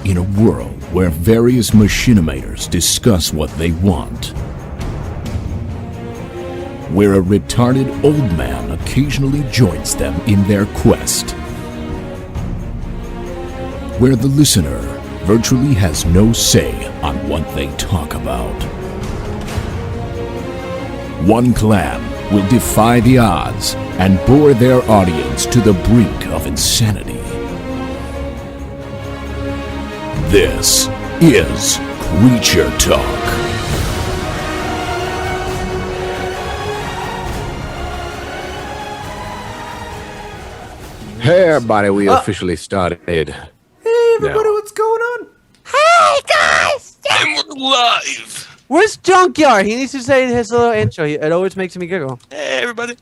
In a world where various machinimators discuss what they want, where a retarded old man occasionally joins them in their quest, where the listener virtually has no say on what they talk about. One clan will defy the odds and bore their audience to the brink of insanity. This is Creature Talk. Hey everybody, we officially started. Hey everybody, what's going on? Hey guys! And we're live! Where's Junkyard? He needs to say his little intro. It always makes me giggle. Hey everybody!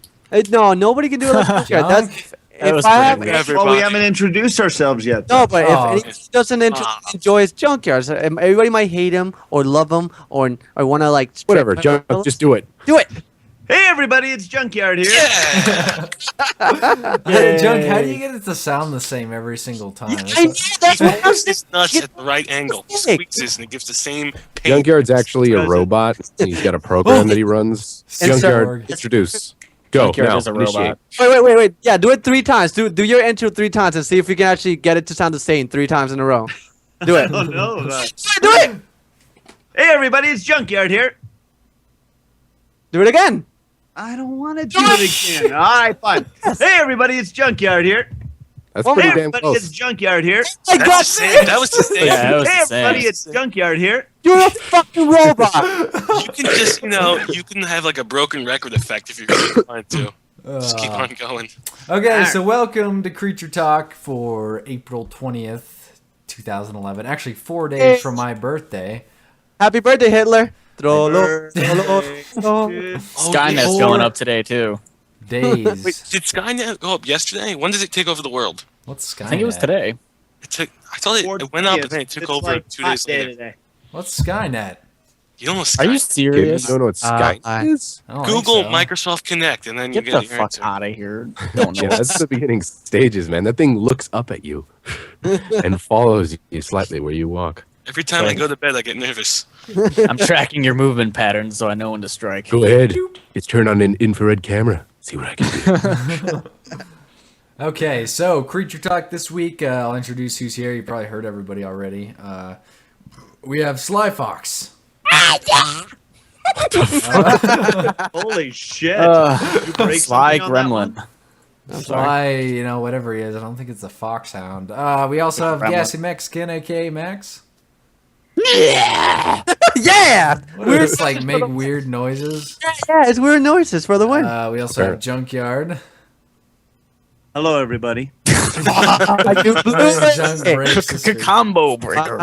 No, nobody can do it like Junkyard. That's if I have. Everybody. Well, we haven't introduced ourselves yet. No, but if Oh. he doesn't enjoy his Junkyard, so everybody might hate him or love him or want to like. Whatever, just do it. Do it. Hey everybody, it's Junkyard here. Yeah! Hey, Junk, how do you get it to sound the same every single time? I knew that's what I was It's nuts at the right angle. He squeezes and it gives the same pain. Junkyard's actually a robot. He's got a program that he runs. Junkyard, introduce. Go Junkyard now. is a robot. Wait. Yeah, do it 3 times. Do your intro 3 times and see if you can actually get it to sound the same 3 times in a row. Do it. Oh no. Do it. Hey everybody, it's Junkyard here. Do it again. I don't want to do it again. All right, fine. Hey everybody, it's Junkyard here. That's Hey pretty damn everybody, it's close. Junkyard here. I That's got the same. That was the same. Yeah, that was Hey the same. everybody, it's Junkyard here. You're a fucking robot. You can just, you can have like a broken record effect if you're really trying to. Just keep on going. Okay, so welcome to Creature Talk for April 20th, 2011. Actually, 4 days from my birthday. Happy birthday, Hitler. Skynet's going up today too. Days. Wait, did Skynet go up yesterday? When does it take over the world? What's Skynet? I think it was today. I thought it went up and then it took over 2 days later. Today. What's Skynet? You don't know what Are you Skynet You serious? don't know what Skype is? I don't think Google so. Microsoft Connect and then you Get the get your fuck answer. out of here. Don't know. Yeah, that's the beginning stages, man. That thing looks up at you and follows you slightly where you walk. Every time I go to bed, I get nervous. I'm tracking your movement patterns so I know when to strike. Go ahead. It's turned on an infrared camera. See what I can do. Okay, so Creature Talk this week. I'll introduce who's here. You probably heard everybody already. We have Sly Fox. Holy shit. You break Sly something on that one? Gremlin. Sly, whatever he is. I don't think it's a foxhound. We also have Gremlin. Gassy Mexican, aka Max. Yeah. We just like make weird noises. Yeah, it's weird noises for the win. We also have Junkyard. Hello everybody. Junk breaks the streak. Combo breaker.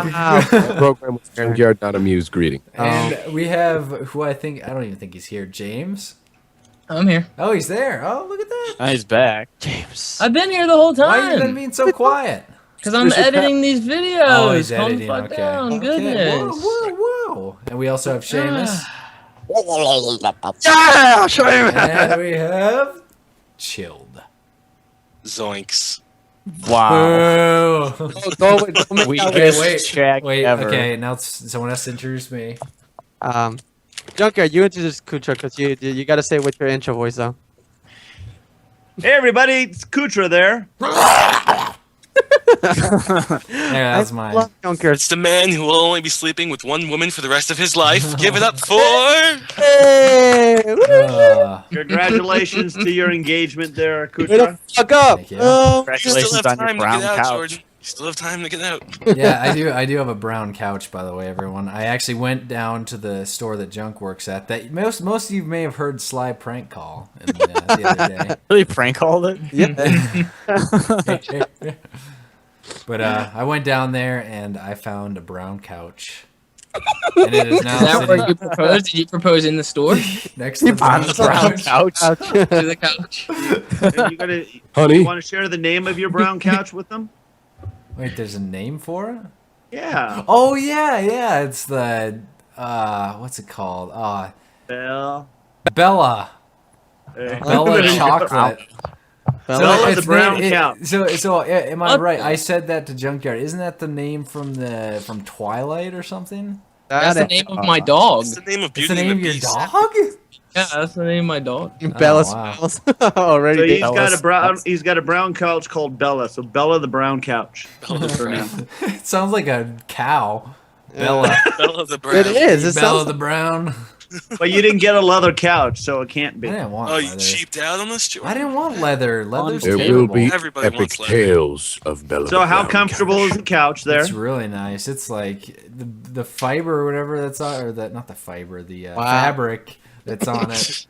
Program with Junkyard, not a muse greeting. And we have who I don't even think he's here. James. I'm here. Oh, he's there. Oh, look at that. He's back. James. I've been here the whole Why you been time. being so quiet? Because I'm editing these videos. Oh, he's Calm editing. the fuck Okay. down. Okay. Goodness. Whoa. And we also have Seamus. Yeah, Seamus. And we have Chilled. Zoinks. Wow. Boo. Don't make We that just wait, checked Wait, ever. okay, now someone has to introduce me. Junkyard, you introduce Kootra because you got to say with your intro voice though. Hey everybody, it's Kootra there. Yeah, that's mine. Love Junkyard. It's the man who will only be sleeping with one woman for the rest of his life. Give it up for... Hey, Congratulations to your engagement there, way to Kootra. fuck up. Thank you. You still Congratulations have on your time to brown get out, couch. Jordan. You still have time to get out. Yeah, I do have a brown couch, by the way, everyone. I actually went down to the store that Junk works at. That most of you may have heard Sly prank call the other Really prank called it? day. But I went down there and I found a brown couch. And it is now Is that where you sitting proposed? Did you propose in the store? to next to the On the brown couch. the couch? Honey, You want to share the name of your brown couch with them? Wait, there's a name for it? Yeah. Oh yeah, it's the what's it called? Bell. Bella. Hey. Bella chocolate. Bella it's the brown named- couch. Am I What right? the- I said that to Junkyard. Isn't that the name from Twilight or something? That's the name of my dog. It's the name of It's Beauty the and name the of your Beast. dog? Yeah, that's the name of my dog. Bella Oh, wow. smiles already. So he's Dave. got a brown. He's got a brown couch called Bella. So Bella the brown couch. Bella the Brown. It sounds like a cow. Bella. Bella the Brown. It is. It Bella sounds the Brown. But you didn't get a leather couch, so it can't I be. didn't want Oh, you leather. cheaped out on this, Jordan? I didn't want leather. Leather's There terrible. will be Everybody epic wants leather. tales of Bella. So the how Brown comfortable couch. is the couch there? It's really nice. It's like the fiber or whatever that's on, or not the fiber, the Wow. fabric that's on it.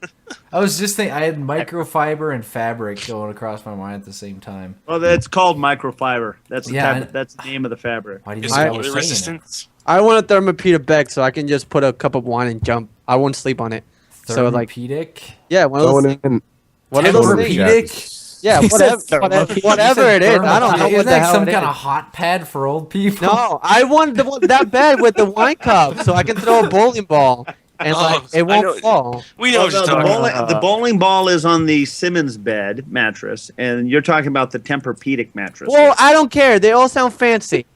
I was just thinking, I had microfiber and fabric going across my mind at the same time. Well, that's called microfiber. That's the Yeah, type that's the name of the fabric. Why do you Is think it I water was saying resistant? I want a Thermopeda bag so I can just put a cup of wine and jump. I won't sleep on it. it? So, like, Thermopedic? Yeah, one of those. Going in One of those Tempur-Pedic? things. Yeah, He said whatever, Thermopeda. whatever it is. I don't know Isn't what the that hell some it kind is. of hot pad for old people? No, I want that bag with the wine cup so I can throw a bowling ball and like it I know. won't fall. We know Well, what you're no, talking about. the bowling ball is on the Simmons bed mattress, and you're talking about the Tempur-Pedic mattress. Well, I don't care. They all sound fancy.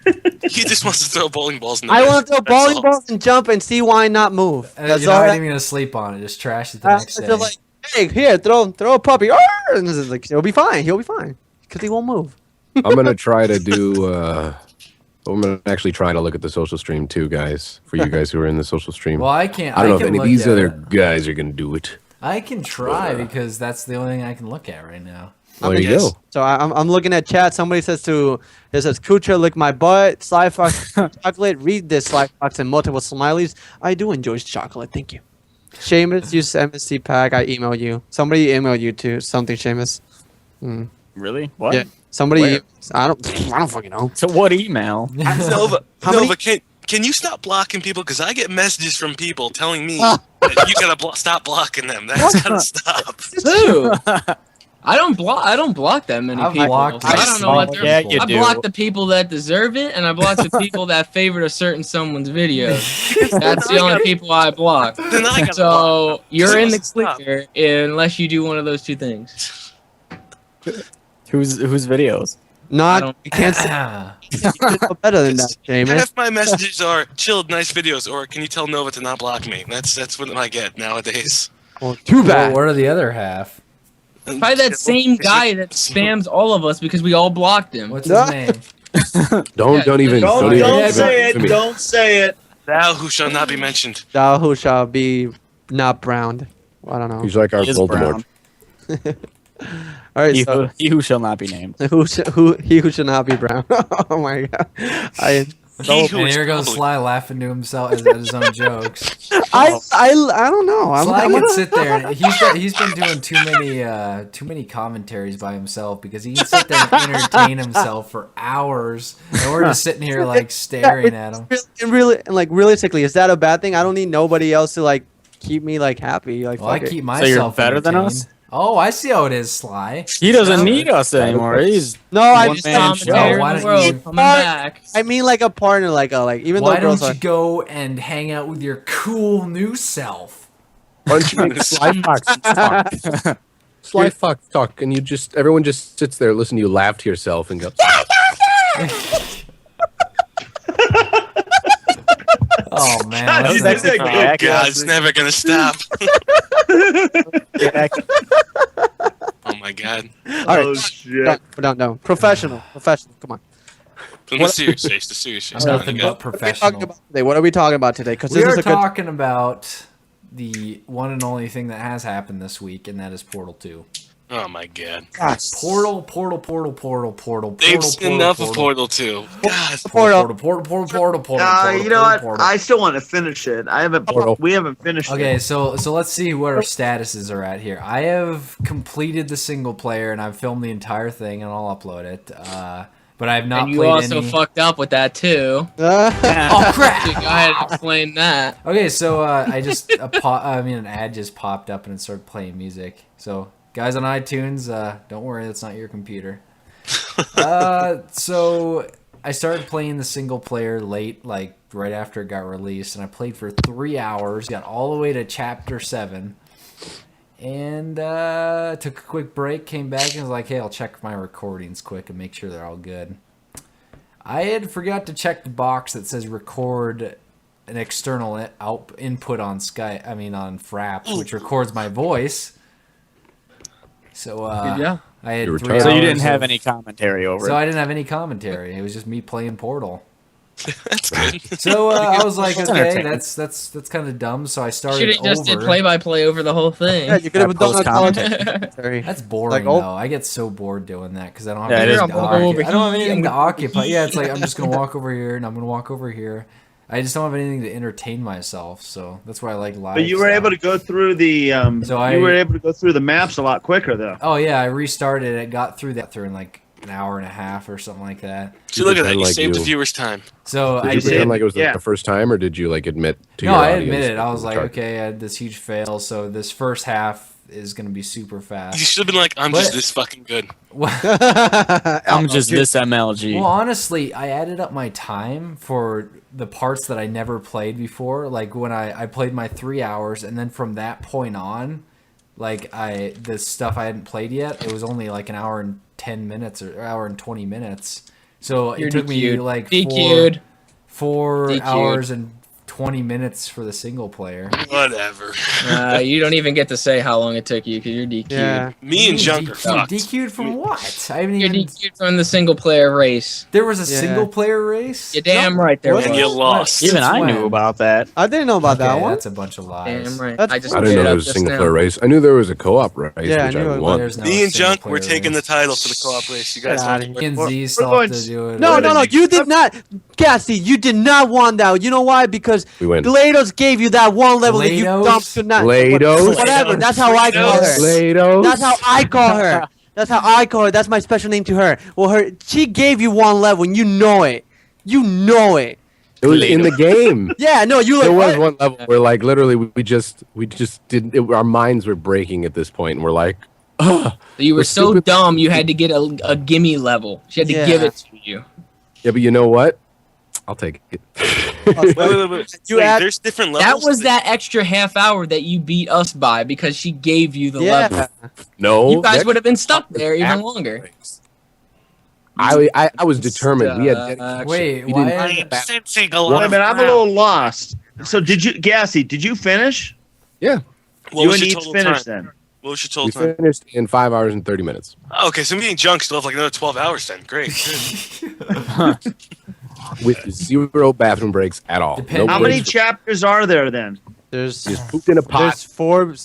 He just wants to throw bowling balls in the I bed. want to throw That's bowling all. balls and jump and see wine not move. That's You're all. not I- even going to sleep on it. Just trash it the I next day. feel like, hey, here, throw a puppy. Arr! And this is like, he'll be fine. He'll be fine because he won't move. I'm gonna try to do. I'm gonna actually try to look at the social stream too, guys. For you guys who are in the social stream, Well, I can't. I don't know if can any of look these at other it. guys are gonna do it. I can try But, because that's the only thing I can look at right now. There you Yes. go. So I'm looking at chat. Somebody says it says Kootra lick my butt. Sly Fox chocolate. Read this Sly Fox and multiple smileys. I do enjoy chocolate. Thank you. Seamus, use MSC pack. I emailed you. Somebody emailed you too. Something Seamus. Really? What? Yeah. Somebody. Where? I don't fucking know. So what email? Nova, How Nova, many- can you stop blocking people? Because I get messages from people telling me Ah. that you gotta stop blocking them. That's gotta stop. Who? I don't block that many I've people. blocked I don't know what they're. Yeah, you I do. block the people that deserve it, and I block the people that favorite a certain someone's videos. That's the only people I block. Then I gotta block So them. you're in the Stop. clear unless you do one of those two things. Whose videos? Not. You can't say Ah. no better than that, Seamus. Half my messages are chilled, nice videos, or can you tell Nova to not block me? That's what I get nowadays. Well, too Well, bad. what are the other half? Probably that same guy that spams all of us because we all blocked him. What's his name? Don't even. Don't, even don't give say to me. it. Don't say it. Thou who shall not be mentioned. Thou who shall be not browned. I don't know. He's like our He is Voldemort. brown. All right. He, So he who shall not be named. he who should not be brown. Oh my god. He who And is here goes probably- Sly laughing to himself at his own jokes. I don't know. Sly I'm can sit there. And he's been doing too many commentaries by himself because he can sit there and entertain himself for hours, and we're just sitting here like staring at him. Really, realistically, is that a bad thing? I don't need nobody else to like keep me like happy. Like Well, I fuck it. keep So myself. you're better than entertained. us? Oh, I see how it is, Sly. He doesn't need us anymore. He's No, I One just man Tom show. and Jerry Why in the don't you- world coming back. I mean like a partner, like even Why though girls don't are you go and hang out with your cool new self? Why don't you make Sly Fox talk? Sly Fox talk, and everyone just sits there, listen to you laugh to yourself, and go. Oh man, God, that's you that's did that actually good. pretty God, it's never gonna stop. Oh my God. all right. Oh shit. No. Professional. Come on. From the serious face, the serious face. Come on, nothing you but got- What are we talking professional. about today? What are we talking about today? Because We this are is a good. talking about the one and only thing that has happened this week, and that is Portal 2. Oh my God. Portal. They've enough of Portal 2. God. Portal. You know what? I still want to finish it. We haven't finished Okay, it. so let's see what our statuses are at here. I have completed the single player, and I've filmed the entire thing, and I'll upload it. But I have not And you played also any. fucked up with that too. Oh crap! So go ahead and explain that. Okay, so I just an ad just popped up and it started playing music. So guys on iTunes, don't worry, that's not your computer. So I started playing the single player late, like right after it got released, and I played for 3 hours, got all the way to chapter 7, And took a quick break, came back, and was like, hey, I'll check my recordings quick and make sure they're all good. I had forgot to check the box that says record an external input on Skype. I mean on Fraps, which records my voice. So Yeah. I had You were 3 tired. So you hours didn't have of- any commentary over So it. I didn't have any commentary. It was just me playing Portal. That's good. So I was like, It's okay, entertaining. that's kind of dumb. So I started Should have just did over. play-by-play over the whole thing. Yeah, you could have done a post-commentary. commentary. That's boring Like, oh. though. I get so bored doing that because I don't have Yeah, it anything is to boring. occupy. I don't have anything to I'm occupy. Yeah, it's like I'm just gonna walk over here and I'm gonna walk over here. I just don't have anything to entertain myself, so that's why I like live. But you were stuff. able to go through the you were able to go through the maps a lot quicker though. Oh yeah, I restarted it. Got through that in like an hour and a half or something like that. So look at that. pretend You like saved the you- viewers time. So Did I you did. pretend like it was Yeah. the first time, or did you like admit to No, your I audience? admitted. I that was you like, were okay, I had this huge fail. So this first half is gonna be super You fast. should have been like, I'm But- just this fucking good. I'm just this MLG. Well, honestly, I added up my time for the parts that I never played before. Like when I played my 3 hours, and then from that point on, like the stuff I hadn't played yet, it was only like an hour and 10 minutes or hour and 20 minutes. So You're it took me DQ'd. like DQ'd. four DQ'd. hours and 20 minutes for the single player. Whatever. You don't even get to say how long it took you because you're DQ'd. Yeah. Me and Junk are fucked. DQ'd from what? I haven't You're even. DQ'd from the single player race. There was a Yeah. single player race. You're damn right there What? was. And you lost. Even Since I when? knew about that. I didn't know about that Okay, one. That's a bunch of lies. Damn right. That's I just I made didn't it know there up was a just single now. player race. I knew there was a co-op race, Yeah, I which knew I it won. There's no Me and single Junk, we're player taking the race. title for the co-op race. You guys Get don't outta know Me and what- Z still going have to do it. No, you did not. Cassie, you did not want that. You know why? Because We win. Glados gave you that one level that you Glados? dumb could not. Glados? Whatever. That's how I call her. Glados? That's how I call her. That's how I call her. That's my special name to her. Well, she gave you one level, and you know it. You know it. It was in the game. Yeah, no, you like. There was what? one level where, like, literally, we just didn't. Our minds were breaking at this point, and we're like, "Ugh." You were The so stupid- dumb you had to get a gimme level. She had to Yeah. give it to you. Yeah, but you know what? I'll take it. Wait. You Wait, add- there's different That levels. was that extra half hour that you beat us by because she gave you the level. Yeah. No, You guys that- would have been stuck there even longer. I was determined. We had dedication. Wait, We why? didn't- I am sensing a Wait lot a of minute, I'm a crap. little lost. So did you, Gassy? Did you finish? Yeah, What you was and your Eats total finished time? then. What was your we total time? finished in 5 hours and 30 minutes Okay, so me and Junk still have like another 12 hours then. Great. Good. with 0 bathroom breaks at all. Depending- How No many breaks. chapters are there then? There's Just pooped in a pot.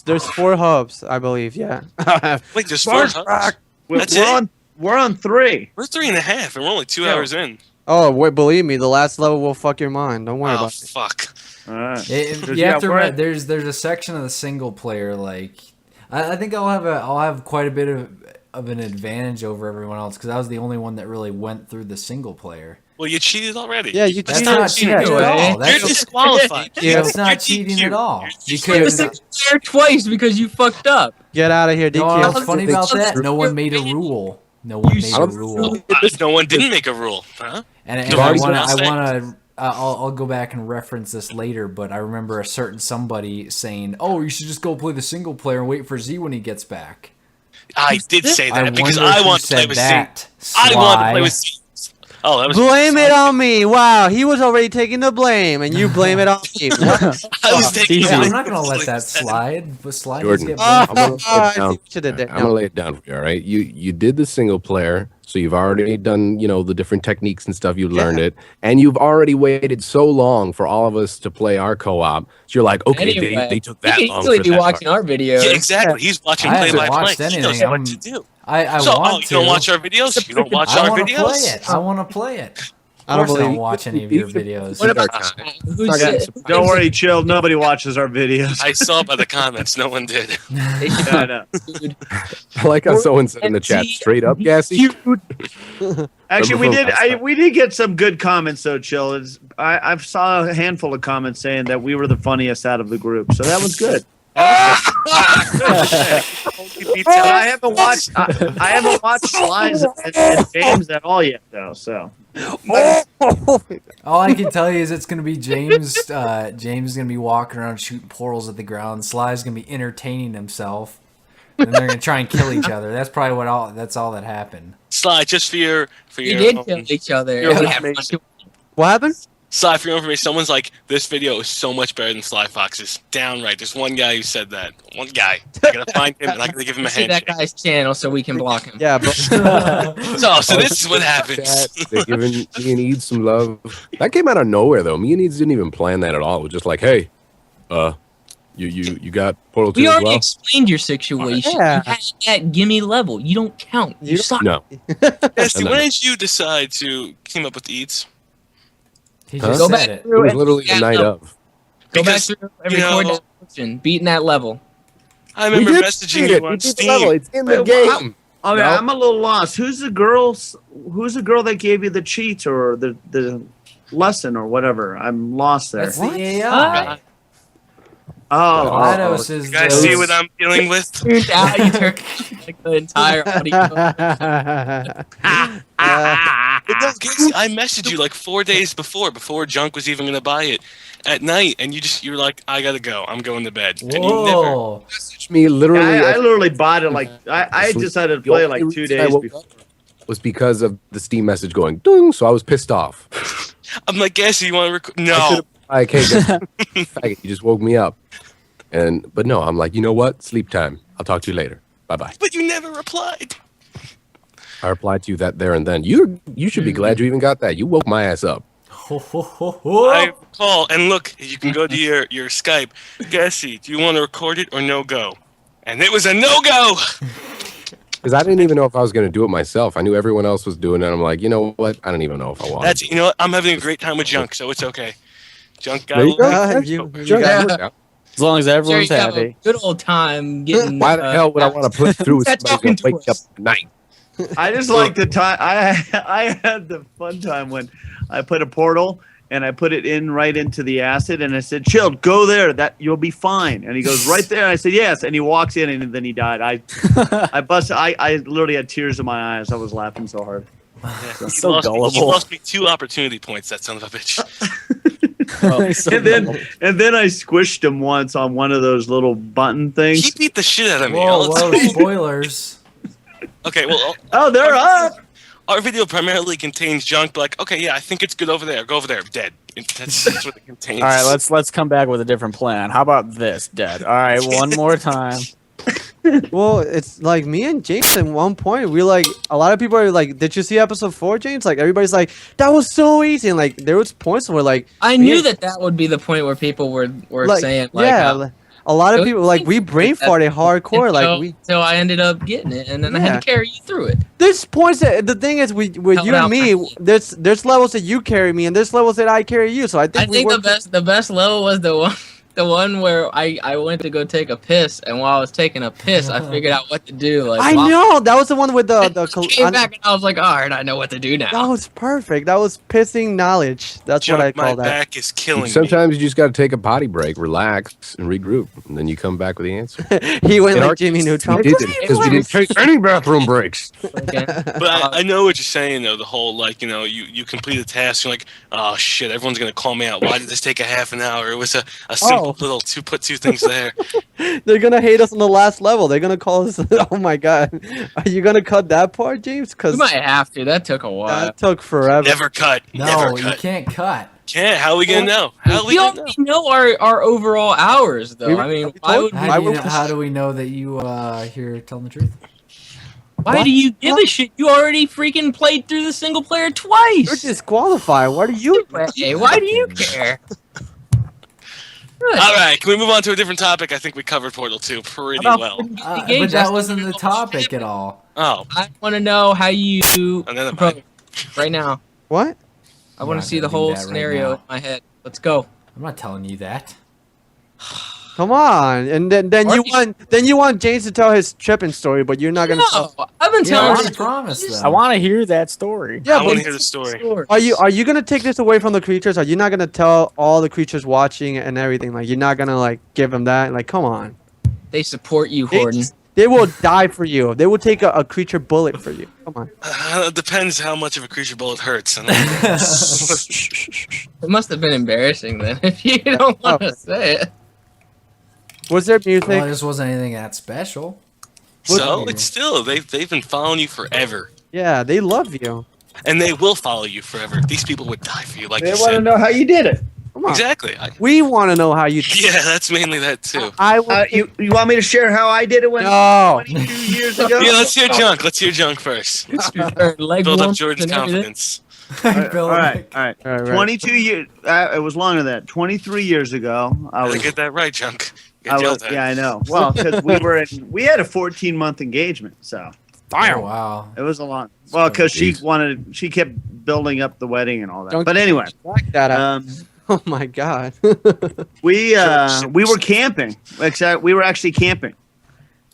there's four hubs, I believe. Yeah. Wait, there's 4 hubs? We're, That's we're it? on we're on 3. We're 3.5, and we're only 2 hours in. Oh, wait, believe me, the last level will fuck your mind. Don't worry Oh, about it. fuck. All right. You have to remember, there's a section of the single player like I think I'll have quite a bit of an advantage over everyone else because I was the only one that really went through the single player. Well, you cheated already. Yeah, you That's cheated. not cheating at anyway. all. You're That's disqualified. Yeah. That's not cheating at all. You Because were there twice because you fucked up. Get out of here, you know DQ. what's funny about that? No one made a rule. No one made a rule. No one didn't make a rule, huh? And No, I he's want not saying- to. I'll go back and reference this later, but I remember a certain somebody saying, "Oh, you should just go play the single player and wait for Z when he gets back." I did say that because wonder if I you want to play said with that, Z. I want to play Sly. with Z. Oh, that was Blame it on me. Wow, he was already taking the blame, and you blame it on me. What? I was taking Yeah, it. I'm not gonna let that slide. But slide Jordan. get Oh, I'm gonna lay I it see down. what you did there. I'm gonna lay it down for you. All right, you did the single player, so you've already done the different techniques and stuff. You learned it, and you've already waited so long for all of us to play our co-op. So you're like, okay, Anyway, they took that you long. can easily for be that watching our videos. Yeah, exactly. He's watching I play haven't by play. watched He knows anything. what to do. I So, want you to. don't watch our videos? You don't watch I our want to videos? play it. I want to play it. I don't Of course I believe don't watch any of your videos. What about time. who said? Don't worry, chill. Nobody watches our videos. I saw by the comments. No one did. I know. I like how someone said in the chat, straight up, Gassy. Actually, Remember we did get some good comments though, chill. I saw a handful of comments saying that we were the funniest out of the group, so that was good. And I haven't watched Slides and James at all yet though. So All I can tell you is it's gonna be James. James is gonna be walking around shooting portals at the ground. Sly's gonna be entertaining himself. and they're gonna try and kill each other. That's probably that's all that happened. Sly, just for your We did kill each other. your and we have information. What happened? Sly, for your information, someone's like, this video is so much better than Sly Fox's. Downright. There's one guy who said that. One guy. I gotta find him and I gotta give him a see that handshake. guy's channel so we can block him. Yeah, but So this is what happens. They're giving me and Eads some love. That came out of nowhere though. Me and Eads didn't even plan that at all. It was just like, hey, you got Portal 2 We as already well? explained your situation. Yeah. You had that gimme level. You don't count. You suck. No. Esty, No. when did you decide to team up with Eats? He Huh? just Go said back it. It through was and literally beat the that night level. of. Go back Because, through and you record know- that question. Beating that level. I remember We did messaging beat you it. on We beat the Steam. level. It's in the Wait, game. Okay, No. I'm a little lost. Who's the girl that gave you the cheat or the lesson or whatever? I'm lost there. That's the AI. Oh, GLaDOS is You guys the- see what I'm dealing with? Tuned out. You turned like the entire audio. But no, Casey, I messaged you like 4 days before Junk was even gonna buy it at night, and you were like, I gotta go. I'm going to bed. And you never. Whoa. Messaged me literally. I at- literally bought it like I decided to the play only like 2 reason I days woke before. up was because of the Steam message going ding, so I was pissed off. I'm like, Casey, you want to record? I No. should've- like, hey, faggot, you just woke me up. But no, I'm like, you know what? Sleep time. I'll talk to you later. Bye bye. But you never replied. I replied to you that there and then. You should be glad you even got that. You woke my ass up. Ho, ho, ho, ho. I call and look. You can go to your Skype. Casey, do you want to record it or no go? And it was a no go. Because I didn't even know if I was going to do it myself. I knew everyone else was doing it. I'm like, you know what? I don't even know if I want. That's what I'm having a great time with Junk, so it's okay. Junk got There a you go. little. you Sure, got- that worked out. As long as Sure, everyone's you have a happy. good old time getting. Why the hell would I want to put through That's somebody talking to to wake up us. at night? I just like the time. I had the fun time when I put a portal and I put it right into the acid and I said, "Chill, go there. That you'll be fine." And he goes right there. And I said, "Yes." And he walks in and then he died. I busted. I literally had tears in my eyes. I was laughing so hard. He So lost me, he gullible. lost me 2 opportunity points. That son of a bitch. So And then I squished him once on one of those little button things. He beat the shit out of me. Whoa, all the whoa, time. spoilers. Okay, well, Oh, they're up. our video primarily contains Junk. Like, okay, yeah, I think it's good over there. Go over there. Dead. That's what it contains. all right, let's come back with a different plan. How about this, Dead? All right, one more time. Well, it's like me and James at one point, we like, a lot of people are like, did you see episode 4, James? Like, everybody's like, that was so easy. And like, there was points where like, I knew that would be the point where people were like saying like, yeah, uh, a lot of don't people, like, we brain farted hardcore. Like, we, so I ended up getting it, and then I Yeah. had to carry you through it. there's points that, the thing is, with Help you out and me, my team. there's levels that you carry me, and there's levels that I carry you. So I think I think worked- the best level was the one where I went to go take a piss, and while I was taking a piss, I figured out what to do. Like, I wow. know that was the one with the I came back and I was like, all right, I know what to do That now. was perfect. That was pissing knowledge. That's Junk, what I my call that. back is killing me. Sometimes you just got to take a potty break, relax, and regroup, and then you come back with the answer. He went In our like Jimmy Neutron. We didn't, because we didn't take any bathroom breaks. Okay. But I know what you're saying though. The whole like you complete a task. You're like, oh shit, everyone's gonna call me out. Why did this take a half an hour? It was a simple little put two things there. They're gonna hate us on the last level. They're gonna call us. Oh my god, are you gonna cut that part, James? We Because might have to. That took a while. that took forever. Never cut. No, Never you cut. can't cut. Can't. How are we gonna know? How are we We gonna know? already know our overall hours, though. We- I mean, we why told would you. we, Why would we- How do we know that you here telling the truth? why do you give a shit? You already freaking played through the single player You're twice. disqualified. What are you? Hey, why do you care? Good. All right, can we move on to a different topic? I think we covered Portal 2 pretty About well. freaking But games, that I wasn't the still don't know topic at all. Oh, I want to know how you Another approach mic. right now. What? I I'm want not to see the gonna do whole that right scenario now. in my head. Let's go. I'm not telling you that. Come on. And then you Are you- want James to tell his tripping story, but you're not gonna. No, I've been Yeah, I telling already you. promised them. I want to hear that story. Yeah, I want to but hear the story. are you gonna take this away from the creatures? Are you not gonna tell all the creatures watching and everything? Like, you're not gonna like give them that? Like, come on. They support you, They- Horton. They will die for you. They will take a creature bullet for you. Come on. Depends how much of a creature bullet hurts. And It must have been embarrassing then, if you don't want to say it. Was there music? Well, this wasn't anything that special. So it's still they've been following you forever, Yeah, they love you. and they will follow you forever. These people would die for you, like They you want to said. know how you did it. Come on. Exactly. We want to know how you. Yeah, that's mainly that too. I will. You want me to share how I did it when No. 22 years ago? Yeah, let's hear junk. Let's hear junk first. Leg Build up warmers George's and everything. confidence. All right. All right. 22 years. It was longer than that. 23 years ago. I Gotta was. get that right, junk. You I got was yelled at. yeah, I know. Well, because we had a 14-month engagement, so Oh, wow. it was a long. Well, because she kept building up the wedding and all that. But anyway, Back that up. um, Oh my God. we were camping. We were actually camping,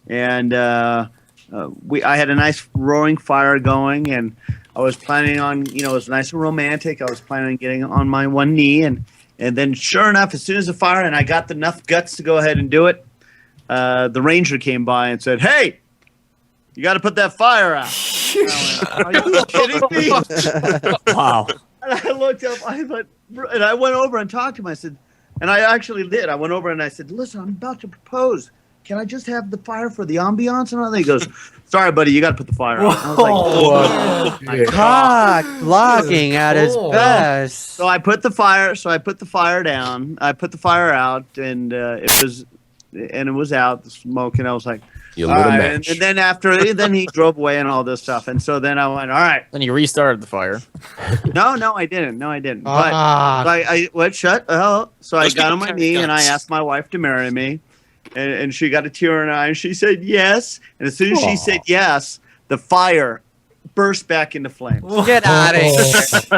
and I had a nice roaring fire going, and I was planning on, it was nice and romantic. I was planning on getting on my one knee, and then sure enough, as soon as the fire, and I got enough guts to go ahead and do it, the ranger came by and said, "Hey, you got to put that fire out." I went, "Are you kidding me?" Wow. And I looked up, and I went over and talked to him. I said, and I actually did. I went over and I said, "Listen, I'm about to propose. Can I just have the fire for the ambiance and all that?" He goes, "Sorry, buddy, you got to put the fire out." I was like, Cock blocking at his Cool. best. So I put the fire. So I put the fire down. I put the fire out, and it was out, the smoke, and I was like, You all lit a right. match. And then he drove away and all this stuff, and so then I went, all right. Then you restarted the fire. No, I didn't. But Ah. I went shut. Oh, so I Those got people on my carry knee and I guns. asked my wife to marry me, and she got a tear in her eye and she said yes. And as soon as she said yes, the fire burst back into flames. Get out of here.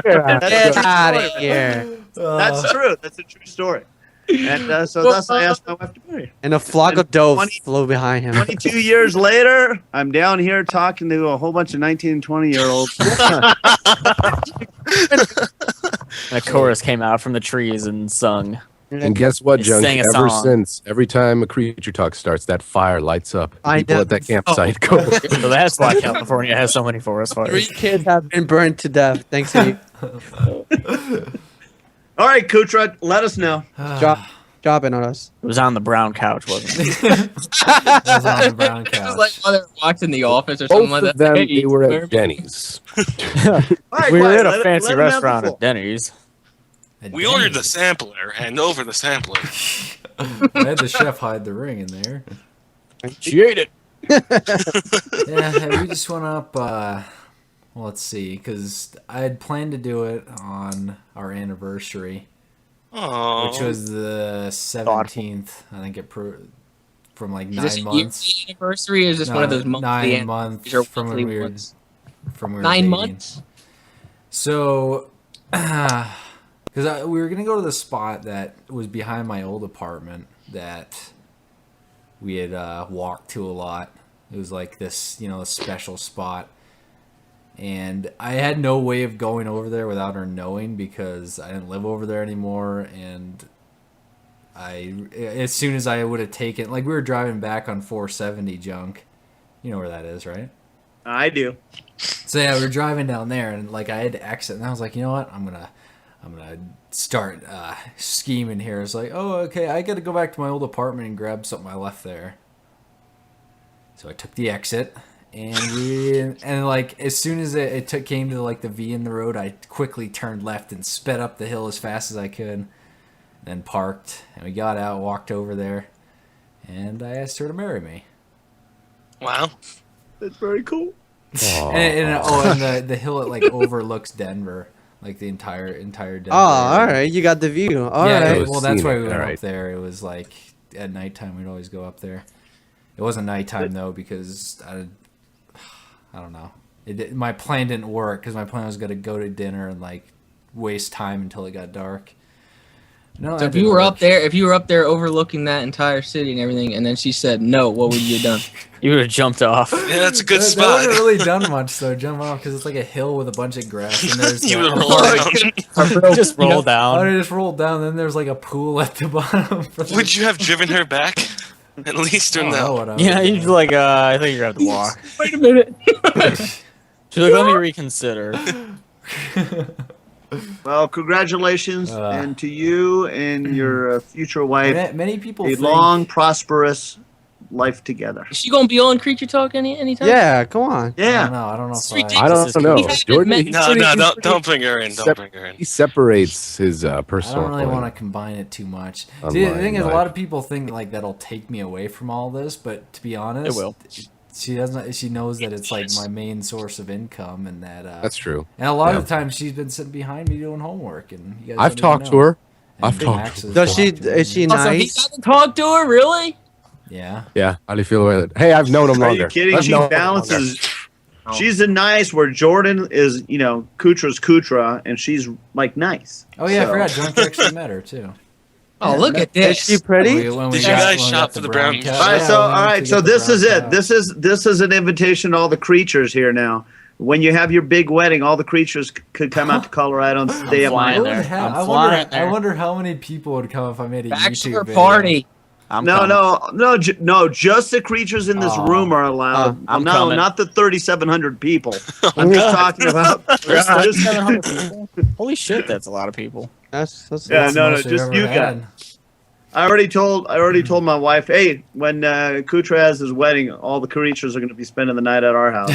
Get out of story. here. That's true. That's a true story. And so thus I asked my wife to marry. And a flock of doves 20 flew behind him. 22 years later, I'm down here talking to a whole bunch of 19 and 20-year-olds. And a chorus came out from the trees and sung. And guess what, They Junk? sang a Ever song. since, every time a creature talk starts, that fire lights up. I People know. at that campsite go. So that's why California has so many forest 3 fires. kids have been burned to death thanks to you. All right, Kootra, let us know. Dropping on us. It was on the brown couch, wasn't it? That was on the brown It couch. was like while they were watching The Office or something Both like of that. them, Hey, they were where- at Denny's. All right, We were quiet. at a Let- fancy let them have the restaurant floor. at Denny's. We ordered the sampler, hand over the sampler. I had the chef hide the ring in there. She ate it. Yeah, we just went up. Well, let's see, because I had planned to do it on our anniversary, Oh, which was the 17th. I think from like Is this 9 a months. yearly anniversary or is this one of those monthly 9 anniversaries months or from when monthly we were ones? from when we were 9 dating. months? So, because we were gonna go to the spot that was behind my old apartment that we had walked to a lot. It was like this, a special spot, and I had no way of going over there without her knowing because I didn't live over there anymore. And as soon as I would have taken, like, we were driving back on 470 Junk, you know where that is, right? I do. So yeah, we were driving down there, and like I had to exit, and I was like, you know what, I'm gonna start scheming here. It's like, oh, okay, I got to go back to my old apartment and grab something I left there. So I took the exit, and like as soon as came to like the V in the road, I quickly turned left and sped up the hill as fast as I could, then parked, and we got out, walked over there, and I asked her to marry me. wow. That's very cool. And the hill, it like overlooks Denver, like the entire Denver. Oh, all right. You got the view. All Yeah, right. well, that's why we Scenic, went alright. up there. It was like at nighttime we'd always go up there. It wasn't nighttime though because I don't know. My plan didn't work because my plan was gonna go to dinner and like waste time until it got dark. No, So that if you didn't were work. up there overlooking that entire city and everything, and then she said no, what would you have done? You would have jumped off. Yeah, that's a good That spot. wouldn't have really done much though. Jump off because it's like a hill with a bunch of grass and there's. You that- would roll around. Just roll I down. just rolled down. Then there's like a pool at the bottom. For the- Would you have driven her back? At least, or I don't know no? what I Yeah, would've you'd done. be like, I think you're gonna have to walk. Wait a minute. She's like, let me reconsider. Well, congratulations, and to you and your future wife, Many people a think, long, prosperous life together. Is she gonna be on Creature Talk anytime? Yeah, come on. Yeah. I don't know. It's If I don't know. We haven't Jordan, met- he's No, pretty- no, he's don't pretty- don't bring her in. Don't bring her in. He separates his I personal. don't really life. want to combine it too much. Online See, the thing is, a life. lot of people think like that'll take me away from all this, but to be honest, It will. She doesn't. She knows that it's like my main source of income, and that. That's true. And a lot Yeah. of the time, she's been sitting behind me doing homework, and you guys I've don't even talked to know. her. And I've talked Max to has her. Does she? talked to Is she me. Also, he nice? hasn't talked to her, really? Yeah. Yeah. How do you feel about it? Hey, I've known him Are longer. you kidding? I've She known him balances. longer. She's a nice where Jordan is, Kootra's Kootra, and she's like nice. Oh yeah, So- I forgot. Junk actually met her too. Oh, look at Is this. she pretty? When we Did you got- guys when we shop got for the brown cow. cow? All right, Yeah, so we all went right, to so get the this is brown it. cow. This is an invitation to all the creatures here now. When you have your big wedding, all the creatures could come out to Colorado and stay at my flying What there. would hap- I'm I flying wonder. I there. wonder how many people would come if I made a Bachelor YouTube video. party. I'm No, coming. no, just the creatures in this Oh. room are allowed. I'm no, coming. not the 3,700 people. I'm just talking about. There's just- 700 people. Holy shit, that's a lot of people. That's Yeah, That's the no, most we've just ever you had. I already told my wife, hey, when Kootra has his wedding, all the creatures are going to be spending the night at our house.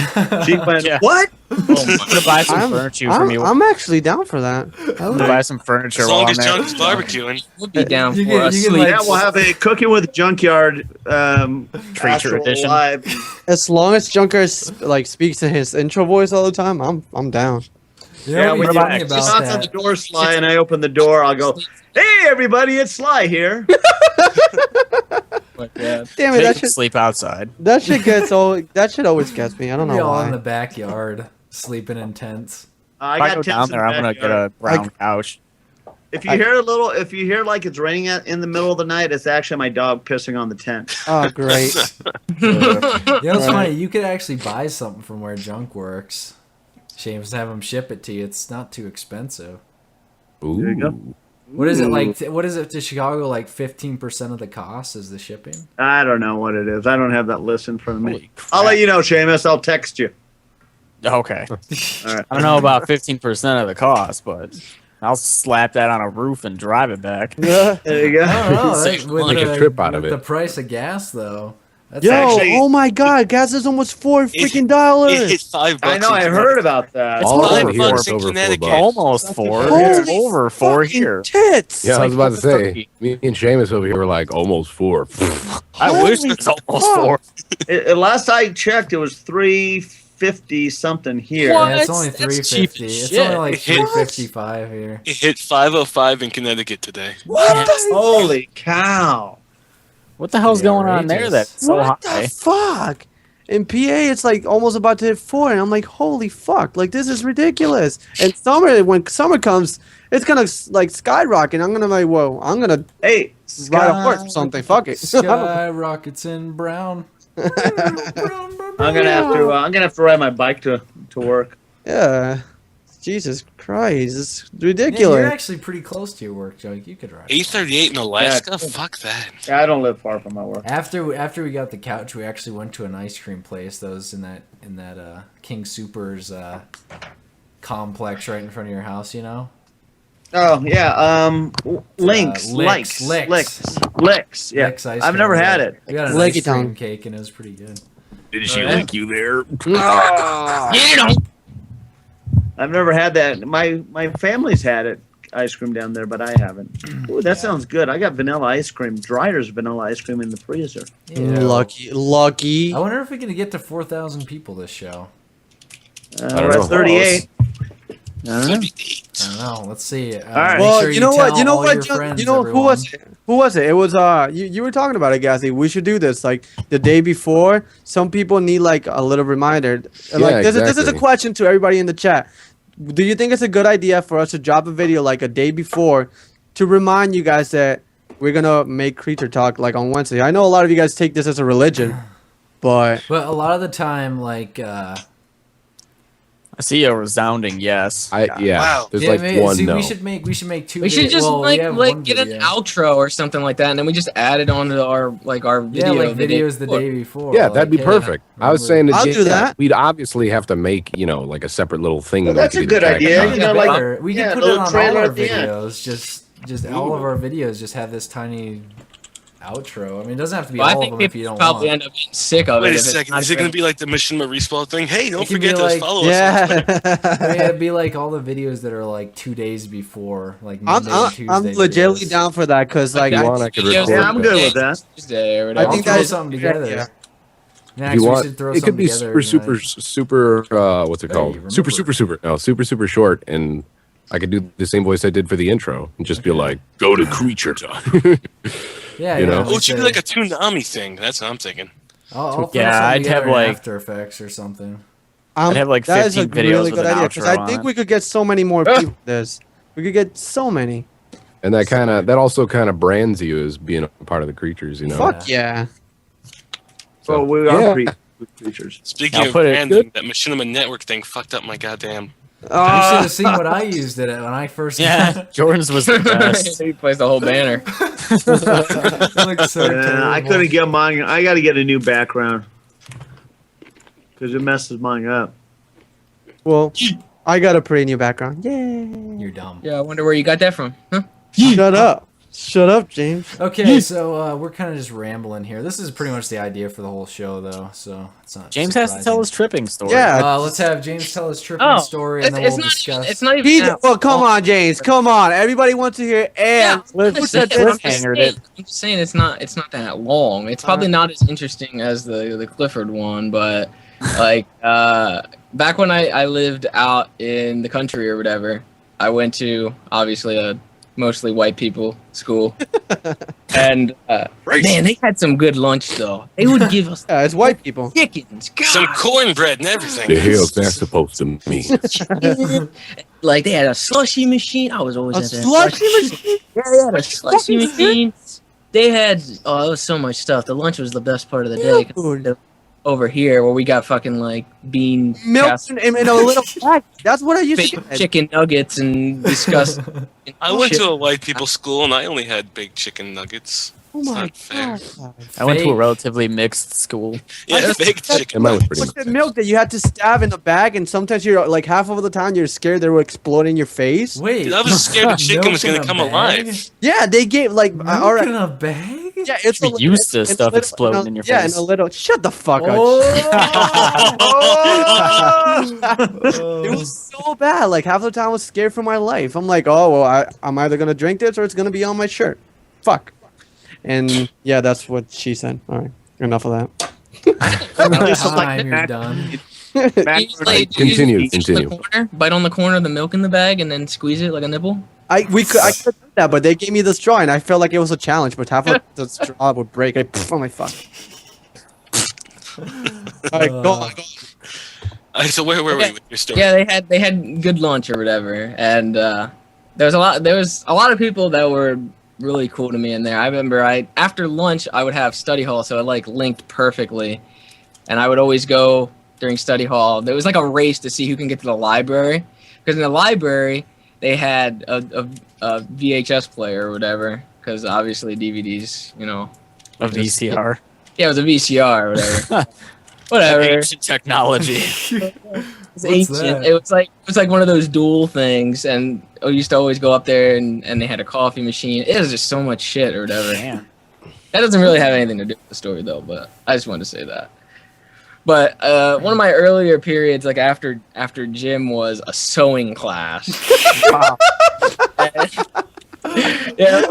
She went, Yeah. what? I'm gonna buy some I'm, furniture from you. I'm actually down for that. I'm gonna buy some furniture As while long I'm as there. Junk's barbecuing. We'll be down You for can- us. you can, Sweet. like- Yeah, we'll have a cooking with junkyard Creature actual edition. live. As long as Junker like speaks in his intro voice all the time, I'm down. You Yeah, know, when what's you funny knock about on the that? door, Sly, and I open the door, I'll go, hey, everybody, it's Sly here. But, yeah, Damn it, they that can shit sleep outside. that shit gets that shit always gets me. I don't We know all in why. the backyard sleeping in tents. I If I got go tents down in the there, I'm gonna get backyard. a brown couch. If you hear like it's raining in the middle of the night, it's actually my dog pissing on the tent. Oh great. You know what's Right. funny? You could actually buy something from where Junk works. Shames have them ship it to you. It's not too expensive. Ooh. There you go. What is it like? What is it to Chicago? Like 15% of the cost is the shipping. I don't know what it is. I don't have that list in front of me. Holy I'll crap. let you know, Seamus. I'll text you. Okay. All right. I don't know about 15% of the cost, but I'll slap that on a roof and drive it back. Yeah. There you go. I don't know. Save With Make a the- trip out of with it. The price of gas, though. That's Yo, actually- oh my god, gas is almost $4 It freaking hit dollars. $5. I know. I in heard about that. All $5 over here, it's in over Connecticut. $4. Almost four. Holy It's over four fucking here. Tits. Yeah, I was like about to say. 30. Me and Seamus over here were like almost 4. I wish Holy it's almost fuck. four. Last I checked, it was 350 something here. What? Yeah, it's only That's cheap as 350. It's shit. only like It hit- 355 here. It hit 505 in Connecticut today. What the, Holy cow! What the hell's going on there outrageous. that's so what high? the fuck? In PA, it's like almost about to hit 4, and I'm like, holy fuck! Like this is ridiculous. And when summer comes, it's gonna like skyrocket. I'm gonna like, whoa! I'm gonna Hey, ride a horse or something. Fuck it. Sky rockets in brown. I'm gonna have to ride my bike to work. Yeah. Jesus Christ, it's Yeah, ridiculous. you're actually pretty close to your work, Junk. You could ride. 838 in Alaska? Yeah. Fuck that. Yeah, I don't live far from my work. After we got the couch, we actually went to an ice cream place that was in that King Supers complex right in front of your house. You know. Oh yeah, Lynx, Licks. Yeah, Licks ice I've cream. never had it. We got an Lick ice it down. cream cake and it was pretty good. Did she Yeah. lick you there? You know. I've never had that. My family's had it, ice cream down there, but I haven't. Ooh, that sounds good. I got vanilla ice cream, Dryer's vanilla ice cream in the freezer. Yeah. Lucky. I wonder if we're gonna get to 4,000 people this show. don't We're know. at 38. I don't know. Let's see. All right. Make Well, sure you know what? tell You know all what? your friends, You know who was it? Who was it? It was you were talking about it, Gassy. We should do this like the day before. Some people need like a little reminder. Like this is a exactly. question to everybody in the chat. Do you think it's a good idea for us to drop a video like a day before to remind you guys that we're gonna make Creature Talk like on Wednesday? I know a lot of you guys take this as a religion, but But a lot of the time, like, I see a resounding yes. Wow. There's yeah, like maybe- one see, no. we should make two. We should videos. just Well, we have one get an video. outro or something like that, and then we just add it onto our Yeah, video. like the day videos the before. day before. Yeah, that'd be like, perfect. I was saying remember- to I'll Jay do that. we'd obviously have to make, like a separate little thing. Well, that we that's could a good tag idea. on. You know, like- better. We yeah, can put a it little on all trailer our at the end. videos. Just all of our videos just have this tiny outro. I mean, it doesn't have to be Well, I all of think them if you people don't probably want. end up getting sick of it. Wait a if it's second. not Is it going to very- be like the Mission Respawn thing? Hey, don't It could forget be to like- follow us. on Twitter. I mean, Yeah. it'd be like all the videos that are like 2 days before, like I'm Monday and Tuesday. legitimately videos. down for that because like you I, want, I could videos record. Yeah, I'm good with that. Tuesday or I whatever. I'll think throw that's something a good together. idea. Max, You we want? should throw It could something be together. super. What's it Hey, called? remember. Super short, and I could do the same voice I did for the intro and just be like, "Go to creature time." Yeah, You know? Oh, it should be like a Toonami thing. That's what I'm thinking. I'll throw Yeah, something I'd have, together in like- After Effects or something. I'd have, like, that is a 15 videos really with good an idea because outro I on think it. we could get so many more people. with This we could get so many. And that also kind of brands you as being a part of the creatures, you know. Fuck yeah. So we are Yeah. creatures. Speaking I'll of put it- branding, that Machinima Network thing fucked up my goddamn. You should have seen what I used it when I first. Yeah, Jordan's was the best. He plays the whole banner. It looks so Yeah, I terrible. couldn't get mine. I got to get a new background because it messes mine up. Well, I got a pretty new background. Yay! You're dumb. Yeah, I wonder where you got that from. Huh? Shut up. Shut up, James. Okay, so we're kind of just rambling here. This is pretty much the idea for the whole show, though. So it's not. James has to tell surprising. his tripping story. Yeah. Let's have James tell his tripping Oh, story, and it's, then it's we'll not. discuss. It's not even. He, that. well, come on, James. Come on. Everybody wants to hear. And I'm who just said saying- this? I'm just saying it's not that long. It's probably not as interesting as the Clifford one, but like back when I lived out in the country or whatever, I went to obviously a mostly white people school, and man, they had some good lunch though. They would give us Yeah, it's white people. chickens, God, Some cornbread and everything. The hell's that supposed to mean? like they had a slushy machine. I was always A at that slushy machine? Yeah, they had a slushy machine. They had it was so much stuff. The lunch was the best part of the day. 'Cause Dude. over here, where we got fucking like bean Milk cast- in a little bag. That's what I used to big get. chicken nuggets and discuss. I went to a white people school and I only had big chicken nuggets. Oh It's my not fair. god. I went to a Fake. relatively mixed school. Yeah, big chicken And mine was nuggets. pretty What's much that milk that you had to stab in the bag, and sometimes you're like half of the time you're scared they will explode in your face? Wait, Dude, I was scared the chicken milk was gonna in a come bag? alive. Yeah, they gave like Milk all right. in a bag? Yeah, it's Be a li- used to it's a stuff little- exploding in your Yeah, face. in a little. Shut the fuck up. Oh. It was so bad. Like half the time I was scared for my life. I'm like, oh well, I'm either gonna drink this or it's gonna be on my shirt. Fuck. And yeah, that's what she said. All right, enough of that. Time you're done. Continue, Bite continue. Bite on the corner of the milk in the bag and then squeeze it like a nipple. I could do that, but they gave me the straw, and I felt like it was a challenge. But half of the straw would break. I'm like, fuck. All right, go on. So where were we Okay. with your story? Yeah, they had good lunch or whatever, and there was a lot of people that were really cool to me in there. I remember after lunch I would have study hall, so it like linked perfectly, and I would always go during study hall. There was like a race to see who can get to the library, because in the library they had a VHS player or whatever, because obviously DVDs, you know. A VCR. Yeah, it was a VCR or whatever. Whatever. Ancient technology. It's ancient. that? It was like one of those dual things, and I used to always go up there, and they had a coffee machine. It was just so much shit or whatever. Man. That doesn't really have anything to do with the story though, but I just wanted to say that. But one of my earlier periods, like after gym, was a sewing class. Yeah,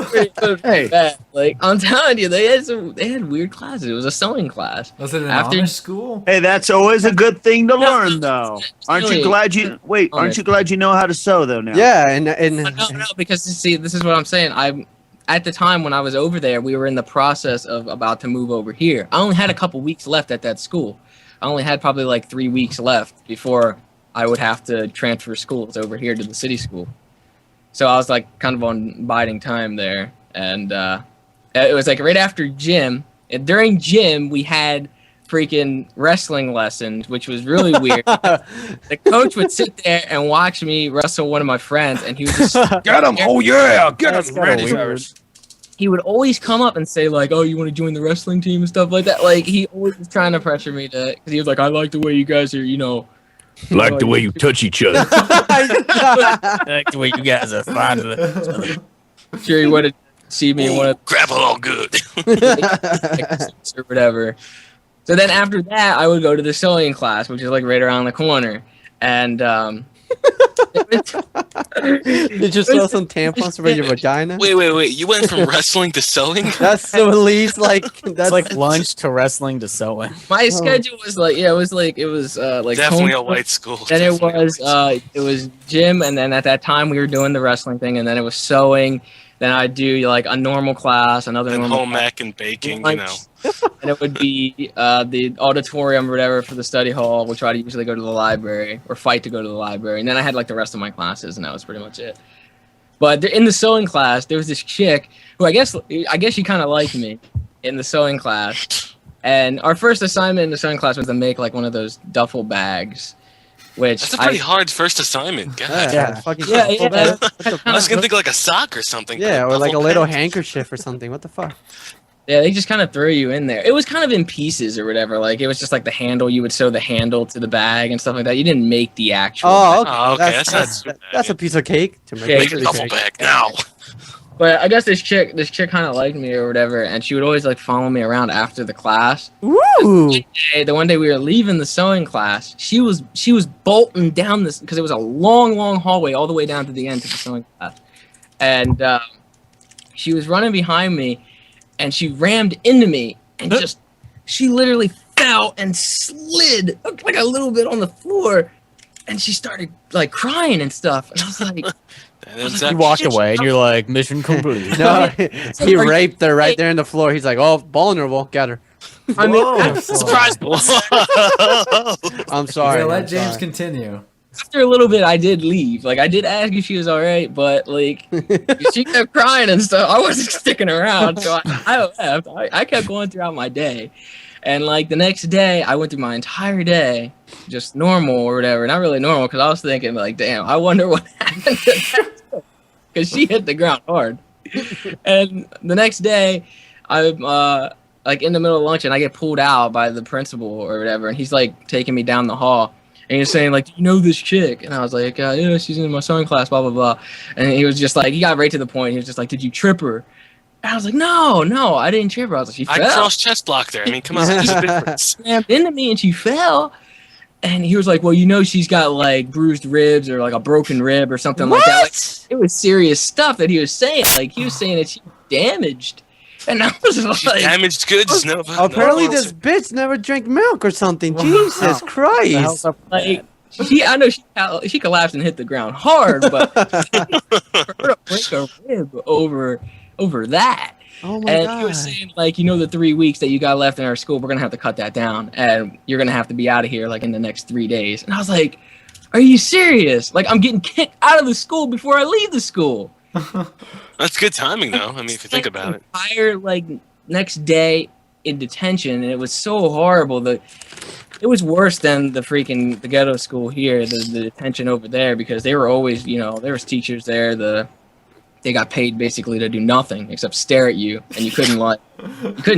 pretty bad. Like I'm telling you, they had weird classes. It was a sewing class. Was it an After- Amish school? Hey, that's always a good thing to learn, though. Aren't you really- glad you wait? Aren't you glad you know how to sew though now? Yeah, and No, because see, this is what I'm saying. At the time when I was over there, we were in the process of about to move over here. I only had a couple weeks left at that school. I only had probably like 3 weeks left before I would have to transfer schools over here to the city school. So I was like kind of on biding time there, and it was like right after gym. And during gym, we had freaking wrestling lessons, which was really weird. The coach would sit there and watch me wrestle one of my friends, and he would just Get him! Oh yeah, get That's him! kinda weird. he would always come up and say like, "Oh, you want to join the wrestling team and stuff like that." Like he always was trying to pressure me to, because he was like, "I like the way you guys are, you know." Like the way you touch each other. I like the way you guys are fond of it. Sure, he would have see me in one of Grapple all good. or whatever. So then after that, I would go to the sewing class, which is like right around the corner. And Did you sew some tampons for your vagina? Wait. You went from wrestling to sewing? That's the least like that's It's like lunch to wrestling to sewing. my schedule was like, it was like Definitely a home- white school. Then it Definitely a was white it was gym, and then at that time we were doing the wrestling thing, and then it was sewing. Then I'd do like a normal class, another school. And normal home class, ec and baking, lunch, and it would be the auditorium or whatever for the study hall. We'll try to usually go to the library or fight to go to the library, and then I had like the rest of my classes, and that was pretty much it. But in the sewing class, there was this chick who I guess she kind of liked me in the sewing class. And our first assignment in the sewing class was to make like one of those duffel bags, which That's a pretty hard first assignment. God. fucking Yeah, duffel yeah. bag. What the I was fuck? gonna think like a sock or something. Yeah, but or like a duffel little bag? handkerchief or something. What the fuck? Yeah, they just kind of throw you in there. It was kind of in pieces or whatever. Like it was just like the handle. You would sew the handle to the bag and stuff like that. You didn't make the actual. Oh, bag. okay. Oh, okay, That's, that's not too that's a bad. piece of cake to make. Yeah, Make a Really duffel big. bag now. But I guess this chick kind of liked me or whatever, and she would always like follow me around after the class. Woo! Hey, the one day we were leaving the sewing class, she was bolting down this because it was a long hallway all the way down to the end to the sewing class, and she was running behind me, and she rammed into me and she literally fell and slid like a little bit on the floor, and she started like crying and stuff, and I was like. You walk away and you're like, mission complete. No, he raped her right there in the floor. He's like, "Oh, vulnerable. Got her." I mean, Whoa. surprise! I'm sorry. Okay, let I'm James sorry. continue. After a little bit, I did leave. Like, I did ask if she was all right, but like, she kept crying and stuff. I wasn't sticking around, so I left. I kept going throughout my day, and like the next day, I went through my entire day just normal or whatever. Not really normal because I was thinking like, damn, I wonder what happened to that because she hit the ground hard. And the next day, I'm like in the middle of lunch, and I get pulled out by the principal or whatever, and he's like taking me down the hall. And he was saying, like, do you know this chick? And I was like, yeah, she's in my sewing class, blah, blah, blah. And he was just like, he got right to the point. He was just like, did you trip her? And I was like, no, I didn't trip her. I was like, she I fell. cross chest blocked there. I mean, come on. There's a difference. Slammed into me and she fell. And he was like, well, you know, she's got like bruised ribs or like a broken rib or something like that. Like, it was serious stuff that he was saying. Like, he was saying that she was damaged. And I was She's like, damaged goods. No, Apparently, no. this bitch never drank milk or something. Jesus Christ! like I know she collapsed and hit the ground hard, but for her to break a rib over that. Oh my And god! he was saying, like, you know, the 3 weeks that you got left in our school, we're gonna have to cut that down, and you're gonna have to be out of here like in the next 3 days. And I was like, are you serious? Like, I'm getting kicked out of the school before I leave the school. That's good timing, though. I mean, if you think about it. Entire like next day in detention, and it was so horrible. It was worse than the ghetto school here, the detention over there, because they were always, you know, there was teachers there. They got paid basically to do nothing except stare at you, and you couldn't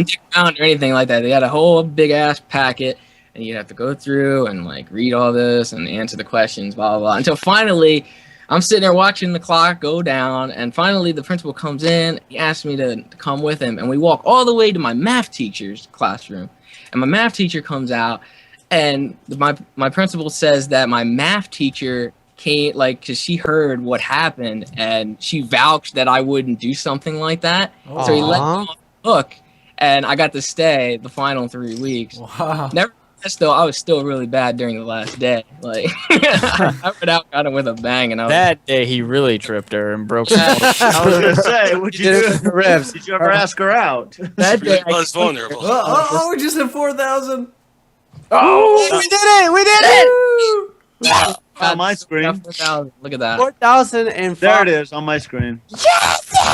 dig around or anything like that. They had a whole big ass packet, and you'd have to go through and like read all this and answer the questions, blah blah blah, until finally. I'm sitting there watching the clock go down, and finally the principal comes in. He asks me to come with him, and we walk all the way to my math teacher's classroom. And my math teacher comes out, and my principal says that my math teacher came, like, because she heard what happened, and she vouched that I wouldn't do something like that. So he let me off the hook, and I got to stay the final 3 weeks. Wow. I was still really bad during the last day. Like, I went out kind of with a bang, and I was That day he really tripped her and broke some I was gonna say, what'd you Did it do? with the ribs. Did you ever ask her out? that day. I was vulnerable. We just hit 4,000. Oh, we did it! We did it! On my screen. 4,000. Look at that. 4,005. There it is on my screen.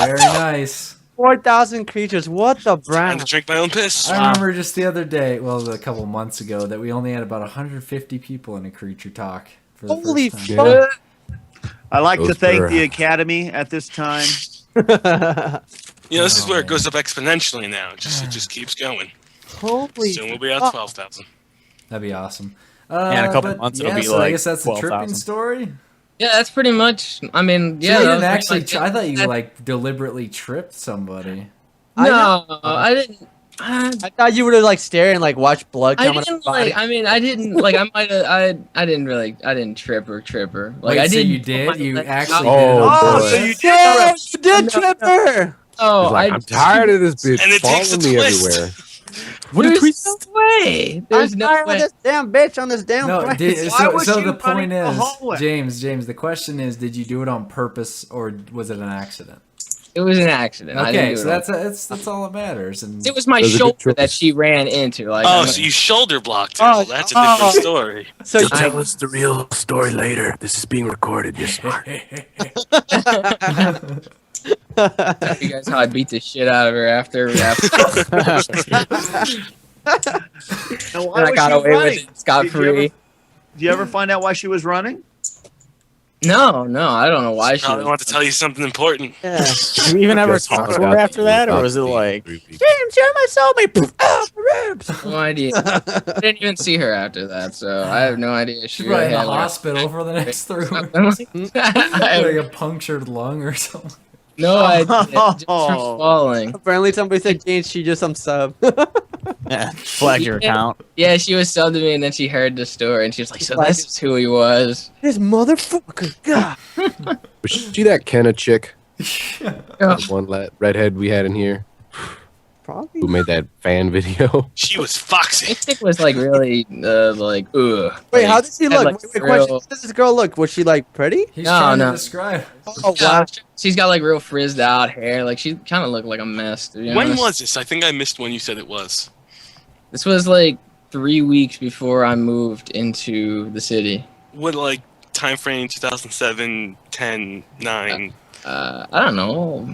Very nice. 4,000 creatures. What the Time brand? to drink my own piss. I remember just the other day, well, a couple months ago, that we only had about 150 people in a creature talk for the Holy first time. fuck! I like to Those thank were- the Academy at this time. You know, this is Oh, where it man. goes up exponentially now. It just keeps going. Holy Soon we'll be at fuck. 12,000. That'd be awesome. in a couple but months it'll yeah, be so I like guess that's the tripping 12,000. story. Yeah, that's pretty much. I mean, So yeah. you that didn't was actually. like- I thought you like deliberately tripped somebody. No, I didn't. I thought you would have like stared and like watched blood I come out of didn't her body. like. I mean, I didn't like. I might have. I didn't really. I didn't trip her. Like Wait, I so didn't. you did? You actually Oh, did it on boy. purpose? So you did Yeah, trip. you did trip her. Oh, He's like, I'm tired of this bitch And it takes following a me twist. everywhere. There's no way. There's I'm no tired way. of this damn bitch on this damn No, place. Why was so she the running point the is, hallway? James, the question is, did you do it on purpose or was it an accident? It was an accident. I Okay, didn't do so it on- that's all that matters. And It was my That was a good shoulder that choice. she ran into. Like, Oh, I'm so you shoulder blocked her. Oh, Well, that's a different story. So you, Tell us the real story later. This is being recorded. You're smart. tell you guys how I beat the shit out of her after. And why And I was got she away running? with it scot Did you ever- free. Do you ever find out why she was running? No, I don't know why she. Probably was- want to tell you something important. yeah. Did you even ever Just talk to found her out after she that, or about was it to be like? creepy. James, you're my soulmate. Ah, my ribs. No idea. I didn't even see her after that, so I have no idea. she's She probably in really the had like, hospital for the next 3 weeks. something like I Like have a punctured lung or something. no idea. Just from falling. Apparently, somebody said James, she just some sub. Flagged your account. Yeah, she was subbed to me, and then she heard the story, and she was like, "So this is who he was." This motherfucker. God. Was she that Kenna chick? Oh, The one redhead we had in here Probably. who made that fan video. She was foxy. this chick was like really like ugh. Wait, how Like, did she had, look? like, Wait, real- question. How does this girl look? Was she like pretty? He's No, trying no. to describe. Oh Yeah, wow. she's got like real frizzed out hair. Like she kind of looked like a mess. To be When honest. was this? I think I missed when you said it was. This was like 3 weeks before I moved into the city. What, like, time frame 2007, 10, 9? I don't know.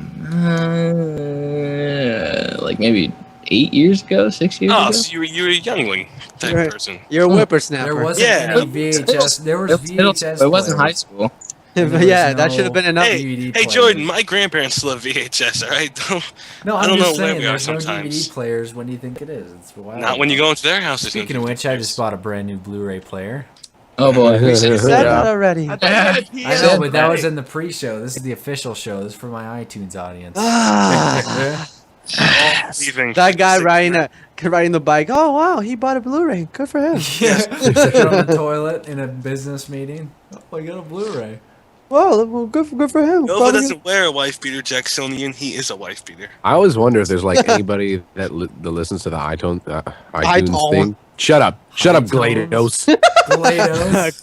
Like maybe 8 years ago, 6 years Oh, ago. so you were a youngling type Right. person. You're a There whippersnapper. wasn't Yeah. any VHS. There was It was middle VHS. school, it wasn't high players. school. There was yeah, that should no- have been enough. Hey, DVD hey, players. Jordan, my grandparents still have VHS, all right? No, I I'm don't just know where saying we are there's no sometimes. DVD players. When do you think it is? It's wild. Not when you go into their house. there's no Speaking of DVD which, I just players. bought a brand new Blu-ray player. Oh boy. You said that already. I thought you had a I piano know, but that was player. in the pre-show. This is the official show. This is for my iTunes audience. Ah, Leaving. that guy riding the bike. Oh wow, he bought a Blu-ray. Good for him. Sitting on the toilet in a business meeting. Oh, I got a Blu-ray. Whoa, well, good for him. Nova Probably- doesn't wear a wife beater, Jacksonian. He is a wife beater. I always wonder if there's like anybody that listens to the iTunes iTunes. thing. Shut up, iTunes. GLaDOS.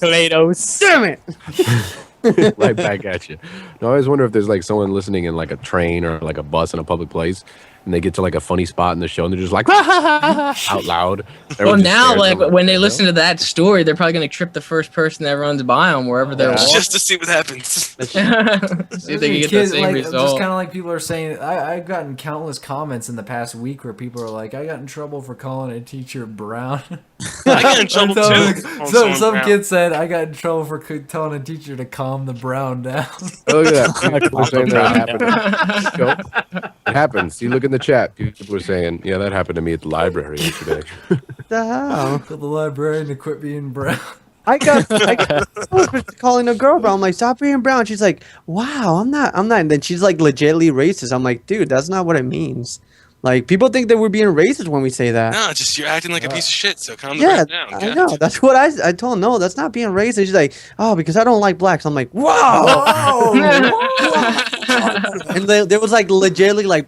Glados. Damn it. Right back at you. No, I always wonder if there's like someone listening in like a train or like a bus in a public place, and they get to like a funny spot in the show, and they're just like out loud. Well, Everyone just now, stares like at them when they "What the listen to that story, they're probably gonna trip the first person that runs by them wherever they're walking. Just to see what happens. See if they can get the Kids, same like, Just result. kind of like people are saying. I've gotten countless comments in the past week where people are like, "I got in trouble for calling a teacher brown." I get in trouble And too. calling so someone some brown. kid said, "I got in trouble for telling a teacher to calm the brown down." Oh, look at that. People are saying that happened. It happens. You look in the chat. People are saying, "Yeah, that happened to me at the library yesterday." The hell? Tell the librarian to quit being brown. I got calling a girl brown. I'm like, stop being brown. She's like, wow, I'm not. And then she's like, legitly racist. I'm like, dude, that's not what it means. Like, people think that we're being racist when we say that. No, just you're acting like a piece of shit. So calm the Yeah, fuck down. I God. know. That's what I told him. No, that's not being racist. She's like, oh, because I don't like blacks. I'm like, whoa. And there was like legitimately like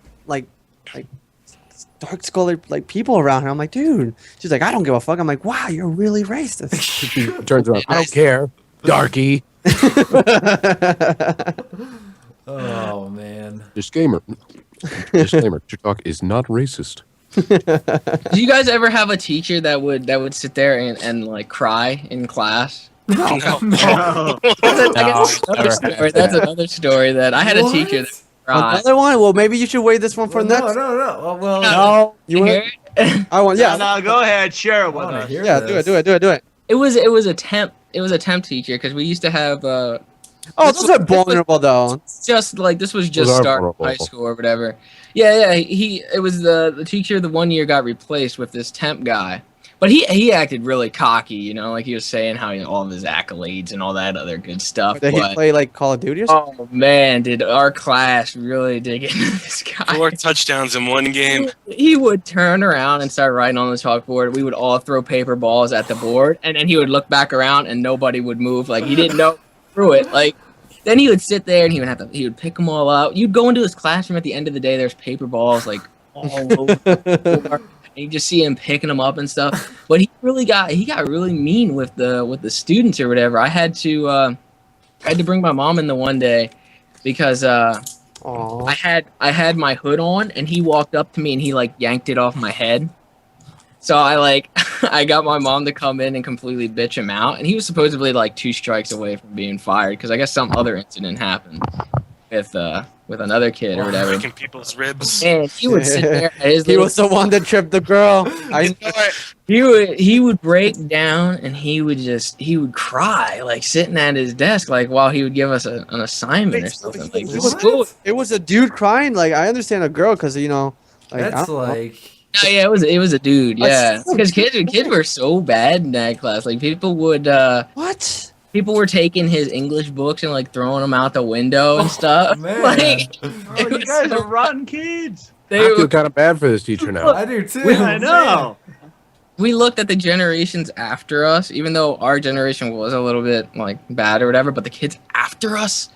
dark colored like people around her. I'm like, dude. She's like, I don't give a fuck. I'm like, wow, you're really racist. She turns around. I don't care, darky. Oh man. Disclaimer. TikTok is not racist. Do you guys ever have a teacher that would sit there and like cry in class? No. No. That's another story that I had a teacher that cried. Another one? Well, maybe you should wait this one for Well, next. no. Well, No, you You want? hear it? I want. Yeah, No, go ahead, share it I with want to us. hear yeah. this. Do it. It was a temp teacher because we used to have Oh, This those was- are vulnerable though. just like this was Those just are start vulnerable. high school or whatever. Yeah. It was the teacher the one year got replaced with this temp guy. But he acted really cocky, you know, like he was saying how all of his accolades and all that other good stuff. Did he But, play like Call of Duty or something? oh man, did our class really dig into this guy? 4 touchdowns in one game. He would turn around and start writing on the chalkboard. We would all throw paper balls at the board, and then he would look back around and nobody would move. Like he didn't know through it. Like then he would sit there and he would pick them all out. You'd go into his classroom at the end of the day. There's paper balls like all over the floor. And you just see him picking them up and stuff. But he got really mean with the students or whatever. I had to bring my mom in the one day because I had my hood on and he walked up to me and he like yanked it off my head. So I got my mom to come in and completely bitch him out, and he was supposedly like 2 strikes away from being fired because I guess some other incident happened with another kid or whatever. Breaking people's ribs. And he would sit there. He was the one that tripped the girl. I know it. He would break down and he would cry like sitting at his desk like while he would give us an assignment or something. Like It was a dude crying. Like I understand a girl because like That's like. Oh, yeah, it was a dude. Yeah, because kids were so bad in that class. Like people would what? People were taking his English books and like throwing them out the window and stuff. Man. Like, Oh, you guys are rotten kids. I feel kind of bad for this teacher now. I do too. I know. we looked at the generations after us, even though our generation was a little bit like bad or whatever, but the kids after us,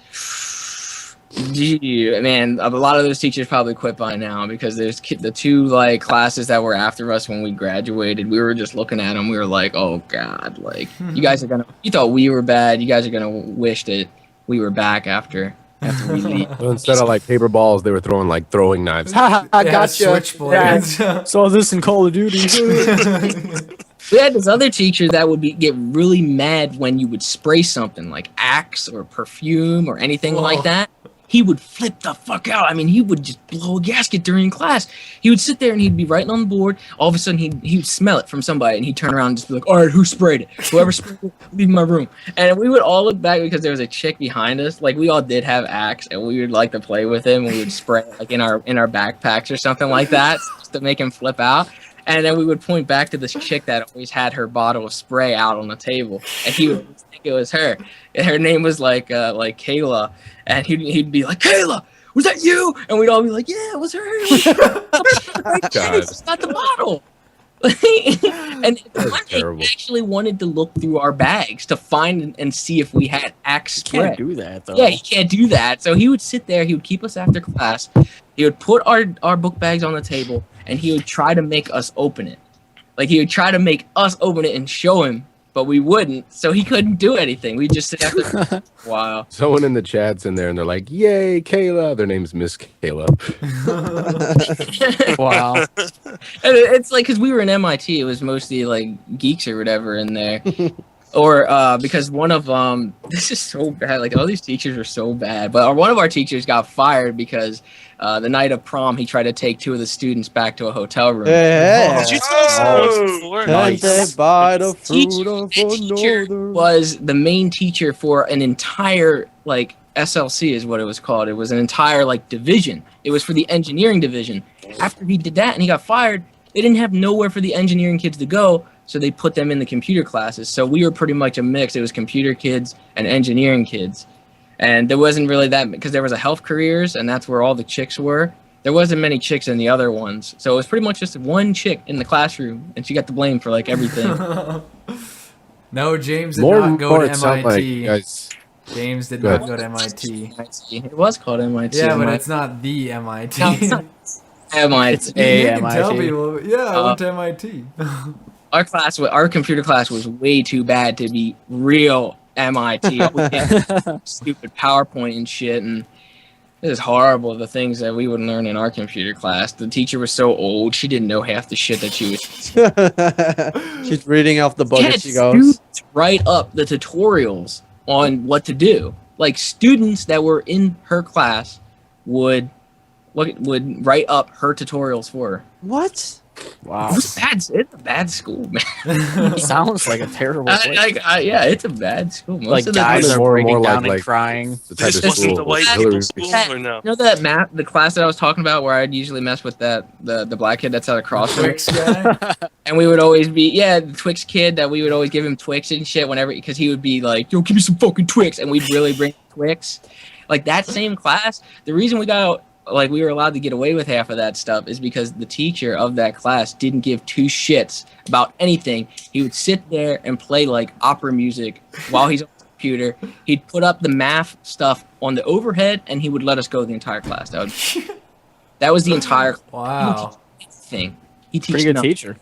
gee, man, a lot of those teachers probably quit by now because there's the 2 like classes that were after us when we graduated. We were just looking at them. We were like, oh God, like you guys are you thought we were bad. You guys are gonna wish that we were back after we leave. So instead of like paper balls, they were throwing like throwing knives. I got you. Switchblades. Saw this in Call of Duty. We had this other teacher that would get really mad when you would spray something like Axe or perfume or anything like that. He would flip the fuck out. I mean, he would just blow a gasket during class. He would sit there and he'd be writing on the board. All of a sudden, he'd smell it from somebody, and he'd turn around and just be like, all right, who sprayed it? Whoever sprayed it, leave my room. And we would all look back because there was a chick behind us. Like, we all did have Axe, and we would like to play with him. We would spray like in our backpacks or something like that just to make him flip out. And then we would point back to this chick that always had her bottle of spray out on the table, and he would think it was her. And her name was like Kayla, and he'd be like, Kayla, was that you? And we'd all be like, yeah, it was her. It's not the bottle. And he actually wanted to look through our bags to find and see if we had Axe spray. Can't do that though. Yeah, he can't do that. So he would sit there. He would keep us after class. He would put our book bags on the table, and he would try to make us open it. Like he would try to make us open it and show him, but we wouldn't. So he couldn't do anything. We'd just sit after for a while. Someone in the chat's in there, and they're like, "Yay, Kayla!" Their name's Miss Kayla. Wow. And it's like because we were in MIT, it was mostly like geeks or whatever in there. Or because one of this is so bad. Like all these teachers are so bad. But one of our teachers got fired because the night of prom he tried to take 2 of the students back to a hotel room. Yeah. Did you tell us that once before? Can't they buy the fruit of Teacher another? was the main teacher for an entire like SLC is what it was called. It was an entire like division. It was for the engineering division. After he did that and he got fired, they didn't have nowhere for the engineering kids to go. So they put them in the computer classes. So we were pretty much a mix. It was computer kids and engineering kids. And there wasn't really that, because there was a health careers, and that's where all the chicks were. There wasn't many chicks in the other ones. So it was pretty much just one chick in the classroom, and she got the blame for like everything. No, James did not go to MIT. Guys, James did Good. not go to MIT. It was called MIT. Yeah, but it's not the MIT. No, it's not MIT. You can tell MIT. people, yeah, I went to MIT. Our computer class was way too bad to be real MIT. We did stupid PowerPoint and shit, and it was horrible. The things that we would learn in our computer class. The teacher was so old; she didn't know half the shit that she was. She's reading off the book Had as she goes. students write up the tutorials on what to do. Like students that were in her class would write up her tutorials for her. What? Wow. It's a bad school, man. Sounds like a terrible place. Yeah, it's a bad school. Most Like of the guys It's are more and breaking more down like and crying. the type This of wasn't school the white Hillary. people school, or no? You know the class that I was talking about where I'd usually mess with the black kid that's at a crossroads, Twix guy. and we would always be the Twix kid that we would always give him Twix and shit whenever because he would be like, "Yo, give me some fucking Twix," and we'd really bring Twix. Like that same class, the reason we were allowed to get away with half of that stuff is because the teacher of that class didn't give two shits about anything. He would sit there and play like opera music while he's on the computer. He'd put up the math stuff on the overhead and he would let us go the entire class. That was the entire Wow. thing. He teaches Pretty good nothing. teacher.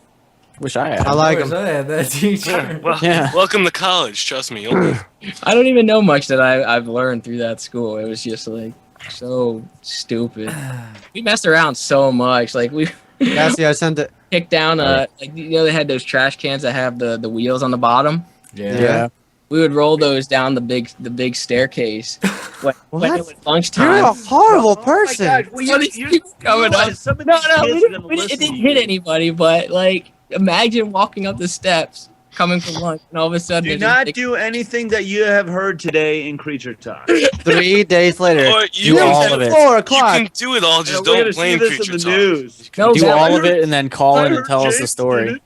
Wish I had. I like Wish him. I had that teacher. Well, Yeah. welcome to college. Trust me. I don't even know much that I've learned through that school. It was just like so stupid. We messed around so much. Like we Cassie, I sent it. kicked down they had those trash cans that have the wheels on the bottom. Yeah. We would roll those down the big staircase when it was You're lunchtime. a horrible Oh my person. God, well, Somebody you keeps coming up. realize some of No, these we kids are didn't, gonna it listen didn't to hit you. anybody, but like imagine walking up the steps coming from lunch and all of a sudden Do there's not a big- do anything that you have heard today in Creature Talk. 3 days later. Or you Do can, all of it. 4 you o'clock. can do it all. Just We're don't gonna see blame this creature in the talk. news. No, Do that all was- of it and then call in and tell us the James story. did it.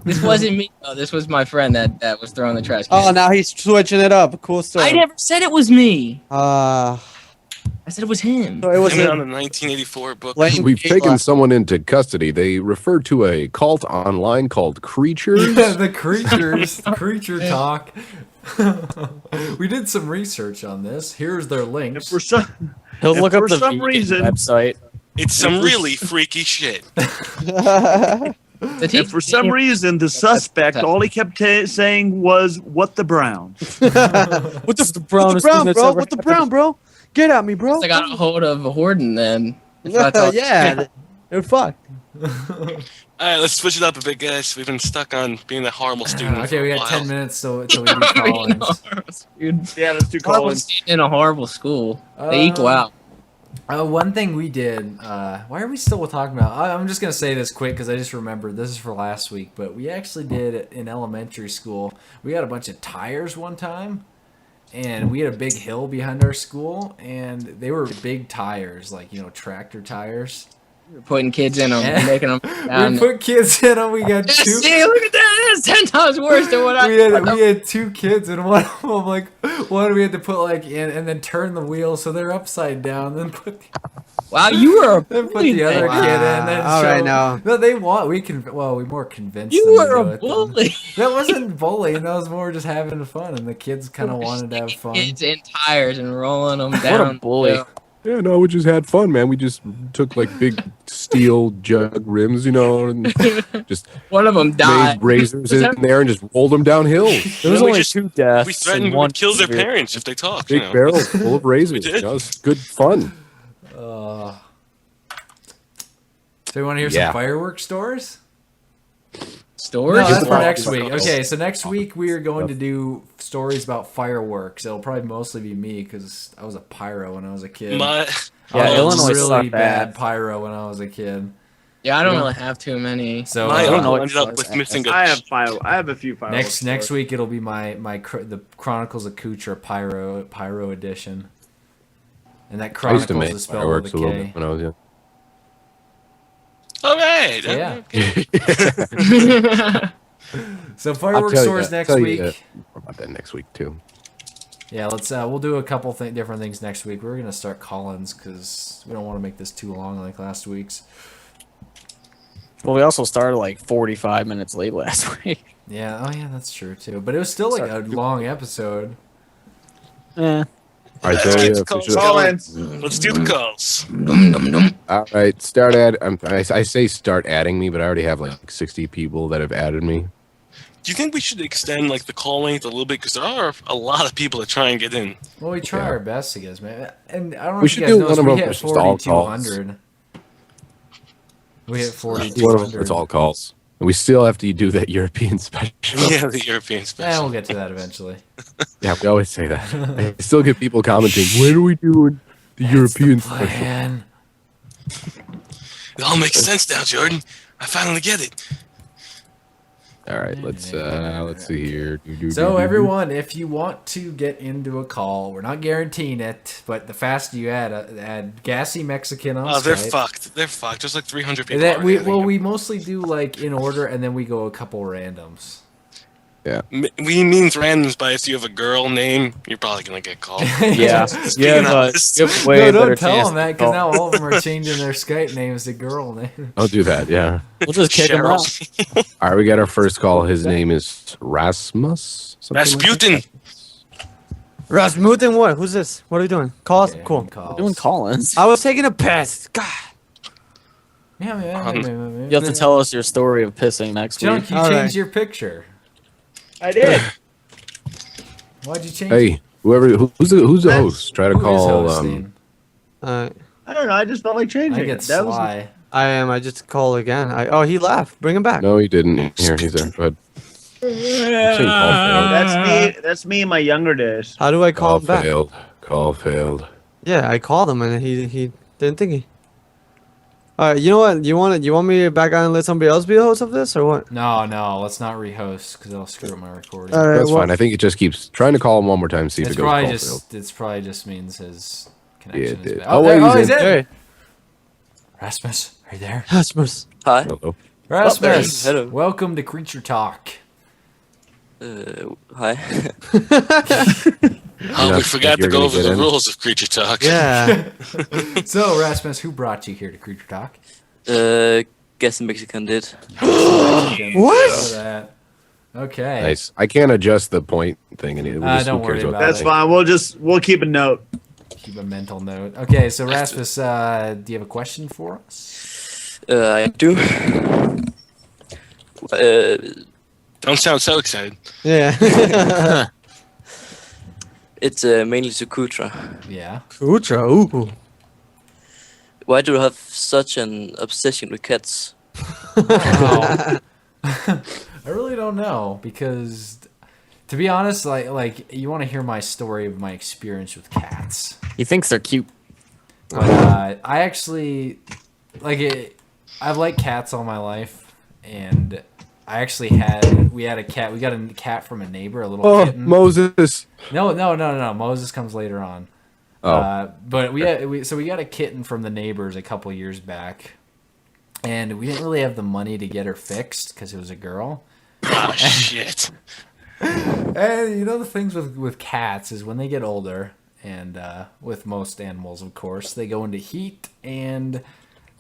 This wasn't me. Oh, this was my friend that was throwing the trash can. Oh, now he's switching it up. Cool story. I never said it was me. Uh, I said it was him. so it was Blame it on a the 1984 book. Lane We've Kayla. taken someone into custody. They refer to a cult online called Creatures. Yeah, the creatures, creature talk. We did some research on this. Here's their If links. for some, He'll If look up for the some vegan reason- website. It's some really freaky shit. The if for some reason the suspect, all he kept saying was, "What the Browns?" What the What the brownest thing brown, that's bro? ever What the happened? brown, bro? Get at me, bro. I got a hold of Horden then. If I thought- Yeah, they're fucked. All right, let's switch it up a bit, guys. We've been stuck on being a horrible student. Okay, for we a got while. 10 minutes till we do call-ins. Dude, Yeah, let's do horrible Collins. student in a horrible school. They equal out. One thing we did, why are we still talking about? I'm just going to say this quick because I just remembered. This is for last week, but we actually did it in elementary school. We had a bunch of tires one time, and we had a big hill behind our school, and they were big tires, like, tractor tires. We're putting kids in them, Yeah. making them down. We put kids in them. We got Yeah, two. see, look at that. That's 10 times worse than what I We had 2 kids, and one of them, like, one we had to put, like, in and then turn the wheel so they're upside down, then put Wow, you were a Then put bully. the other then. kid in. Then All show, right, now. No, they want. We more convinced. You them to were do a it than- bully. That wasn't bullying. That was more just having fun, and the kids kind of wanted to have fun. Kids in tires and rolling them What down. a bully. Yeah. Yeah, no, we just had fun, man. We just took like big steel jug rims, and just One of them died. made razors in there and just rolled them down hills. There was we only just- 2 deaths. We threatened and we one would kill their severe- parents if they talk. Big barrels full of razors. We did. It's good fun. So you want to hear Yeah. some fireworks stories? Stories? No, that's for Wow. next week. Okay, so next week we are going to do stories about fireworks. It'll probably mostly be me because I was a pyro when I was a kid. My, I was Illinois really sucked bad ass. pyro when I was a kid. Yeah, I don't really have too many. So my I don't know uncle what ended up stories with missing a. I have a few fireworks. next week it'll be the Chronicles of Kootra pyro edition, and that I used Chronicles to make is spelled fireworks with a a little K. bit when I was young. All right. Yeah. Okay. So I'll fireworks tell you stores that- next tell you week. that- more about that next week too. Yeah, let's we'll do a couple different things next week. We're gonna start call-ins because we don't want to make this too long like last week's. Well, we also started like 45 minutes late last week. Yeah, oh yeah, that's true too. But it was still like a long episode. Eh. All right, Let's so get yeah, the calls finish it up. Collins. Let's do the calls. All right, start I say start adding me, but I already have like 60 people that have added me. Do you think we should extend like the call length a little bit because there are a lot of people that try and get in? Well, we try Yeah. our best, I guess, man. And I don't know We if you should guys do noticed, one of we them hit that's just all calls. 4,200. We hit One of them, 4,200. it's all calls. And we still have to do that European special. Yeah, the European Yeah, special. we'll get to that eventually. Yeah, we always say that. I still get people commenting, when are we doing the European special? Plan. It all makes sense now, Jordan. I finally get it. All right, let's see here. So everyone, if you want to get into a call, we're not guaranteeing it, but the faster you add Gassy Mexican on Oh, they're Skype. fucked. They're fucked. There's like 300 people. That already. we mostly do like in order, and then we go a couple randoms. Yeah. We means randoms, but if you have a girl name, you're probably gonna get called. Yeah. Just Yeah, being but honest. you have way No, better don't tell chance them that to because call. now all of them are changing their Skype names to girl names. I'll do that. Yeah. We'll just kick him out. Cheryl. All right, we got our first call. His name is Rasmus. something like Rasputin. that. Rasmussen, what? Who's this? What are we doing? Calls? Okay, Cool. calls. Doing Collins. I was taking a piss. God. You have to tell us your story of pissing next week. Junk, you All changed right. your picture. I did. Why'd you change it? Hey, who's the host? Try to Who is call. hosting? I I don't know. I just felt like I changing think it. it's That was Sly. am. I just call again. Oh, he left. Bring him back. No, he didn't. Here, he's there. Go ahead. I'm saying call failed. that's me in my younger days. How do I call Call him back? failed. Call failed. Yeah, I called him and he didn't think he. All right, you know what? You want me to back on and let somebody else be the host of this or what? No, let's not rehost because it'll screw up my recording. All right, That's well, fine. I think it just keeps trying to call him one more time. See if It's it goes probably call failed. it's probably just means his connection it is did. bad. Oh, there, wait, he's he's in. in. Hey, Rasmus, are you there? Rasmus. Hi. Hello. Rasmus, Hello. welcome to Creature Talk. Hi. Oh, we forgot to you're go gonna over get the in? rules of Creature Talk. Yeah. So, Rasmus, who brought you here to Creature Talk? Guess Mexican did. What? Okay. Nice. I can't adjust the point thing, and don't worry about That's it. fine. We'll keep a note. Keep a mental note. Okay, so Rasmus, do you have a question for us? I do. Don't sound so excited. Yeah. It's mainly to Kootra. Yeah. Kootra. Ooh. Why do you have such an obsession with cats? Wow. I really don't know because, to be honest, like you want to hear my story of my experience with cats. He thinks they're cute. But I actually like it. I've liked cats all my life, and we had a cat. We got a cat from a neighbor, a little kitten. Moses. No. Moses comes later on. Oh. But we got a kitten from the neighbors a couple years back, and we didn't really have the money to get her fixed because it was a girl. Oh, shit. And you know the things with cats is when they get older, and with most animals, of course, they go into heat and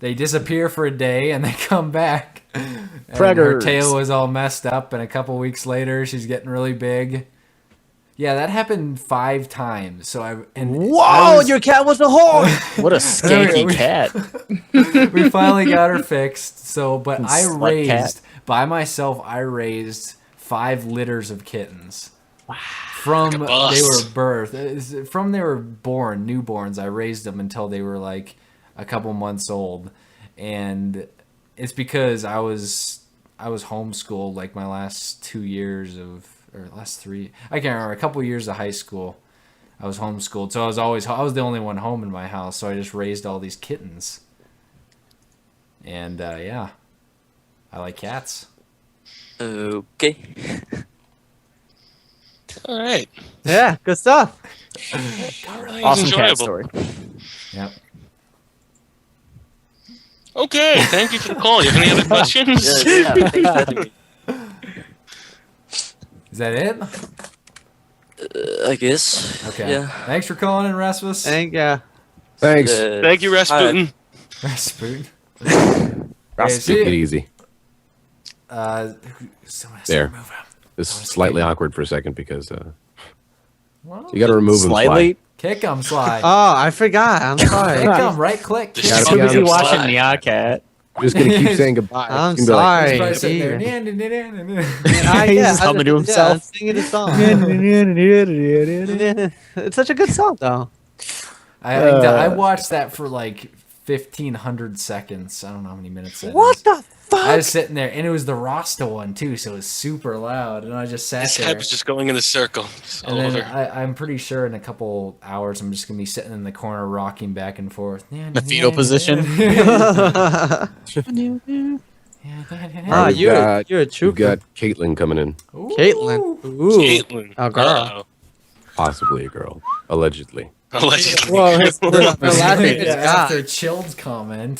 they disappear for a day and they come back. And her Preggers. tail was all messed up, and a couple weeks later, she's getting really big. Yeah, that happened 5 times. So Whoa, your cat was a horse. What a skanky we- cat. we finally got her fixed. So, but I Slut cat. raised by myself. I raised 5 litters of kittens. From they boss. were from they were born, newborns. I raised them until they were like a couple months old, and it's because I was homeschooled like my last 2 years or last 3. I can't remember. A couple years of high school, I was homeschooled, so I was the only one home in my house. So I just raised all these kittens, and yeah, I like cats. Okay. All right. Yeah, good stuff. Really Awesome cat enjoyable. story. Yep. Okay, thank you for the call. You have any other questions? Yeah, thanks for having me. Is that it? I guess. Okay. Yeah. Thanks for calling in, Rasmus. Thank you. Thanks. Thank you, Rasputin. Rasputin. Rasmus, see take it ya. easy. Someone has There. to remove him. It's slightly awkward for a second because Well, you got to remove him. Slightly. kick him, Sly. Oh, I forgot. I'm sorry. Kick him, right click. Just gotta Too be on busy the watching side. Meowcat. I'm just gonna keep saying goodbye. I'm It's gonna be like, He's sorry. probably sitting there. He's just humming to himself. I'm singing the song. It's such a good song, though. I watched that for like 1,500 seconds. I don't know how many minutes that What is. the fuck? I was sitting there, and it was the Rasta one too, so it was super loud, and I just sat His there. head was just going in a circle. Just all And then over. I'm pretty sure in a couple hours I'm just gonna be sitting in the corner rocking back and forth. The fetal position. Ah, we've you're got- a We've trooper. got Caitlin coming in. Caitlin. Ooh. Caitlin. A girl. Uh-oh. Possibly a girl. Allegedly. Allegedly. Well, her last name is After Guy. Chilled's comment.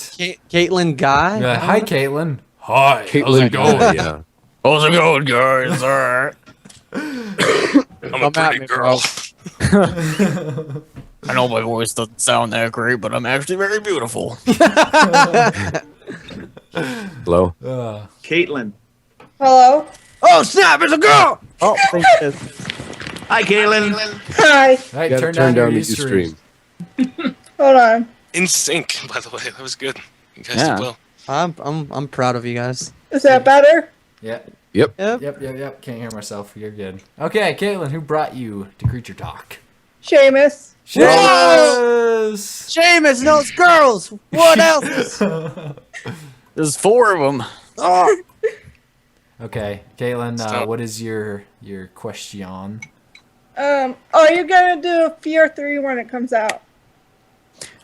Caitlin Guy. You're like, hi, Caitlin. Hi. How's Caitlin it going? Yeah. How's it going, guys? Alright. I'm a Come at pretty me, girl. I know my voice doesn't sound that great, but I'm actually very beautiful. Hello? Caitlin. Hello. Oh snap! It's a girl. Oh, thank you. Hi, Caitlin. Hi. Right, You gotta turn down your the Ustream. Hold on. In sync, by the way. That was good. You guys Yeah. did well. I'm proud of you guys. Is that better? Yeah. Yep. Yep. Can't hear myself. You're good. Okay, Caitlin, who brought you to Creature Talk? Seamus. Yes! Seamus knows girls. What else? There's 4 of them. Okay, Caitlin, Stop. what is your question? Are you gonna do a Fear 3 when it comes out?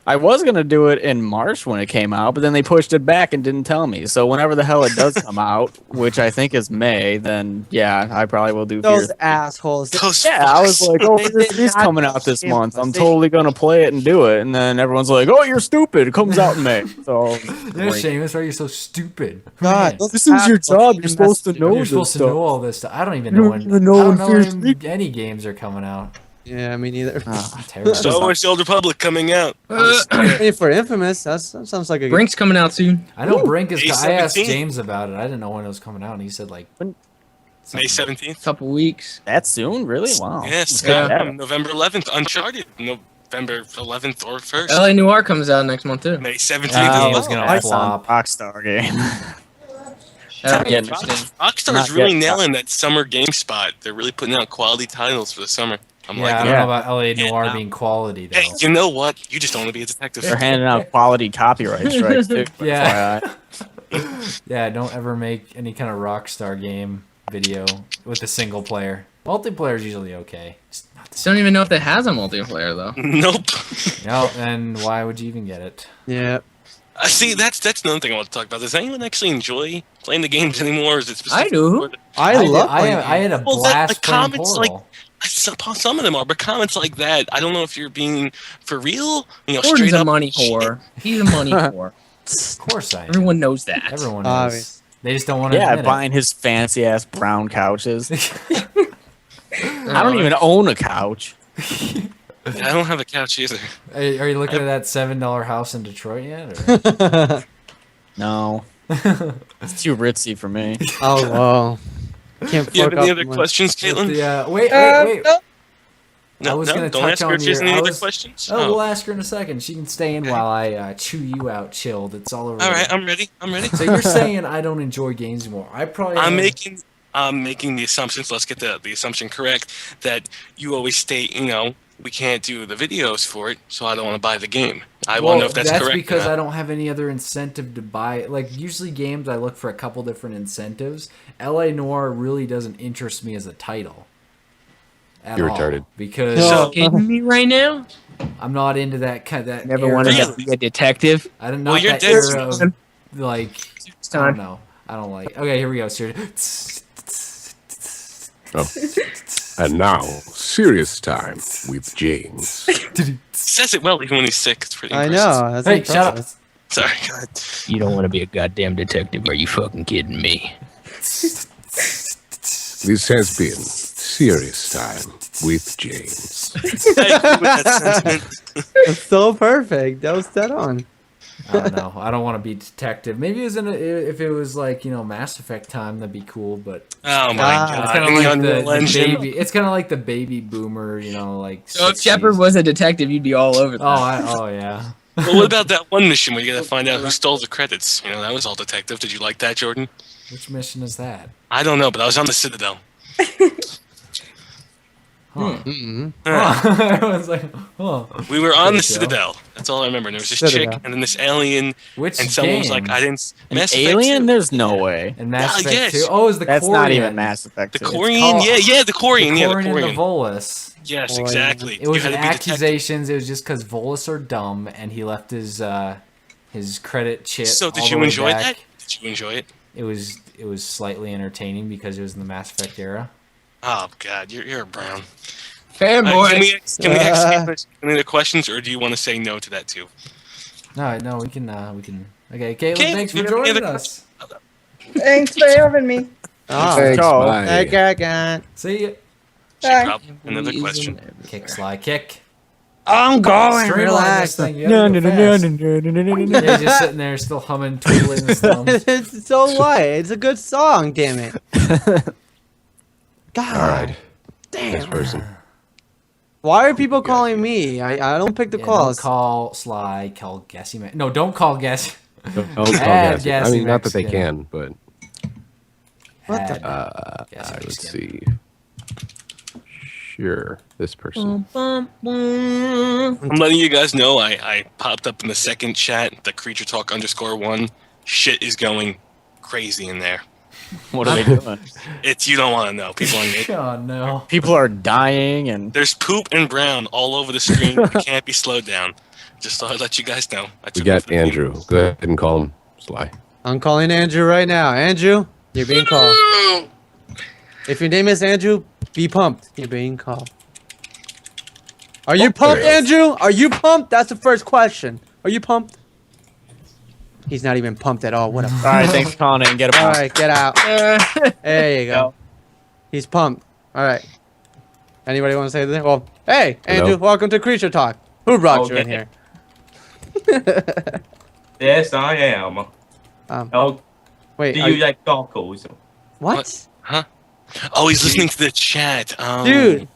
I was going to do it in March when it came out, but then they pushed it back and didn't tell me. So whenever the hell it does come out, which I think is May, then yeah, I probably will do Those Fear. assholes. Those Yeah, I was fucks. like, oh, They Fear did 3's not coming out this give month. us I'm a- totally going to play it and do it. And then everyone's like, oh, you're stupid. It comes out in May. So, Yeah, great. Seamus, why are you so stupid? God, Man, those This is your assholes job. You're didn't supposed to message know you. you're this supposed to stuff. know all this stuff. I don't even You know don't when. even know I don't when know Fear when any games are coming out. Yeah, me neither. Terrible. Star Wars The Old Republic coming out. Hey, for Infamous, that sounds like a good. Brink's coming out soon. I know Brink is. I asked A17. James about it. I didn't know when it was coming out, and he said like May something. 17th. Couple weeks. That soon? Really? Wow. Yes, Yeah. November 11th. Uncharted. November 11th or 1st. LA Noir comes out next month too. May 17th. That as game's well. gonna That's flop. a Rockstar game. That'll be Yeah, interesting. Rockstar's Not really yet. nailing that summer game spot. They're really putting out quality titles for the summer. I'm Yeah, I like, don't Yeah. know about LA Noir Yeah. being quality though. hey, you know what? You just don't want to be a detective. They're handing out quality copyright strikes, too. Yeah. FYI. Yeah, don't ever make any kind of Rockstar game video with a single player. Multiplayer is usually okay. Just not the Don't even know if it has a multiplayer though. Nope. No, then why would you even get it? Yeah. See, that's another thing I want to talk about. Does anyone actually enjoy playing the games anymore? Or is it specific? I do. I love. I had a Well, that- blast the playing comments, like- Portal. Some of them are, but comments like that, I don't know if you're being for real. You know, Gordon's straight a up money whore. He's a money whore. Of course I am. Everyone knows that. Everyone Obvious. is. They just don't want to Yeah, admit buying his fancy ass brown couches. I I don't even own a couch. I don't have a couch either. it. Are you looking at that $7 house in Detroit yet? Or? No. It's too ritzy for me. Oh wow. Can't You have fuck any up other my- questions, Caitlin? Wait. No. I No, was no. gonna Don't touch ask her on if she has your- any I other was- questions. Oh, we'll ask her in a second. She can stay in while I chew you out, chilled. It's all over. All right, there. I'm ready. I'm ready. So you're saying I don't enjoy games anymore? I probably. I'm am. making the assumptions. Let's get the assumption correct that you always state, we can't do the videos for it, so I don't want to buy the game. I want to know if that's correct. because or I not. don't have any other incentive to buy. Like usually games, I look for a couple different incentives. LA Noir really doesn't interest me as a title. At You're all, retarded. because So kidding me right now? I'm not into that kind of that. Never era. wanted Really? to be a detective. I don't Well, know you're that dead era of, soon. like It's I don't time. know. I don't like. Okay, here we go. Sir. Oh. And now, serious time with James. He says it well even when he's sick. It's pretty I impressive. know. That's Hey, shut up. impressive. Sorry, go ahead. You don't want to be a goddamn detective. Are you fucking kidding me? This has been serious time with James. I agree with that sentiment. That's so perfect. That was dead on. I don't know. I don't want to be detective. Maybe it was if it was like Mass Effect time, that'd be cool. But Oh my Ah, it's god! kind of In like Unreal the Engine. baby. It's kind of like the baby boomer. Like. So if 60s. Shepard was a detective, you'd be all over that. Oh yeah. Well, what about that one mission where you gotta find out who stole the credits? That was all detective. Did you like that, Jordan? Which mission is that? I don't know, but I was on the Citadel. Mm-hmm. I was like, oh. We were on the Pretty chill. Citadel. That's all I remember. And there was this Citadel. chick, and then this alien, Which and someone was game? like, "I didn't." An Mass Effect alien? 2. There's no way. And Mass Ah, Effect yes. 2. Oh, it was the That's Quarian. not even Mass Effect. The 2. Quarian, called- yeah, the Quarian, The yeah, the Quarian and the Quarian. Volus. Yes, Quarian. exactly. It was You had an to be detective. accusations. It was just because Volus are dumb, and he left his credit chit. So all did the you way enjoy back. that? Did you enjoy it? it was slightly entertaining because it was in the Mass Effect era. Oh God, you're a Brown. Fanboy. Can we ask any of the questions, or do you want to say no to that too? No, we can. Okay, Caitlin, thanks for joining us. Thanks for having me. Thanks, bye. See ya. Bye. Probably another question. Kick, Sly, kick. I'm going. Streamline Relax. this thing. You gotta go fast. Yeah, he's just sitting there, still humming, twiddling his thumbs. It's so what? It's a good song. Damn it. God. All right. Damn. Next person. Why are people calling me? I don't pick the calls. Don't call Sly. Call Gassy Man. No, don't call Gassy. Don't call Add Gassy. I mean, not that they Mexican. can, but What the? let's see. Sure, this person. I'm letting you guys know I popped up in the second chat, the Creature Talk _1. Shit is going crazy in there. What are they doing? It's you don't want to know. People are Oh no. People are dying, and there's poop and brown all over the screen. It can't be slowed down. Just thought I'd let you guys know. We got Andrew. Go ahead and call him Sly. I'm calling Andrew right now. Andrew, you're being called. If your name is Andrew, be pumped. You're being called. Are you pumped, Andrew? Are you pumped? That's the first question. Are you pumped? He's not even pumped at all. What a. all right, thanks for calling in. Get him All out. right, get out. There you go. He's pumped. All right. Anybody want to say anything? Well, hey, Andrew, Hello? welcome to Creature Talk. Who brought you in here? Yes, I am. Oh, Wait. do you like goggles? What? Huh? Oh, he's listening to the chat. Dude,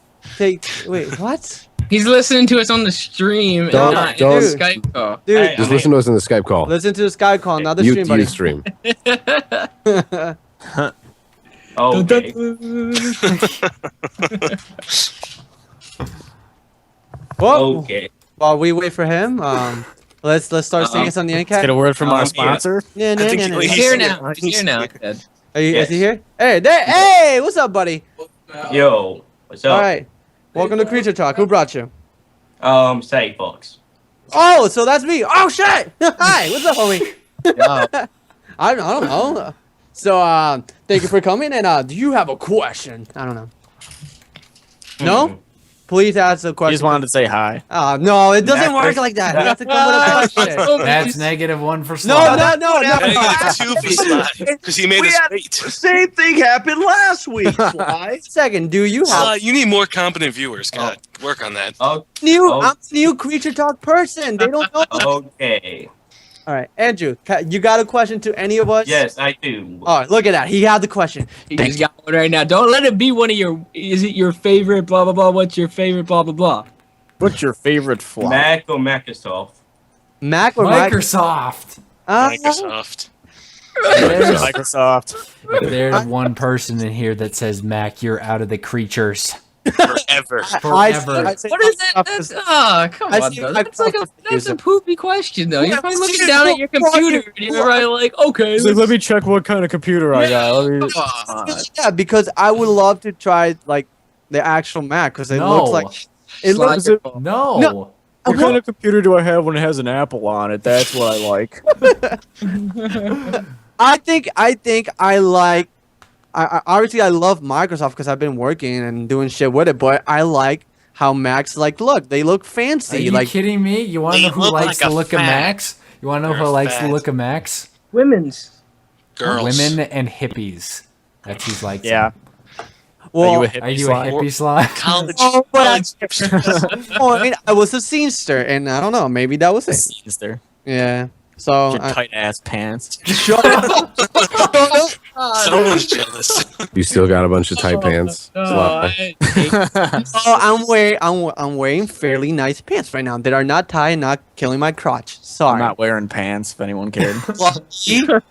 wait, what? He's listening to us on the stream and Don't- not don't- in the Skype call. Dude, Hey, Just listen to us in the Skype call. listen to the Skype call, not the You stream, buddy. stream. Okay. Well, Okay. while we wait for him, let's start singing some of the end Let's get a cap. word from our Yeah. sponsor. Yeah, I think He's here now. He's here now. Ted. Is he here? Hey, there. Hey, what's up, buddy? Yo, what's up? All right. Welcome to Creature Talk. Who brought you? Say Fox. Oh, so that's me. Oh shit! Hi, what's up, homie? I don't know. So, thank you for coming. And do you have a question? I don't know. No? Please ask a He question. just wanted to say hi. No, it doesn't work like that. You have to come with a question. That's -1 for Sly. No. Two for Sly because he made We us had wait. the same thing happened last week, Sly. Second, do you Sly, have you need more competent viewers. God, work on that. Oh, I'm a new Creature Talk person. They don't know. okay. All right, Andrew, you got a question to any of us? Yes, I do. All right, look at that. He had the question. He's got one right now. Don't let it be one of your. Is it your favorite? Blah blah blah. What's your favorite? Blah blah blah. What's your favorite fly? Mac or Microsoft? Mac or Microsoft. Microsoft. There's, Microsoft. there's one person in here that says, Mac, you're out of the creatures. Forever. Forever. I say What is that? Microsoft That's, come I on, see though. That's a poopy question, though. You're Yeah, probably looking dude, down at look, your computer and you're probably like, okay. He's like, let me check what kind of computer I got. Let me... Yeah, because I would love to try like the actual Mac because it looks like it looks. No. No. What kind of computer do I have when it has an Apple on it? That's what I like. I think I like. I obviously I love Microsoft because I've been working and doing shit with it, but I like how Macs look. They look fancy. Are you like kidding me? You want to know who look likes like the a look of fag. Macs? You want to know They're who likes the fag. look of Macs? Women's. Girls. Women and hippies. That's who's likes Yeah. well, Are you a hippie? Are you a Sly? hippie, Sly? College. Oh, but college hipsters. oh, I mean, I was a scenester, and I don't know, maybe that was it. Sister. Yeah. So Your tight ass pants. shut up. Someone's jealous. You still got a bunch of tight pants. Sly. Oh, I'm wearing fairly nice pants right now. They are not tied, not killing my crotch. I'm Sorry. not wearing pants, if anyone cared.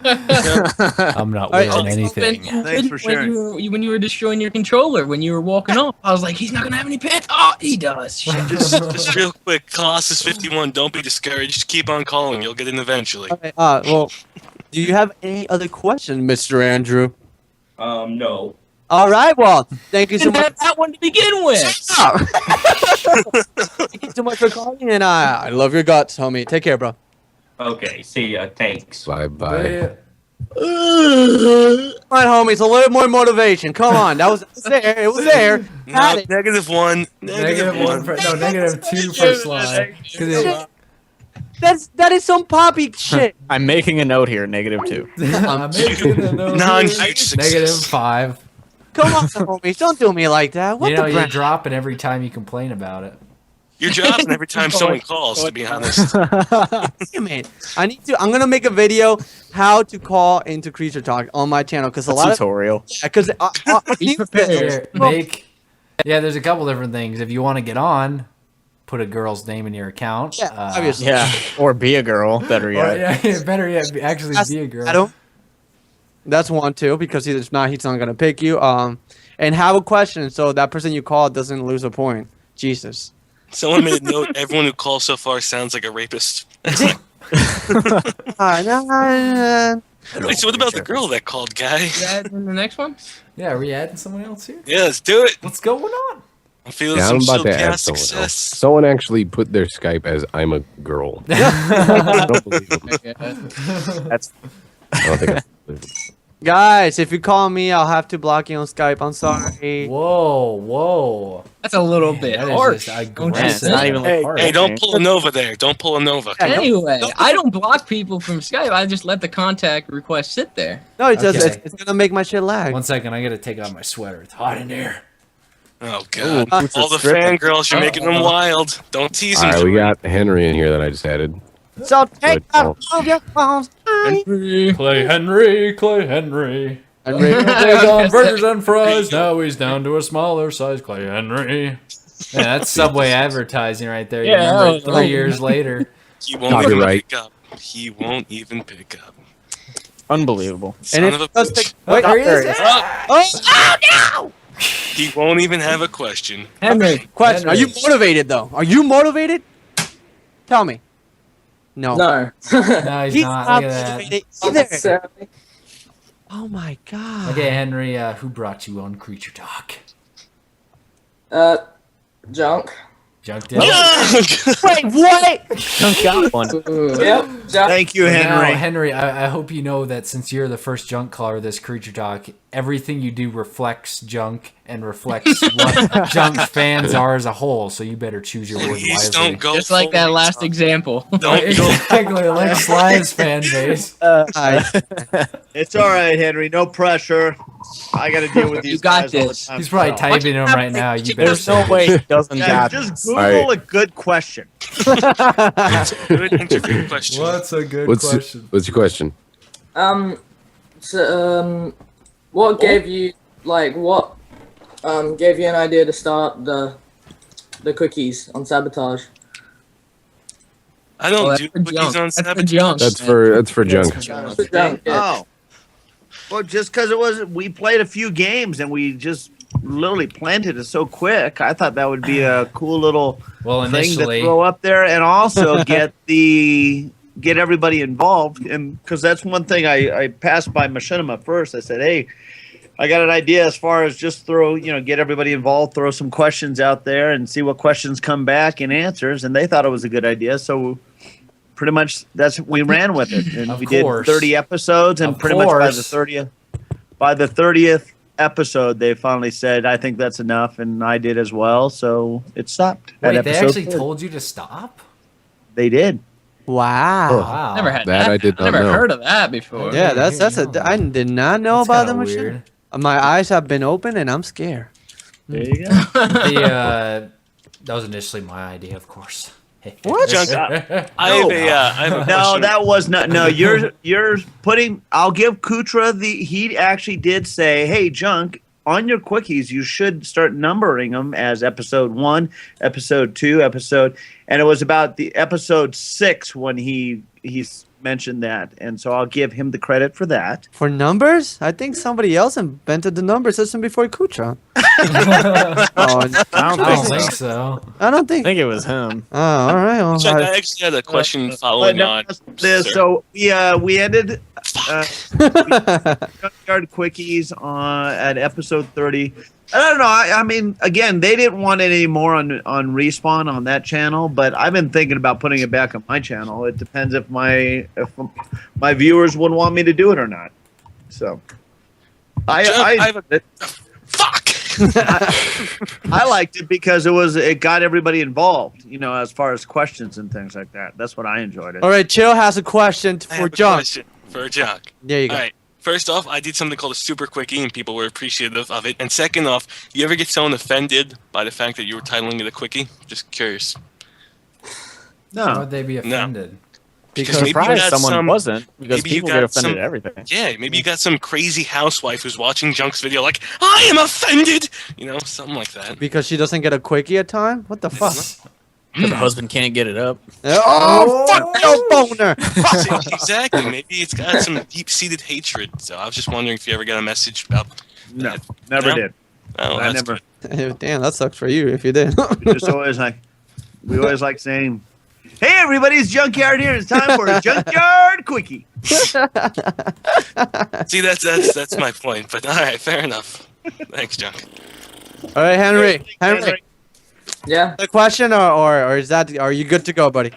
I'm not wearing anything. Thanks for sharing. When you were destroying your controller, when you were walking off, I was like, he's not gonna have any pants. Oh, he does. Shit. Just real quick, Colossus 51. Don't be discouraged. Keep on calling. You'll get in eventually. Okay, well, do you have any other questions, Mr. Andrew? No. All right. Well, thank you so Didn't much. have that one to begin with. Thank you so much for calling, and I love your guts, homie. Take care, bro. Okay, see ya. Thanks. Bye bye. Come on, homies, a little more motivation. Come on, that was there. It was there. No, -1. -1. No, -2 for Sly. 'Cause That is some poppy shit. I'm making a note here. -2. I'm making a note. Non-huge success. -5. Come on, homies, don't do me like that. What You know, the you're crap? dropping every time you complain about it. You're dropping every time someone calls, to be honest. Damn it. I'm gonna make a video how to call into Creature Talk on my channel because a lot Tutorial. because Be prepared. Yeah, there's a couple different things. If you want to get on, put a girl's name in your account. Yeah, obviously. Yeah, or be a girl. Better Or, yet. yeah, better yet, actually be a girl. Adam. That's one too because he's not gonna pick you. And have a question so that person you call doesn't lose a point. Jesus. Someone made a note. Everyone who calls so far sounds like a rapist. No. Wait, so what about the girl that called, guy? You adding the next one? Yeah, are we adding someone else here? Yeah, let's do it. What's going on? I'm feeling Yeah, some I'm about chill to add gas someone success. else. Someone actually put their Skype as I'm a girl. I don't believe them. That's I don't think I believe them. Guys, if you call me, I'll have to block you on Skype. I'm sorry. Whoa. That's a little bit That is harsh. just Don't you aggressive. think? not even like hard. Hey, don't pull a Nova there. Don't pull a Nova. Anyway, I don't block people from Skype. I just let the contact request sit there. No, it doesn't. Okay. It's gonna make my shit lag. 1 second, I gotta take off my sweater. It's hot in here. Oh, God. Ooh, Kootra All the stripping. fangirls, you're making them wild. Don't tease All them. right, we got Henry in here that I just added. So take Good out all your phones. Clay Henry. And Big on burgers and fries. Now he's down to a smaller size. Clay Henry. Yeah, that's Subway advertising right there. You Yeah, remember it oh, 3 years later. He won't even Copyright. pick up. He won't even pick up. unbelievable. Son And of a it does bitch. take. Wait, there he is. He won't even have a question. Henry. Question: Are you motivated though? Are you motivated? Tell me. No. No. No, he's not. Look at that. motivated Not either. necessarily. Oh my god. Okay, Henry, who brought you on Creature Talk? Junk. Junk did. Wait, what? Junk got one. Yep. Junk. Thank you, Now, Henry. Henry, I hope you know that since you're the first junk caller of this Creature Talk, everything you do reflects junk and reflects what junk fans are as a whole. So you better choose your words Please wisely. don't go Just like that full last retard. example. Don't go. Exactly, like Slime's fan base. It's all right, Henry. No pressure. I got to deal with these You got guys all the this. time, He's probably so. typing them right now. You better There's no way he doesn't Yeah, got just this. Google a good question. Good interview question. What's a good What's question? what's your question? What gave you gave you an idea to start the cookies on Sabotage? I don't Oh, do that's for cookies junk. on That's for Sabotage. junk. That's for junk. Junk, yeah. Oh. Well, just because we played a few games and we just literally planted it so quick. I thought that would be a cool little Well, thing to initially, throw up there, and also get everybody involved. And because that's one thing I passed by Machinima first. I said, hey, I got an idea as far as just get everybody involved, throw some questions out there, and see what questions come back and answers. And they thought it was a good idea, so pretty much we ran with it, and Of we did course. 30 episodes, and Of pretty much course. by the 30th episode, they finally said, I think that's enough, and I did as well, so it stopped. at wait, they episode actually 30. told you to stop? They did. Wow. Wow. Never had That that. I did not Never know. heard of that before. Yeah, I did not know That's about the kinda machine. weird. My eyes have been open and I'm scared. There you go. That was initially my idea, of course. What? Junk, I have a No, question. that was not. No, you're putting. I'll give Kootra he actually did say, "Hey, Junk, on your quickies, you should start numbering them as episode 1, episode 2, and it was about the episode 6 when he mentioned that, and so I'll give him the credit for that. For numbers? I think somebody else invented the number system before Kootra. I don't I don't think think so. so. I don't I think. think it was him. Oh, all right. Well, Junk, I actually had a question following on. So we ended. Junkyard Quickies at episode 30. I don't know. I mean, again, they didn't want any more on Respawn on that channel, but I've been thinking about putting it back on my channel. It depends if my viewers would want me to do it or not. So, Fuck. I liked it because it got everybody involved. You know, as far as questions and things like that. That's what I enjoyed it. All right, Chill has a question for Junk. For Junk. There you go. All right. First off, I did something called a super quickie, and people were appreciative of it. And second off, you ever get someone offended by the fact that you were titling it a quickie? Just curious. No. Why would they be offended? Because maybe you got someone wasn't, because people get offended at everything. Yeah, maybe you got some crazy housewife who's watching Junk's video like, I am offended! You know, something like that. Because she doesn't get a quickie at time? What the fuck? Because the husband can't get it up. Oh, fuck your boner! Exactly. Maybe it's got some deep-seated hatred. So I was just wondering if you ever got a message about No, that. never No? did. Oh, I that's never. good. Damn, that sucks for you if you did. We always like saying, "Hey, everybody, it's Junkyard here. It's time for a Junkyard Quickie." See, that's my point. But all right, fair enough. Thanks, Junk. All right, Henry. Yeah. The question, or is that? Are you good to go, buddy?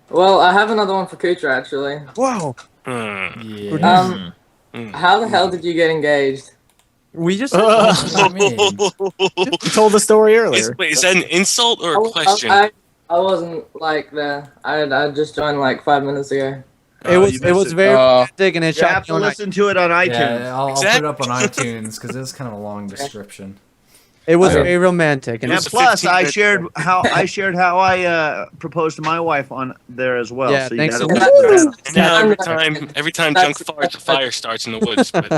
Well, I have another one for Kootra, actually. Whoa. Yeah. How the hell did you get engaged? We just. You told the story earlier. Wait, is that an insult or a question? I wasn't like there. I just joined like 5 minutes ago. It was very romantic, and it You have shot to me on listen to it on iTunes. Yeah, I'll put it up on iTunes because it's kind of a long description. It was very romantic, and And plus, I shared how I proposed to my wife on there as well. Yeah, so thanks you so gotta much. listen to that. Every time Junk farts, a fire starts in the woods. But,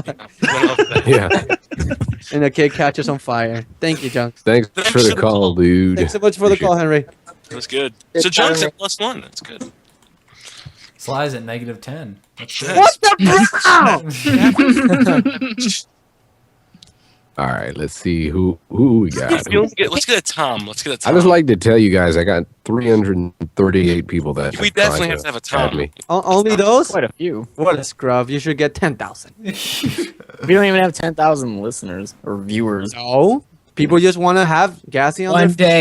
and the kid catches on fire. Thank you, Junk. Thanks for the call, dude. Thanks so much for the call, Henry. That's good. So Junk's at +1. That's good. Sly's at -10. That's good. What the All right, let's see who we got. Let's get a Tom. Let's get a Tom. I just like to tell you guys, I got 338 people that We definitely have to have a Tom. add me. Only those? Quite a few. What a scrub! You should get 10,000. We don't even have 10,000 listeners or viewers. No, people just want to have Gassy on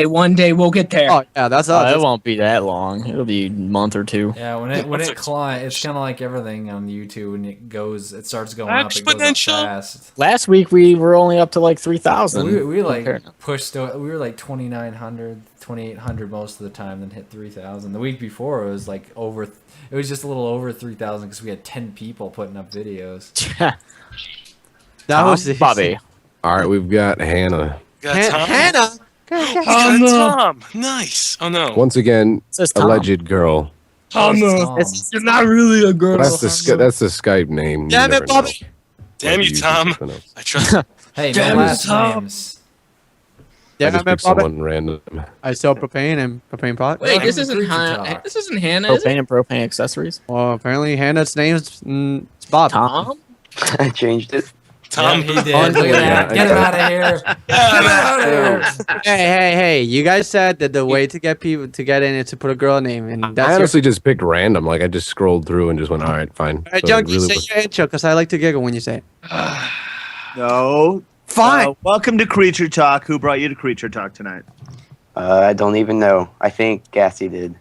One day we'll get there. Oh yeah, that's us. It won't be that long. It'll be a month or two. Yeah, when it climbs, it's kind of like everything on YouTube. When it starts going up, it goes up Exponential. fast. Last week we were only up to like 3,000. We pushed. We were like 2,900, 2,800 most of the time, then hit 3,000. The week before it was like over. It was just a little over 3,000 because we had 10 people putting up videos. That was Bobby. All right, we've got Hannah. Got Tom? Hannah. Oh, no. Tom. Nice. Oh no. Once again, Says Tom. alleged girl. Oh no, you're not really a girl. That's the Skype name. You Damn it, never know Bobby. Damn what you, use Tom. is pronounced. I trust. Hey, Damn no it, last Tom. names. Yeah, I just man, picked Bobby. someone random. I sell propane and propane pot. Wait, I'm this the isn't creature Hannah. talk. This isn't Hannah, is it? Propane and propane accessories. Well, apparently Hannah's name's it's Bob. Tom? I changed it. Tom. Yeah, he did. Look at that. Get him out of here. Get him out of here. Hey! You guys said that the way to get people to get in is to put a girl name, and I that's honestly just picked random. Like I just scrolled through and just went, all right, fine. All right, So it Junkie, really say was- your intro because I like to giggle when you say it. No. Fine. Welcome to Creature Talk. Who brought you to Creature Talk tonight? I don't even know. I think Gassy did.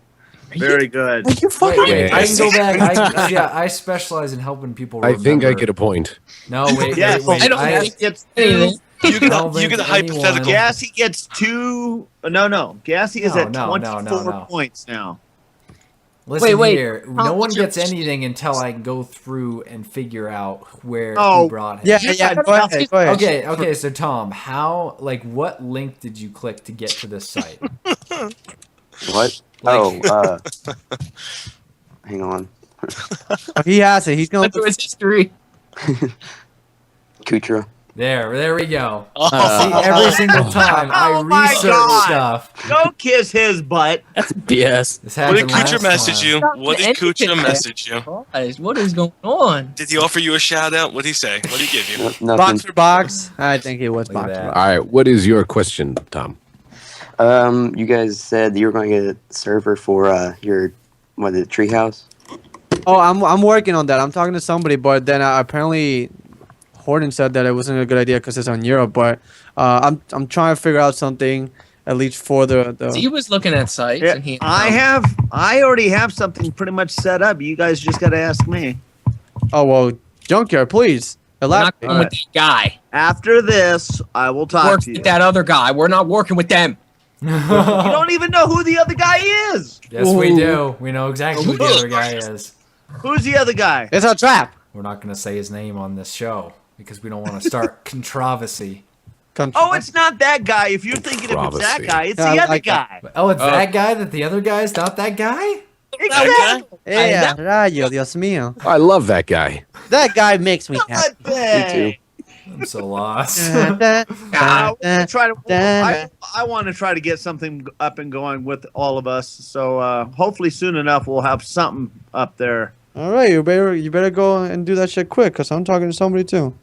Very good. Wait, I can go Yeah. back. I specialize in helping people I think I remember. get a point. No, wait, Yes. wait. I don't think it's anything. You get don't a, you think get a hypothetical. anyone- Gassy gets 2. No. Gassy is No, at no, 24 no. points now. Listen Wait. here. No Tom, one what's your gets anything until I go through and figure out where Oh, he brought him. Yeah. Go ahead. Go ahead. Okay. So Tom, what link did you click to get to this site? What? Like- Hang on. He has it. He's going Look at his history. Kootra. There we go. Oh. See, every single time Oh I my research God. stuff. Go kiss his butt. That's BS. This What did happened Kootra last message time. you? What did Kootra message you? Guys, what is going on? Did he offer you a shout out? What did he say? What did he give you? Nothing. box for box. I think it was Look at box for that. box. All right, what is your question, Tom? You guys said you were going to get a server for your treehouse. Oh, I'm working on that. I'm talking to somebody, but then apparently Horton said that it wasn't a good idea because it's on Europe. But I'm trying to figure out something at least for the. He was looking at sites, Yeah, and I already have something pretty much set up. You guys just got to ask me. Oh well, Junkyard, please We're not elaborate. going with that guy. After this, I will talk Work to you. with that other guy. We're not working with them. You don't even know who the other guy is. Yes, we do. We know exactly who the other guy is. Who's the other guy? It's a trap. We're not going to say his name on this show because we don't want to start controversy. Oh, it's not that guy. If you're thinking if it's that guy, it's Yeah, the I other like that. guy. Oh, it's that guy that the other guy's not that guy? Exactly. Rayo, Dios mío. I love that guy. That guy makes me happy. Me I'm so lost. I want to try to get something up and going with all of us. So hopefully soon enough we'll have something up there. All right, you better go and do that shit quick, cause I'm talking to somebody too.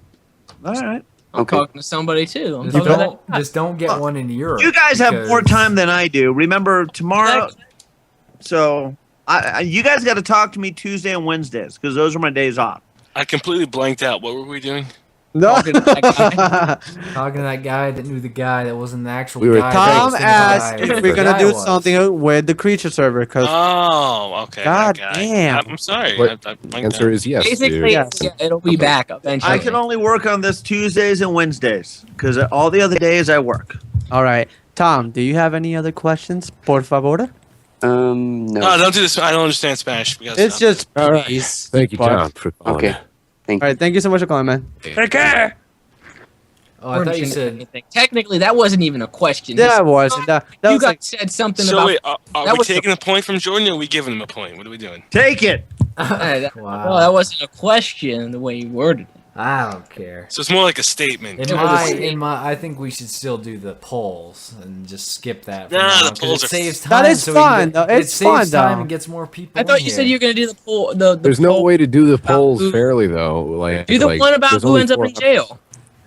All right. I'm talking to somebody too. I'm Just talking to just don't get one in Europe. You guys have more because- time than I do. Remember tomorrow. So you guys got to talk to me Tuesday and Wednesdays because those are my days off. I completely blanked out. What were we doing? No. Talking to that guy that knew the guy that wasn't the actual We were- guy. Tom that was the asked guy if that we're the gonna guy do was. something with the creature server, cause Oh, okay. God that guy. damn. I'm sorry. What I blanked answer out. is yes. Basically, dude. Yes. yeah, it'll be back eventually. I can only work on this Tuesdays and Wednesdays because all the other days I work. all right. Tom, do you have any other questions, por favor? Oh, No. No, don't do this. I don't understand Spanish. Because, It's just All right. please. Thank you, But- John, for calling. Okay. Thank All you. right, thank you so much for calling, man. Take care. Oh, I thought you said. Technically, that wasn't even a question. Yeah, it was. That you was guys like, said something So about. wait, are that we was taking a point from Jordan, or are we giving him a point? What are we doing? Take it. Wow. Well, that wasn't a question the way you worded it. I don't care. So it's more like a statement. I think we should still do the polls and just skip that. For Nah, now, the 'cause polls it are- saves time. That is so we can fun, get- though. It's it saves fun, time though. and gets more people. I thought in you said here. you were gonna do the poll. The There's no poll. way to do the polls who- fairly though. Like Do the like, one about there's who only ends up 4 in jail.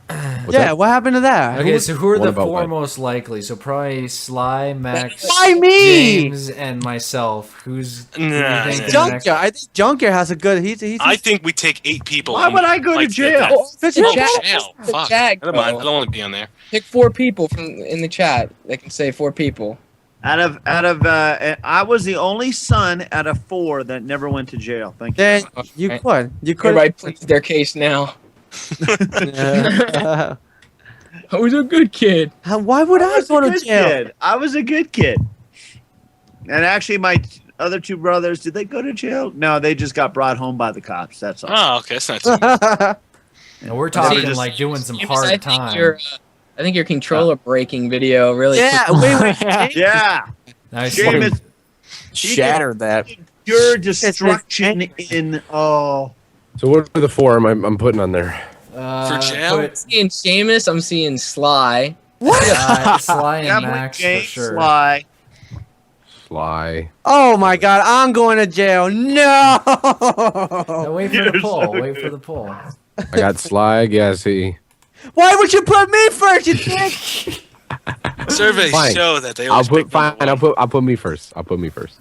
What's yeah, that? what happened to that? Okay, so who are What the about four what? most likely? So probably Sly, Max, Why me? James, and myself. Who's who do you Nah, think nah. is Junkyard. next? I think Junkyard has a good. He's I think we take 8 people. Why would I go to like, jail? that- the The Oh, chat- jail. the Fuck. chat Never mind. go. I don't want to be on there. Pick 4 people from in the chat. They can say 4 people. Out of I was the only son out of 4 that never went to jail. Thank you. then you Okay. could. You could. Everybody pleads their case now. Yeah. I was a good kid. Why would I was go a to good jail? kid. I was a good kid. And actually, my other 2 brothers, did they go to jail? No, they just got brought home by the cops. That's all. Oh, okay. That's not too bad. And we're talking just- like doing some James, hard I think time. I think your controller breaking video really. Yeah, wait. Yeah. Nice. James, Shattered that. pure destruction in. Oh. So what are the 4 I'm putting on there? For jail? I'm seeing Seamus. I'm seeing Sly. Sly and Yeah, Max for James sure. Sly. Sly. Oh my God, I'm going to jail. No. Now wait for the You're poll. so Wait for the poll. I got Sly, Gassy. Why would you put me first? You think? Surveys Fine. show that they I'll always put pick number fine. one. I'll put me first. I'll put me first.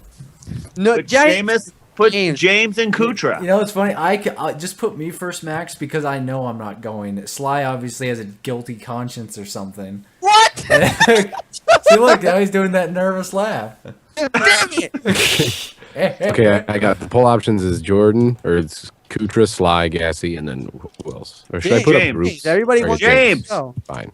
No, Put James. James, put James and Kootra. You know, it's funny. I just put me first, Max, because I know I'm not going. Sly obviously has a guilty conscience or something. What? See, look, now he's doing that nervous laugh. Damn it. Okay, I got the poll options is Jordan or it's Kootra, Sly, Gassy, and then who else? Or should I put up James. groups? Everybody Or wants James. James. Oh. Fine.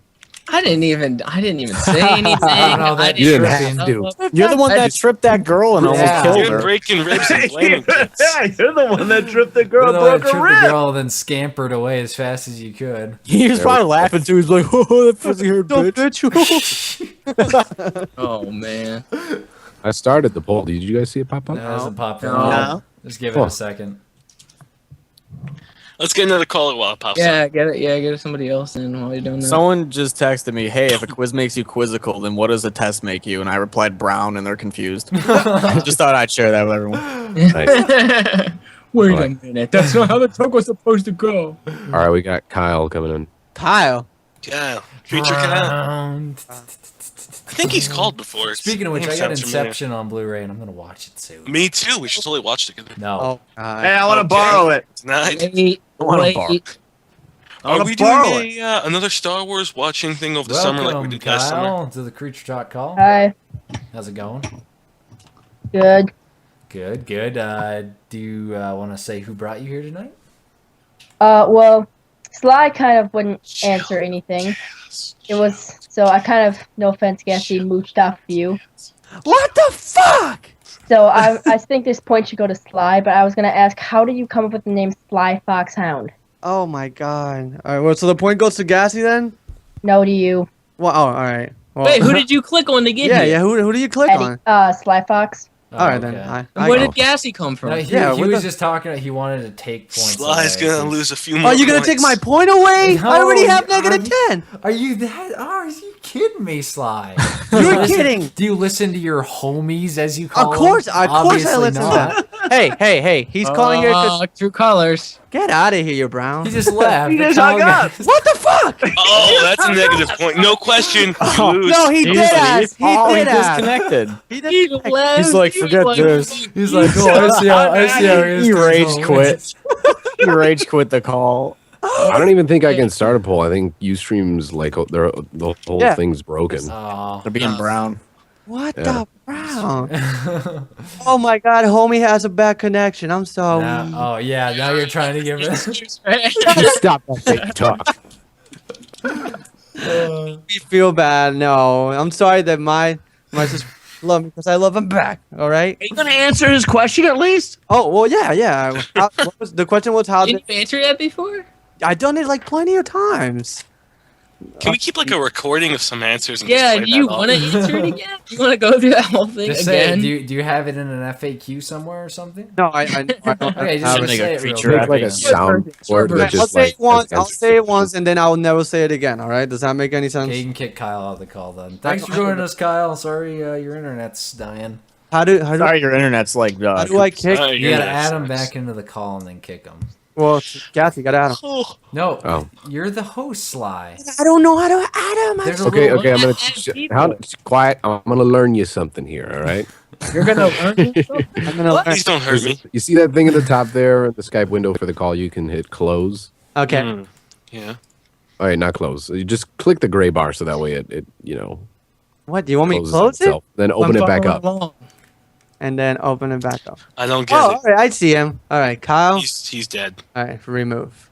I didn't even say anything. No, that You didn't tripping. have to. You're the one that tripped that girl and almost Yeah. killed You're her. breaking ribs and blaming kids. Yeah, you're the one that tripped the girl, You're the one that broke her tripped the rib. girl, then scampered away as fast as you could. He was probably laughing too. He's like, "Oh, that fuzzy haired bitch." Oh man. I started the poll. Did you guys see it pop up? No, it hasn't popped No. up. No. Just give it Oh. a second. Let's get another caller while it pops up. Yeah, get it. Yeah, get somebody else in while you're doing that. Someone just texted me, "Hey, if a quiz makes you quizzical, then what does a test make you?" And I replied, "Brown," and they're confused. I just thought I'd share that with everyone. Wait a Alright. minute. That's not how the talk was supposed to go. All right, we got Kyle coming in. Kyle. Yeah. Future Kyle. I think he's called before. Speaking of which, Name I got sounds familiar. Inception on Blu-ray, and I'm gonna watch it soon. Me too. We should totally watch it together. No. Oh, Hey, I want to borrow it. Nice. Wait, wait. Are wanna we doing borrow another Star Wars watching thing over the summer like we Welcome, did last summer? Kyle, to the Creature Talk call. Hi. How's it going? Good. Good, good. Do you want to say who brought you here tonight? Well, Sly kind of wouldn't answer anything. It was so I kind of, no offense, Gassy, mooched off of you. What the fuck? So I think this point should go to Sly, but I was gonna ask, how did you come up with the name Sly Foxhound? Oh my god. All right. Well, so the point goes to Gassy then? No to you. Well, oh, all right. Well, Wait, who did you click on to get Yeah, here? yeah. Who do you click Eddie, on? Sly Fox. All right then. okay. I Where go. did Gassy come from? No, he Yeah, he what was the- just talking. He wanted to take points. Sly's away. gonna lose a few more. Oh, you gonna take my point away? I already have No, negative 10. Are you that? Oh, are you kidding me, Sly? You're kidding. Do you listen to your homies, as you call Of course them? I Obviously listen to not. that. Hey, he's calling here. 'Cause- True colors. Get out of here, you Brown. He just left. He just Kyle hung got- up. What the fuck? Oh, that's a negative point. No question. You lose. No, he did ask. He he did ask. disconnected. He He did. left. He's like, He forget was this. He's like, oh, I see how he is. He to his rage homies." quit. He rage quit the call. I don't even think I can start a poll. I think Ustream's like the whole Yeah. thing's broken. Oh. They're being brown. What Yeah. the Brown? Oh my god, homie has a bad connection. I'm so. Oh yeah, now you're trying to give it. Just stop that fake talk. You feel bad. No, I'm sorry that my sister love me because I love him back. All right. Are you gonna answer his question at least? Oh well, yeah. The question was how. Didn't you answer that before? I done it like plenty of times. Can we keep like a recording of some answers? And Yeah, just do play you that want to off? answer it again? You want to go through that whole thing Just say, again? do you have it in an FAQ somewhere or something? No, I don't. Okay, just have it. say it real creature quick. Like a soundboard that I'll just say like it once. I'll answers say it questions. once, and then I'll never say it again. All right? Does that make any sense? Okay, you can kick Kyle out of the call then. Thanks for joining us, Kyle. Sorry, your internet's dying. How do Sorry, your internet's like. how do I kick? Sorry, You your gotta internet's add him nice. back into the call and then kick him. Well, Gassy, gotta add him. Oh, No, Oh. you're the host, Sly. I don't know how to add him. There's a Okay, little- okay. I'm gonna people. quiet. I'm gonna learn you something here. All right. You're gonna learn. I'm gonna. please don't hurt me. You see that thing at the top there, the Skype window for the call? You can hit close. Okay. Mm, yeah. All right, not close. You just click the gray bar so that way it What do you want me to closes close it? itself. Then open it back up. And then open it back up. I don't get Oh, it. all right. I see him. All right, Kyle. He's dead. All right, remove.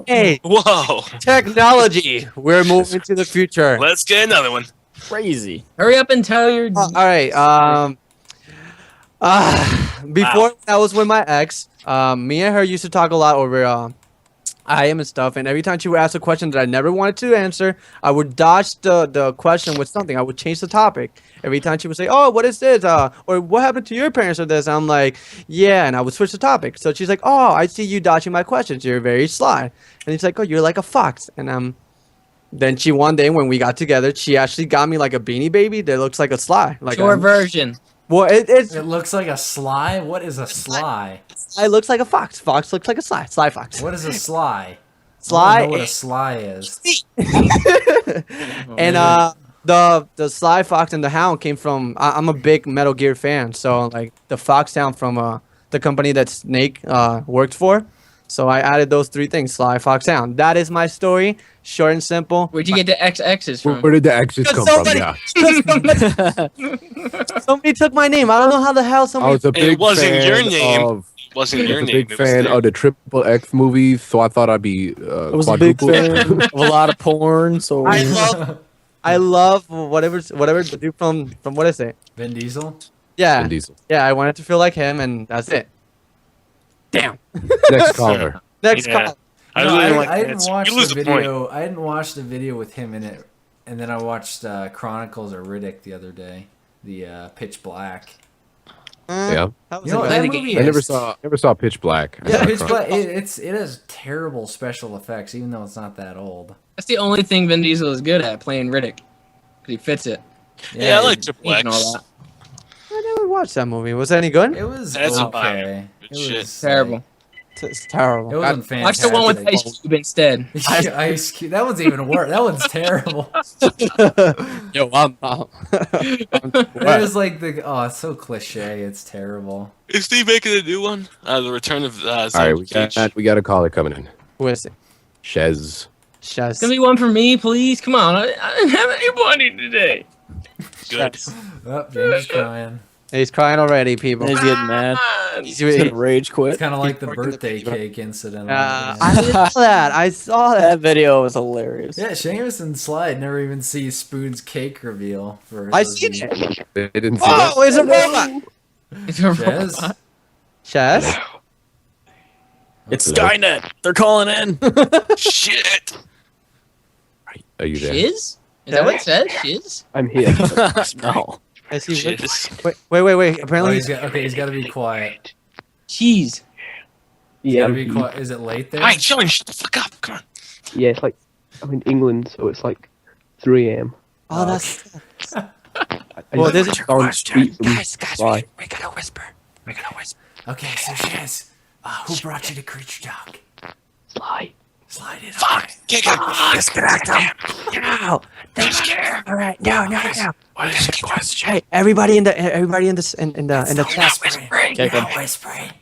Hey, Whoa. technology. We're moving to the future. Let's get another one. Crazy. Hurry up and tell your. All right. Before I was with my ex, me and her used to talk a lot over I am and stuff. And every time she would ask a question that I never wanted to answer, I would dodge the question with something. I would change the topic. Every time she would say, "Oh, what is this?" Or "What happened to your parents?" or this, I'm like, "Yeah," and I would switch the topic. So she's like, "Oh, I see you dodging my questions. You're very sly." And he's like, "Oh, you're like a fox." And then she one day when we got together, she actually got me like a beanie baby that looks like a sly. Like Your version. well, it's It looks like a sly. What is a sly? it looks like a fox. Fox looks like a sly. Sly fox. What is a sly? Sly I don't know what a sly is. And the Sly Fox and the Hound came from. I'm a big Metal Gear fan, so like the Fox Hound from the company that Snake worked for. So I added those three things: Sly, Fox, Hound. That is my story, short and simple. Where'd you get the XXs from? Where did the X's come from? Yeah. Somebody took my name. I don't know how the hell I somebody. was a big It wasn't fan your name. Of, Wasn't I your was a name. big It was fan there. of the Triple X movie, so I thought I'd be I was a big quadruple. fan of a lot of porn, so I love whatever the dude from what is it? Vin Diesel. Yeah, Vin Diesel. yeah. I wanted to feel like him, and that's it. Damn. Next caller. Next Yeah. call. I No, really like I that. didn't watch You lose the a point. video. I didn't watch the video with him in it, and then I watched Chronicles of Riddick the other day. The Pitch Black. Yeah. That was You know a that bad- movie I never is- saw Pitch Black. I Yeah, saw Pitch Chron- Black. It has terrible special effects, even though it's not that old. That's the only thing Vin Diesel is good at, playing Riddick. 'Cause he fits it. Yeah, I like Triple And all X. that. I never watched that movie. Was it any good? It was That's okay. fine. It Shit. was Terrible. It's terrible. It wasn't Watch fantastic. the one with Ice Cube instead. Ice Cube. That one's even worse. That one's terrible. Yo, I'm There's like it's so cliche. It's terrible. Is Steve making a new one? The Return of All right, we got a caller coming in. Who is it? Shez. It's gonna be one for me, please. Come on, I didn't have anybody today. Good. Oh, James is crying. He's crying already, people. He's getting mad. He's He's gonna rage quit. It's kind of like the birthday cake incident. I saw that. I saw that. That video was hilarious. Yeah, Seamus and Slide never even see Spoon's cake reveal. I seen it. They didn't see Oh, it's a robot. It's a Chaz? robot. Chaz? It's Skynet. They're calling in. Shit. Are you there? Shiz? Is that what it says? Shiz? I'm here. No. I see. Shiz. Wait. Oh, Apparently, he's got to be quiet. Cheese. He's Yeah, gotta be quiet. Is it late there? Alright, chilling. Shut the fuck up. Come on. yeah, it's like I'm in England, so it's like 3 a.m. oh, that's. Well, there's Guys, Why? we gotta whisper. Okay, so Chaz, who brought you to Creature Talk? Sly. Slide it. Fuck. Kick him. Disconnect them. No. I'm scared. All right. No. What is the question? Hey, everybody in the chat. Whispering. Kick him. Whispering.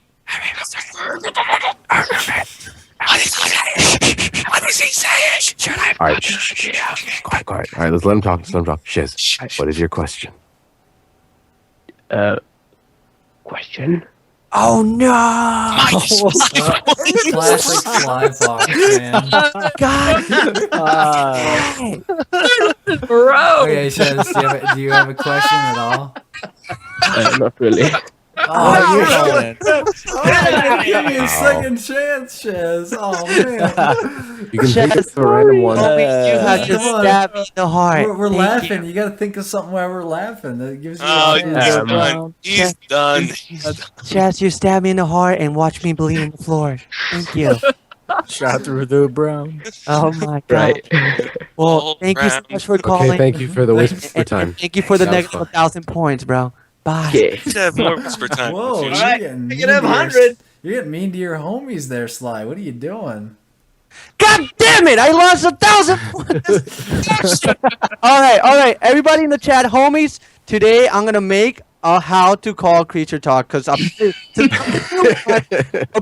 What is he saying? Should I? All right, quiet. All right, let's let him talk. Shez, what is your question? Question? Oh no! Classic Sly Fox, man. God. Bro. Okay, Chaz, do you have a question at all? Not really. Oh, you're give me a second chance, Chaz. Oh man. You can think of a random one. You have to Come on. stab me in the heart. We're Thank laughing. You got to think of something while we're laughing. That gives you Oh, a chance. he's done. He's done. Chaz, you stab me in the heart and watch me bleed on the floor. Thank you. Shot through the brown. Oh my god. Right. Well, thank you so much for calling. Okay, thank you for the whisper time. Thank you for the That was next fun. 1,000 points, bro. Bye. Yeah. Should have more whisper time. Whoa, in the you're future. Alright, getting I mean can have to your- 100. You're getting mean to your homies there, Sly. What are you doing? God damn it! I lost 1,000 points. all right. Everybody in the chat, homies. Today I'm gonna make a how to call Creature Talk because I'm.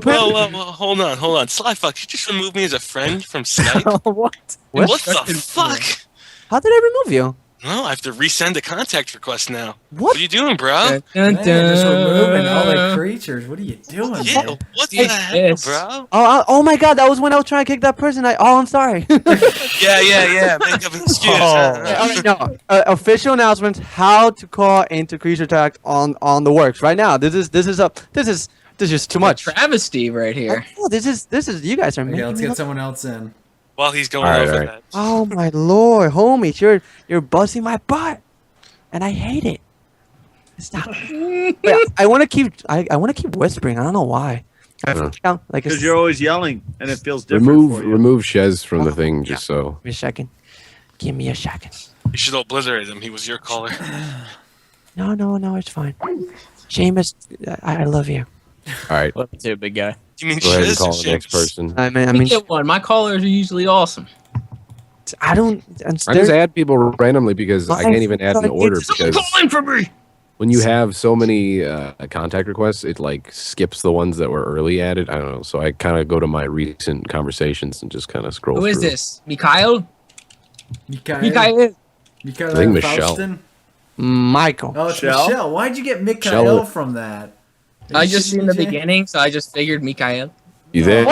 Whoa, hold on. Sly Fox, you just removed me as a friend from Skype? What? What the fuck? How did I remove you? No, I have to resend a contact request now. What? What are you doing, bro? Man, just removing all the creatures. What are you doing, Yeah, man? what the Hey, hell, yes. bro? Oh my god, that was when I was trying to kick that person. I'm sorry. Yeah. Make up an excuse. All right, no. Official announcements: how to call into Creature Talk on the works right now. This is too much. Travesty right here. Oh, this is you guys are Okay, making let's me get look- someone else in. While he's going All right, over all right. that. Oh my lord, homies, you're busting my butt, and I hate it. Stop. Wait, I want to keep whispering. I don't know why. Like Because you're always yelling, and it feels different for you. Remove Shez from the thing just so. Give me a second. Give me a second. You should obliterate him. He was your caller. No, it's fine. Seamus, I love you. All right, Love you too, big guy. You mean go ahead and Shiz or call the next Seamus? person. I I mean, get one. My callers are usually awesome. I don't. I just add people randomly because I can't even add in Someone order needs- because Calling for me. when you have so many contact requests, it like skips the ones that were early added. I don't know, so I kind of go to my recent conversations and just kind of scroll. Who is through. this? Mikhail? Mikhail. Mikhail. Mikhail I think Michelle. Faustin? Michael. Oh, it's Michelle? Michelle. Why'd you get Mikhail Michelle. from that? I just seen the beginning, so I just figured Mikhail. You there?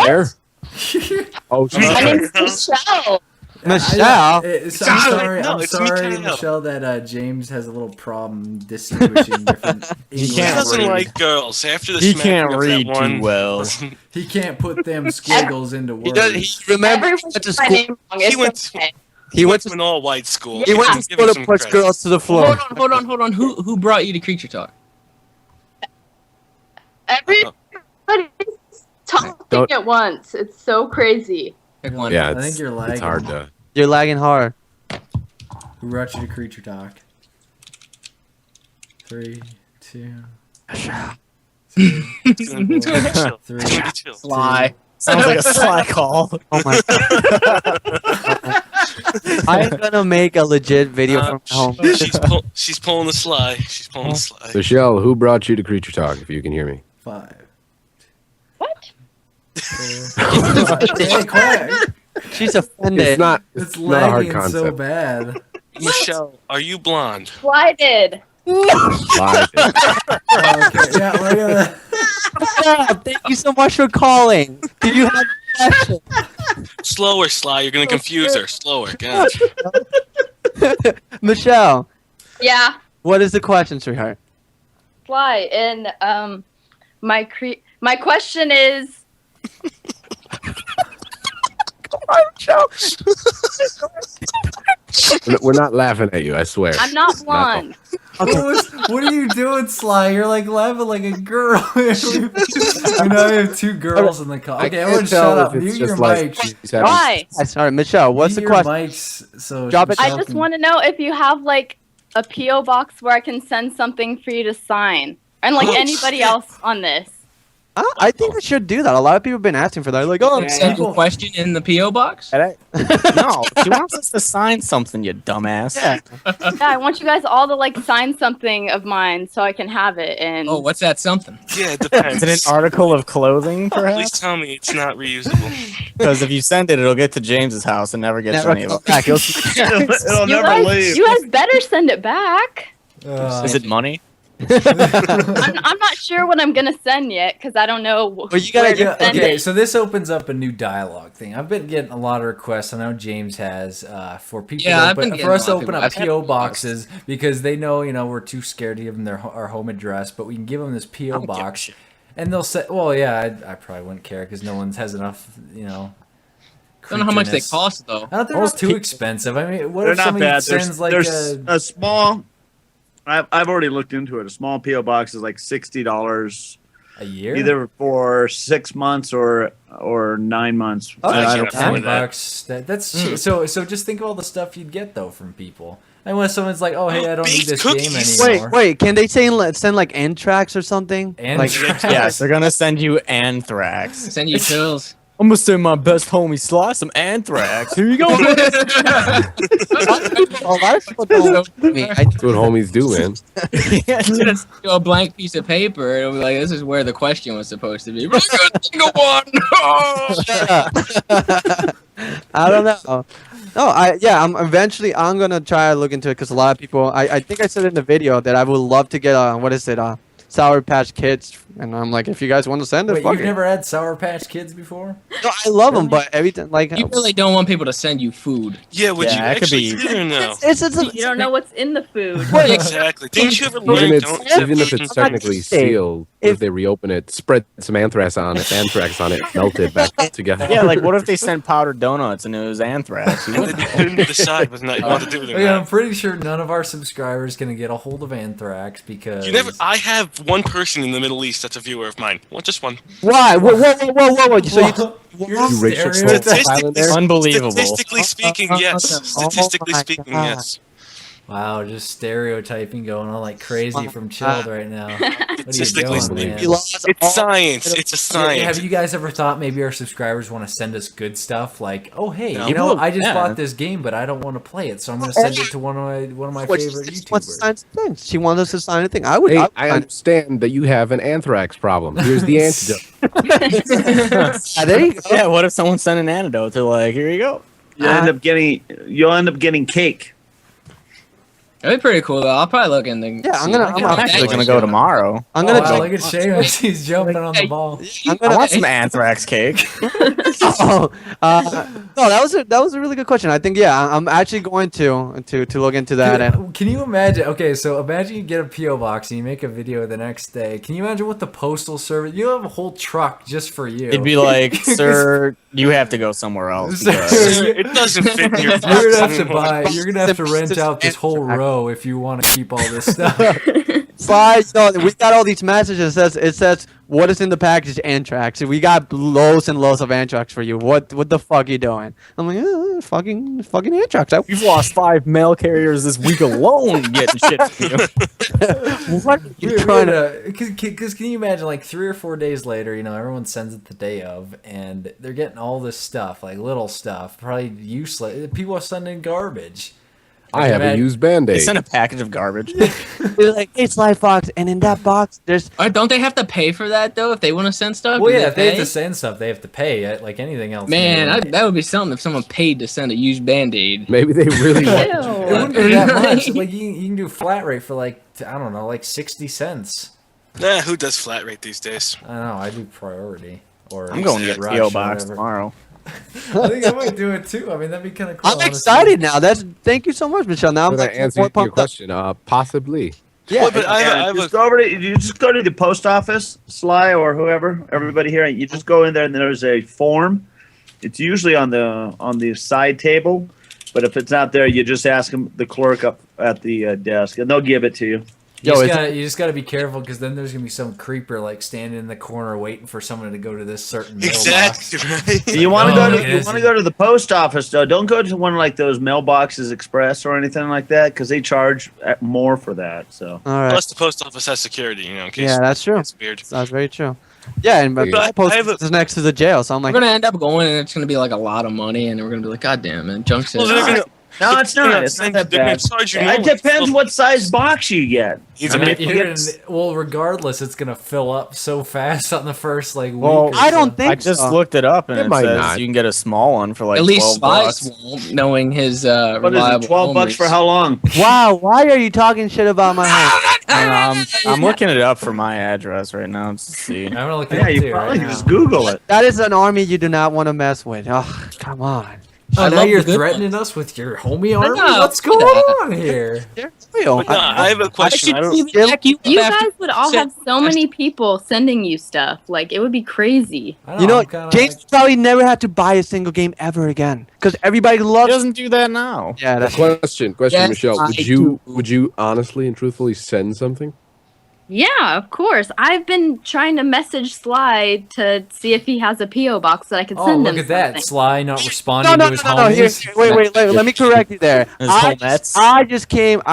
Oh, she's My right. name's Michelle. Michelle. I'm sorry, No, I'm it's sorry, Mikhail. Michelle, that James has a little problem distinguishing different English He can't doesn't words. like girls. After the He smacking can't of read that one, too well. He can't put them squiggles into words. He does. He remember Everyone went to says my school. name wrong. He It's went okay. He went to an all-white school. he went to Give school him to some push credit. girls to the floor. Hold on. Who brought you to Creature Talk? Everybody's talking Don't- at once. It's so crazy. Pick one. Yeah, I think you're lagging. it's hard to. You're lagging hard. Who brought you to Creature Talk? 3, 2. It's gonna be chill. Three, It's gonna be chill. Sly. Sounds like a Sly call. Oh my god. I'm gonna make a legit video from home. She's pulling the Sly. She's pulling the Sly. Michelle, who brought you to Creature Talk? If you can hear me. 5. What? Hey, quiet. She's offended. It's not. It's not a hard lagging concept. so bad. Michelle, are you blonde? Why did? Live. Okay, yeah, look at that. Thank you so much for calling. Do you have a question? Slower, Sly. You're gonna confuse her. Slower. God. Michelle, Yeah. what is the question, sweetheart? Fly. And my question is. We're not laughing at you. I swear. I'm not blonde. What are you doing, Sly? You're like laughing like a girl. You know, I have 2 girls in the call. Okay, everyone shut up. Mute your mics. Why? Sorry, Michelle, what's Mute the your question? mics so Drop it. I just want to know if you have like a PO box where I can send something for you to sign, and like anybody else on this. I think I should do that. A lot of people have been asking for that. Like, oh, Send a question in the PO box. No, she wants us to sign something, you dumbass. Yeah. Yeah, I want you guys all to like sign something of mine so I can have it. And Oh, what's that something? Yeah, it depends. Is it an article of clothing, Please perhaps? tell me it's not reusable. Because if you send it, it'll get to James's house and never gets to any of us. back. It'll you never guys, leave. you guys better send it back. Is it money? I'm not sure what I'm gonna send yet because I don't know Well, you gotta where to Yeah, send okay, it. so this opens up a new dialogue thing. I've been getting a lot of requests. I know James has for people. Yeah, I've to been open, getting for a us to lot of open people. up I've had PO requests. boxes because they know we're too scared to give them our home address, but we can give them this PO don't give a box, shit. and they'll say, "Well, yeah, I probably wouldn't care because no one has enough, I don't know how much they creatureness." cost though. I don't think they're Most not too people- expensive. I mean, what They're if not somebody bad. sends like There's a small. I've already looked into it. A small PO box is like $60 a year? either for 6 months or 9 months. Oh, I I can't don't afford $10 that. bucks. That's cheap. So just think of all the stuff you'd get though from people. And when someone's like, "Oh, hey, I don't need Baked this cookies. game anymore." Wait, can they send like anthrax or something? Anthrax? Like, Yes, they're gonna send you anthrax. Send you chills. I'm gonna send my best homie Sly some anthrax. Here you go. a lot of people don't. Me. That's what homies do, man. Just do a blank piece of paper. It'll be like, this is where the question was supposed to be. Really good single one. I don't know. No, I'm eventually gonna try to look into it because a lot of people. I think I said in the video that I would love to get Sour Patch Kids, and I'm like, if you guys want to send it, Wait, fuck you've it. never had Sour Patch Kids before? No, I love them, but every time like You really don't want people to send you food. Yeah, would Yeah, you that could actually be- do or no? You don't know what's in the food. Exactly. Didn't you ever Even, learn? even if it's technically sealed, if they reopen it, spread some anthrax on it, melt it back together. Yeah, like what if they sent powdered donuts and it was anthrax? You And wouldn't- then you couldn't decide whether or not you wanted to do it or Okay, I'm not. pretty sure none of our subscribers gonna get a hold of anthrax because You never. I have one person in the Middle East that's a viewer of mine. Well, just one. why? Whoa! So You're You racial stereotyping. profiling there? Unbelievable. Statistically speaking, yes. Statistically my speaking, God. yes. Wow, just stereotyping going on like crazy from Chilled right now. What are you Statistically doing, man? speaking, it's science. It's a science. Have you guys ever thought maybe our subscribers want to send us good stuff? Like, oh hey, No. you know, I just Yeah. bought this game, but I don't want to play it, so I'm gonna send it to one of my favorite YouTubers. She wants us to sign a thing. I would. Hey, I I understand that you have an anthrax problem. Here's the antidote. there you go. Yeah, what if someone sent an antidote? They're like, here you go. You'll end up getting cake. That'd be pretty cool though. I'll probably look in the. Yeah, I'm actually gonna go tomorrow. I'm gonna. Oh, wow, look at Seamus. He's jumping on the ball. I want some anthrax cake. No, that was a really good question. I think I'm actually going to look into that. And Can you imagine? Okay, so imagine you get a PO box and you make a video the next day. Can you imagine what the postal service? You have a whole truck just for you. It'd be like, sir, you have to go somewhere else. because- It doesn't fit in your You're gonna have to anymore. buy. You're gonna have to rent out this whole row if you want to keep all this stuff. Sly, we got all these messages. It says what is in the package? Anthrax. We got loads and loads of anthrax for you. What the fuck are you doing? I'm like, fucking anthrax. You've lost 5 mail carriers this week alone getting shit from you. What are you trying to? Because can you imagine, like 3 or 4 days later, everyone sends it the day of, and they're getting all this stuff, like little stuff, probably useless. People are sending garbage. I have a used Band-Aid. They sent a package of garbage. They're like, hey, Sly Fox, and in that box, there's. Don't they have to pay for that though? If they want to send stuff? Well, Do yeah, if they have pay? to send stuff, they have to pay. Like anything else. Man, that would be something if someone paid to send a used Band-Aid. Maybe they really It wouldn't be that much. Like you can do flat rate for like I don't know, like 60 cents. Nah, who does flat rate these days? I don't know. I do priority. Or I'm going to get Rush PO or box whatever. tomorrow. I think I might do it too. I mean, that'd be kind of cool. I'm excited now. Thank you so much, Michelle. Now I'm Did I like answer more your pumped up. question? Possibly. Yeah, Well, but I have just go over to you just go to the post office, Sly or whoever, everybody here. You just go in there and there's a form. It's usually on the side table, but if it's not there, you just ask them the clerk up at the desk, and they'll give it to you. You just gotta be careful because then there's gonna be some creeper like standing in the corner waiting for someone to go to this certain mailbox. Exactly. You want to No, go it to isn't. go to the post office though. Don't go to one like those mailboxes express or anything like that because they charge more for that. So All right. Plus, the post office has security, in case Yeah, that's true. it's weird. That's very true. Yeah, and But my post office is next to the jail, so I'm like, We're gonna end up going, and it's gonna be like a lot of money, and we're gonna be like, God damn it, junk says. Well, they're gonna- no, it's not. It's not that They're gonna bad. charge you It more. depends what size box you get. He's I a mean, big. well, regardless, it's gonna fill up so fast on the first week. Well, or I don't so. think I just so. looked it up, and It it, might says not. you can get a small one for like At least 12 bucks. Slice won't, knowing his What is reliable it? 12 bucks for homies. how long? Wow, why are you talking shit about my home? I'm looking it up for my address right now to see. I'm gonna look at Yeah, it you too probably right can just now. Google it. That is an army you do not want to mess with. Oh, come on. Oh, I now love you're the good threatening us with your homie army? No, What's do going that. on here? They're real. But no, I have a question. I don't. You guys would all have so many people sending you stuff. Like, it would be crazy. You know, James probably never had to buy a single game ever again because everybody loves. He doesn't do that now. Yeah, that's Question, Yes, Michelle. I Would you honestly and truthfully send something? Yeah, of course. I've been trying to message Sly to see if he has a P.O. box that I could Oh, send look him at that. something. Sly not responding No, no, to his no, no. Here, homies. wait. Let me correct you there. His I homettes.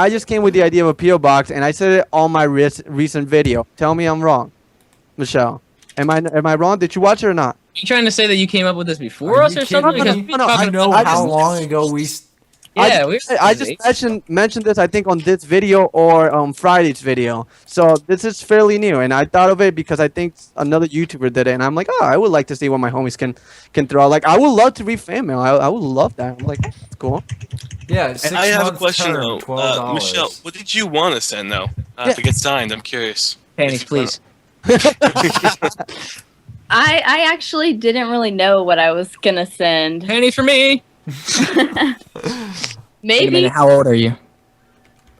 just came with the idea of a PO box, and I said it on my recent video. Tell me I'm wrong, Michelle. Am I wrong? Did you watch it or not? You trying to say that you came up with this before Are us you or kidding something? me? Because No, You know I how just- long ago we... yeah, we I just mentioned this I think on this video or Friday's video. So this is fairly new, and I thought of it because I think another YouTuber did it, and I'm like, oh, I would like to see what my homies can throw. Like, I would love to read fan mail. I would love that. I'm like, that's cool. Yeah, 6 I have a months question term, though. $12. Michelle, what did you want to send though? Yeah. To get signed, I'm curious. Panties, please. I actually didn't really know what I was gonna send. Panties for me. Wait a Maybe minute, how old are you?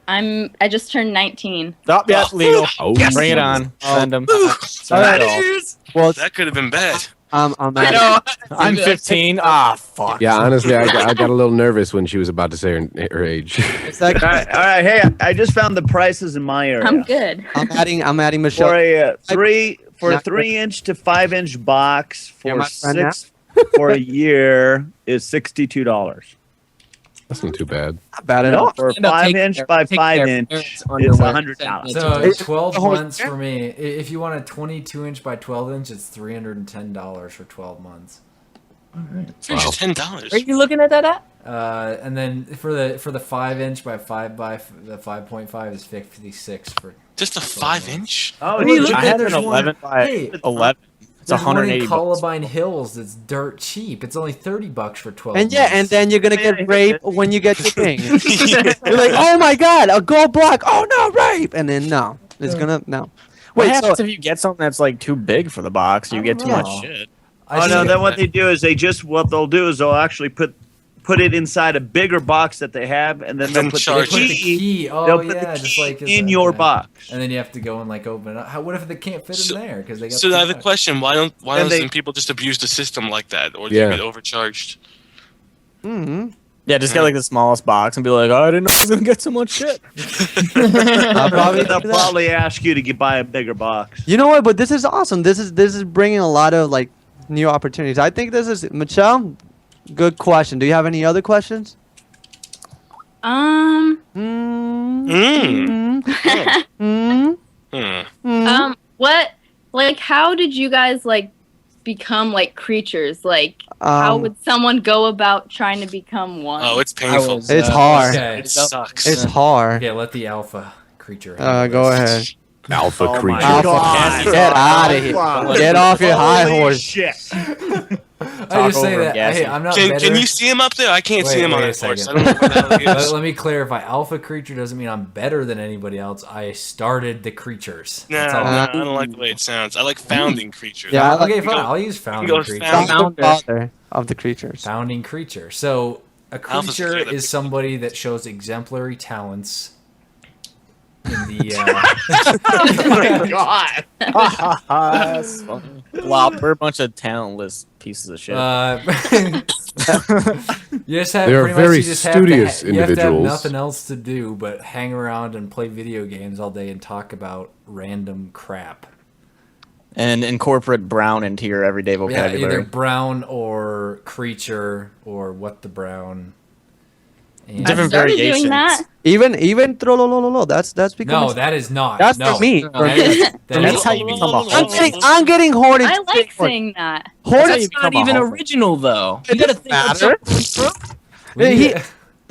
I just turned 19. Oh, yeah, legal. Oh, Bring it on. Send them. Well, That could have been bad. I'm I know. I'm 15. Ah, fuck. Yeah, honestly, I got a little nervous when she was about to say her age. It's like, All right. Hey, I just found the prices in my area. I'm good. I'm adding Michelle. For a for a Not- 3-inch to 5-inch box You're for my friend now? 6 for a year is $62. That's not too bad. Not bad at all. For a End up taking 5-inch their- by take their 5-inch, parents' it's underwear. $100. So It's 12 the whole months year? for me. If you want a 22-inch by 12-inch, it's $310 for 12 months. $10. Are you looking at that at? And then for the 5-inch by 5 by the 5.5 is 56 for. Just a 5-inch? Oh, What are you looking I had There's an one- 11 by Hey, 11. It's There's one in 180 bucks. Columbine Hills that's dirt cheap. It's only $30 for 12 And yeah, months. and then you're gonna get raped when you get your thing. You're like, oh my god, a gold block. Oh no, rape. And then no, it's gonna no. What Wait, so happens if you get something that's like too big for the box? You get too much know. shit. I Oh no! think- Then what they do is what they'll do is they'll actually put it inside a bigger box that they have, and then they'll Then put charge the Put it. the key. key. Oh They'll put yeah, the just key like in your box. And then you have to go and like open it up. What if they can't fit So- in there because they got? So too I have a much? question. Why And doesn't they- people just abuse the system like that, or do Yeah. you get overcharged? mm-hmm. Yeah, just get like the smallest box and be like, oh, I didn't know I was gonna get so much shit. They'll probably ask you to buy a bigger box. You know what? But this is awesome. This is bringing a lot of like new opportunities. I think this is Michelle. Good question. Do you have any other questions? What? Like, how did you guys like become like creatures? Like, how would someone go about trying to become one? Oh, it's painful. It's hard. Okay. It sucks. It's hard. Okay, let the alpha creature. Go ahead. Alpha creature. Alpha, get out of here. Get off your high horse. Shit. I just say that. Hey, I'm not better. Can you see him up there? I can't see him on a that horse. second. I don't know what the hell he is. Let me clarify. Alpha creature doesn't mean I'm better than anybody else. I started the creatures. Nah, That's all. I don't like the way it sounds. I like founding creatures. Yeah, Okay, fine. I'll use founding creature. Founder of the creatures. Founding creature. So a Alpha's creature good. is somebody that shows exemplary talents in the. Oh my god! That's funny. Wow, we're a bunch of talentless pieces of shit. You just have They are pretty much, very you just studious have to, you have to have individuals. nothing else to do but hang around and play video games all day and talk about random crap. And incorporate brown into your everyday Yeah, vocabulary. either brown or creature or what the brown. And Different Started variations. doing that. Even trollololo. That's becoming. no, that is not. That's no. for me. That is- That's how you become a I'm getting horny. I like saying that. That's not even original, though. You gotta think of matter. The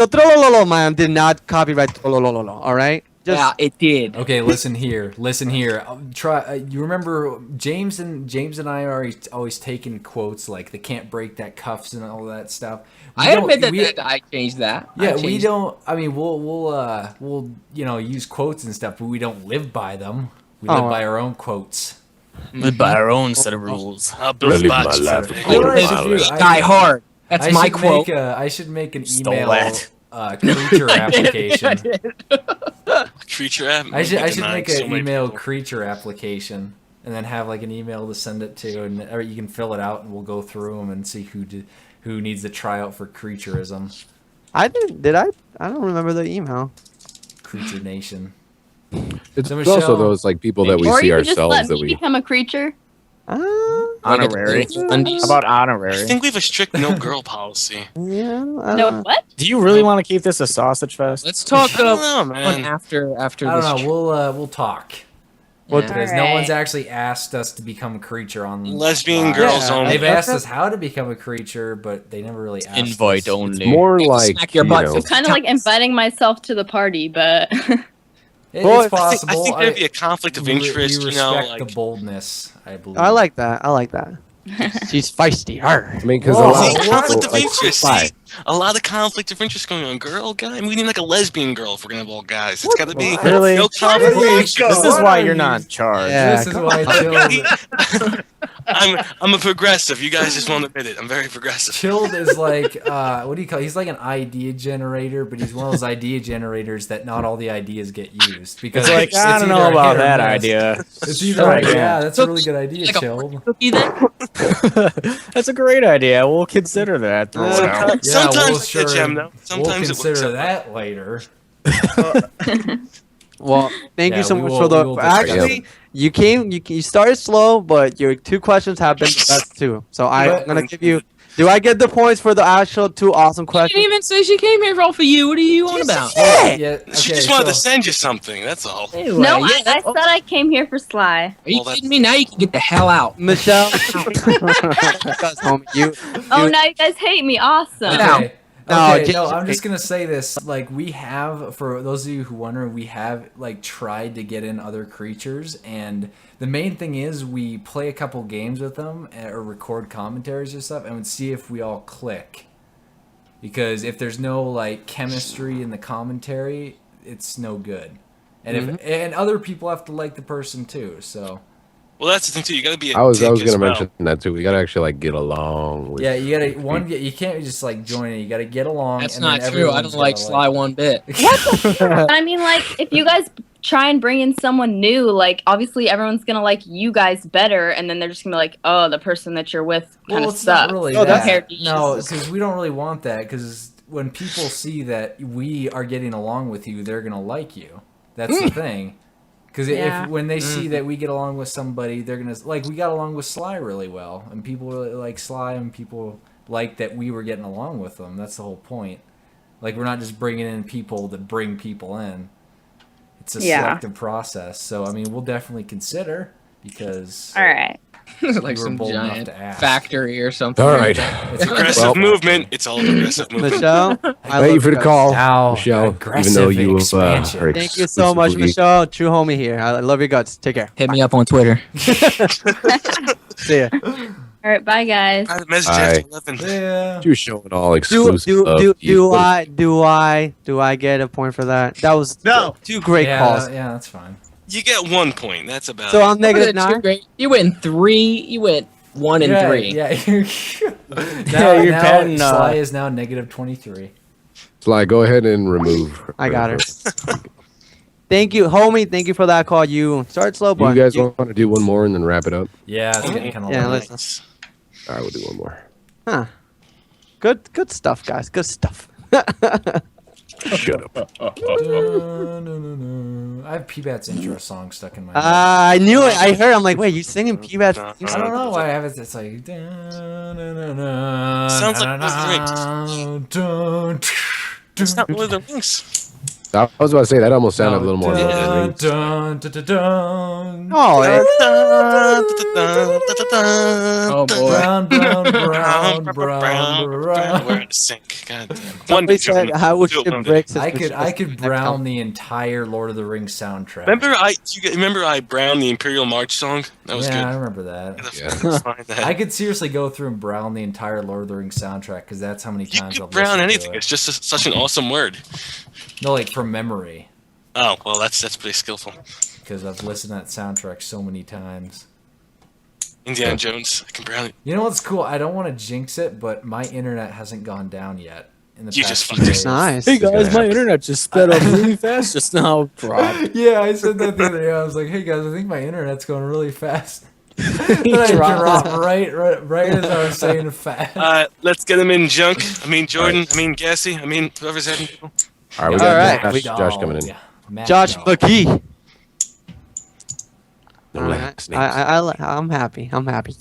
trollololo man did not copyright trollololo. All right. Yeah, it did. Okay, listen here. Try. You remember James and I are always taking quotes like "they can't break that cuffs" and all that stuff. I admit that I changed that. Yeah, we don't. I mean, we'll use quotes and stuff, but we don't live by them. We live by our own quotes. Live by our own set of rules. Die hard. That's my quote. I should make an Stole email that. creature application. Creature app. I should make an email creature application and then have like an email to send it to, and or you can fill it out and we'll go through them and see who needs to try out for creatureism. I did. I don't remember the email. Creature Nation. It's So, also Michelle, those like people that we Or see you could just ourselves let that me we. become a creature. Honorary. How about I honorary? think we have a strict no girl policy. Yeah. No, what? Do you really want to keep this a sausage fest? Let's talk I don't know, man. after I this. don't know. We'll talk. Yeah. Because no Alright. one's actually asked us to become a creature on Lesbian live. girls only. They've asked us how to become a creature, but they never really asked Invite us. only. More like Smack your you butt know, 50 Kind of like inviting myself to the party, but It's possible. I think there'd be a conflict of interest, You you know, respect like the boldness, I believe. I like that. She's feisty. Her. I mean, because Whoa. a lot See, of conflict people, of like, interest. Spy. See, a lot of conflict of interest going on. Girl, guy. We need like a lesbian girl if we're gonna have all guys. It's gotta be Really? no conflict of interest. This is why you're not in charge. Yeah. This is why Chilled, I'm a progressive. You guys just won't admit it. I'm very progressive. Chilled is like, what do you call it? He's like an idea generator, but he's one of those idea generators that not all the ideas get used. Because It's like, I don't know either about hit or that miss. idea. It's either Right, yeah, yeah. that's a really good idea, Like a Chilled. cookie then? That's a great idea. We'll consider that. Throw it out. Yeah, Sometimes we'll it's a gem, though. Sometimes we'll it works consider out. that later. Well, thank Yeah, you so we much will- for the. we will discuss Actually, you started slow, but your 2 questions have been the best too. So I'm gonna give you. Do I get the points for the actual 2 awesome She didn't questions? even say she came here all for you. What are you on about? Yeah, She okay, just wanted to so- send you something. That's all. Anyway, no, yeah, I said I came here for Sly. Are you Well, kidding me? Now you can get the hell out. Michelle. Because, homie, Oh, now you guys hate me. Awesome. Okay. No, Okay, James- no, I'm just gonna say this. Like, we have, for those of you who wonder, we have like tried to get in other creatures, and the main thing is we play a couple games with them or record commentaries or stuff, and would see if we all click. Because if there's no like chemistry in the commentary, it's no good. And and other people have to like the person too. So Well, that's the thing too. You gotta be a I was dick gonna as well. mention that too. We gotta actually like get along. With yeah, you gotta you can't just like join it. You gotta get along. That's and not then true. I everyone's don't like gotta, Sly one bit. I mean, like, if you guys try and bring in someone new, like, obviously everyone's gonna like you guys better, and then they're just gonna be like, oh, the person that you're with kind Well, of it's sucks. not really No, that. compared to you. No, because we don't really want that. Because when people see that we are getting along with you, they're gonna like you. That's the thing. Because if when they see that we get along with somebody, they're gonna like we got along with Sly really well, and people really like Sly, and people like that we were getting along with them. That's the whole point. Like we're not just bringing in people that bring people in. It's a selective process. So I mean, we'll definitely consider because. All right. Like some giant factory or something. All right. It's aggressive movement. It's all aggressive movement. Michelle, Thank you for the call, Now, Michelle. Even though you are thank you so much, Michelle. True homie here. I love your guts. Take care. Hit me up on Twitter. See ya. All right, bye guys. Message after 11. Yeah. You're showing all exclusive. Do I get a point for that? That was two great calls. Yeah, that's fine. You get 1 point. That's about So it. I'm -9. You went 3. You went 1 and 3. Yeah, you're now Sly is now -23. Sly, go ahead and remove. I got her. Thank you, homie. Thank you for that call. You start slow, You but guys want to do one more and then wrap it up? Yeah, it's getting kind of yeah, late. listen. All right, we'll do one more. Huh. Good stuff, guys. Good stuff. Shut up. I have P-Bat's intro song stuck in my head. I knew it. I heard. I'm like, wait, you singing P-Bat's? I don't know why I have it. It's like. Sounds like Lord of the Rings. It's not Lord of the Rings. I was about to say that almost sounded a little more. Oh boy. We're in sync. God damn. Somebody said, "I wish it breaks." I could brown the entire Lord of the Rings soundtrack. Remember I browned the Imperial March song? That was good. I remember that. I could seriously go through and brown the entire Lord of the Rings soundtrack because that's how many times I've brown listened anything. to it. It's just such an awesome word. No, like from memory. Oh well, that's pretty skillful. Because I've listened to that soundtrack so many times. Indiana Jones, I can brown it. You know what's cool? I don't want to jinx it, but my internet hasn't gone down yet. In the You past just few fucked days. Nice. Hey guys, my internet just sped up really fast just now. Drop. Yeah, I said that the other day. I was like, "Hey guys, I think my internet's going really fast." Then I dropped right as I was saying fast. Let's get him in, Junk. I mean Jordan. I mean Gassy. I mean whoever's having people. All right, we got Josh coming in. Josh McKee. No All last right. names. I'm happy. I'm happy.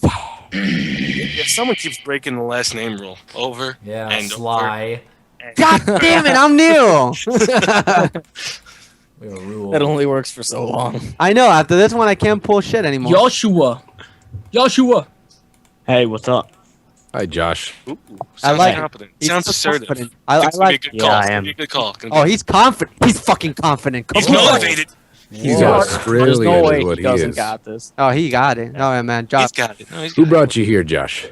Yeah, someone keeps breaking the last name rule over and Sly. over. God damn it! I'm new. We have a rule. That only works for so long. I know. After this one, I can't pull shit anymore. Joshua. Hey, what's up? Hi, Josh. Ooh, I sounds like. confident. He's Sounds so assertive. confident. I It's gonna be a like. good Yeah, call. I It's gonna am. be a good call. Oh, he's confident. He's fucking confident. Come He's on. motivated. He's Whoa. Australian There's no way is what he he doesn't is. got this. Oh, he got it. Oh, yeah, man. Josh. He's got it. No, he's Who got it. brought you here, Josh?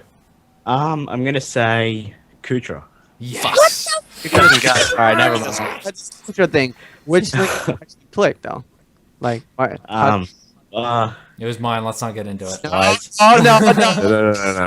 I'm gonna say Kootra. Yes. You fucking got it. All right, never mind. That's your thing. Which link did you actually click though? Like, what? It was mine. Let's not get into it. Slides. Oh no!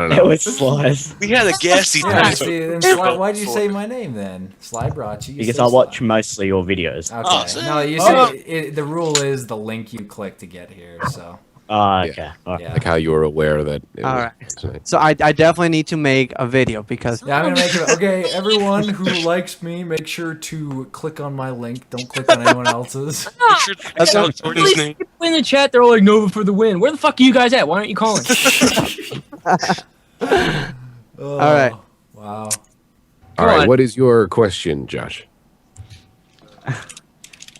No. It was slides. We had a gassy Yeah, time. see, then Sly, why'd you say my name then? Sly brought you. You Because say I watch Sly. mostly your videos. Okay. No, you said the rule is the link you click to get here. So. Okay. All right. Yeah. Like how you were aware that. It All was right. tonight. So I definitely need to make a video because Yeah, I'm gonna make it. Okay, everyone who likes me, make sure to click on my link. Don't click on anyone else's. Make sure to X out Jordan's name. In the chat, they're all like Nova for the win. Where the fuck are you guys at? Why aren't you calling? Oh, All right. Wow. All right. on. What is your question, Josh?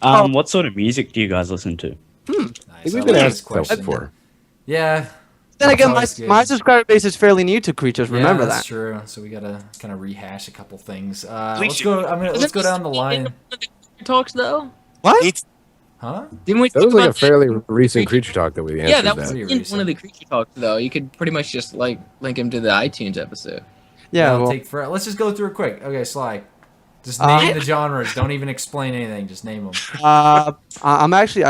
What sort of music do you guys listen to? Nice. We've I been like asked this that question. before. Yeah. then again, That's always good. my subscriber base is fairly new to creatures. Remember yeah, that's that. true. So we gotta kind of rehash a couple things. Please Let's do. go. Let's go down the line. Talks though. What? Huh? Didn't we? That talk was like a about fairly recent creature talk that we answered. Yeah, that was Pretty in recent. one of the creature talks though. You could pretty much just like link him to the iTunes episode. Yeah. That'll Well, take forever. Let's just go through it quick. Okay, Sly. Just name the genres. Don't even explain anything. Just name them. I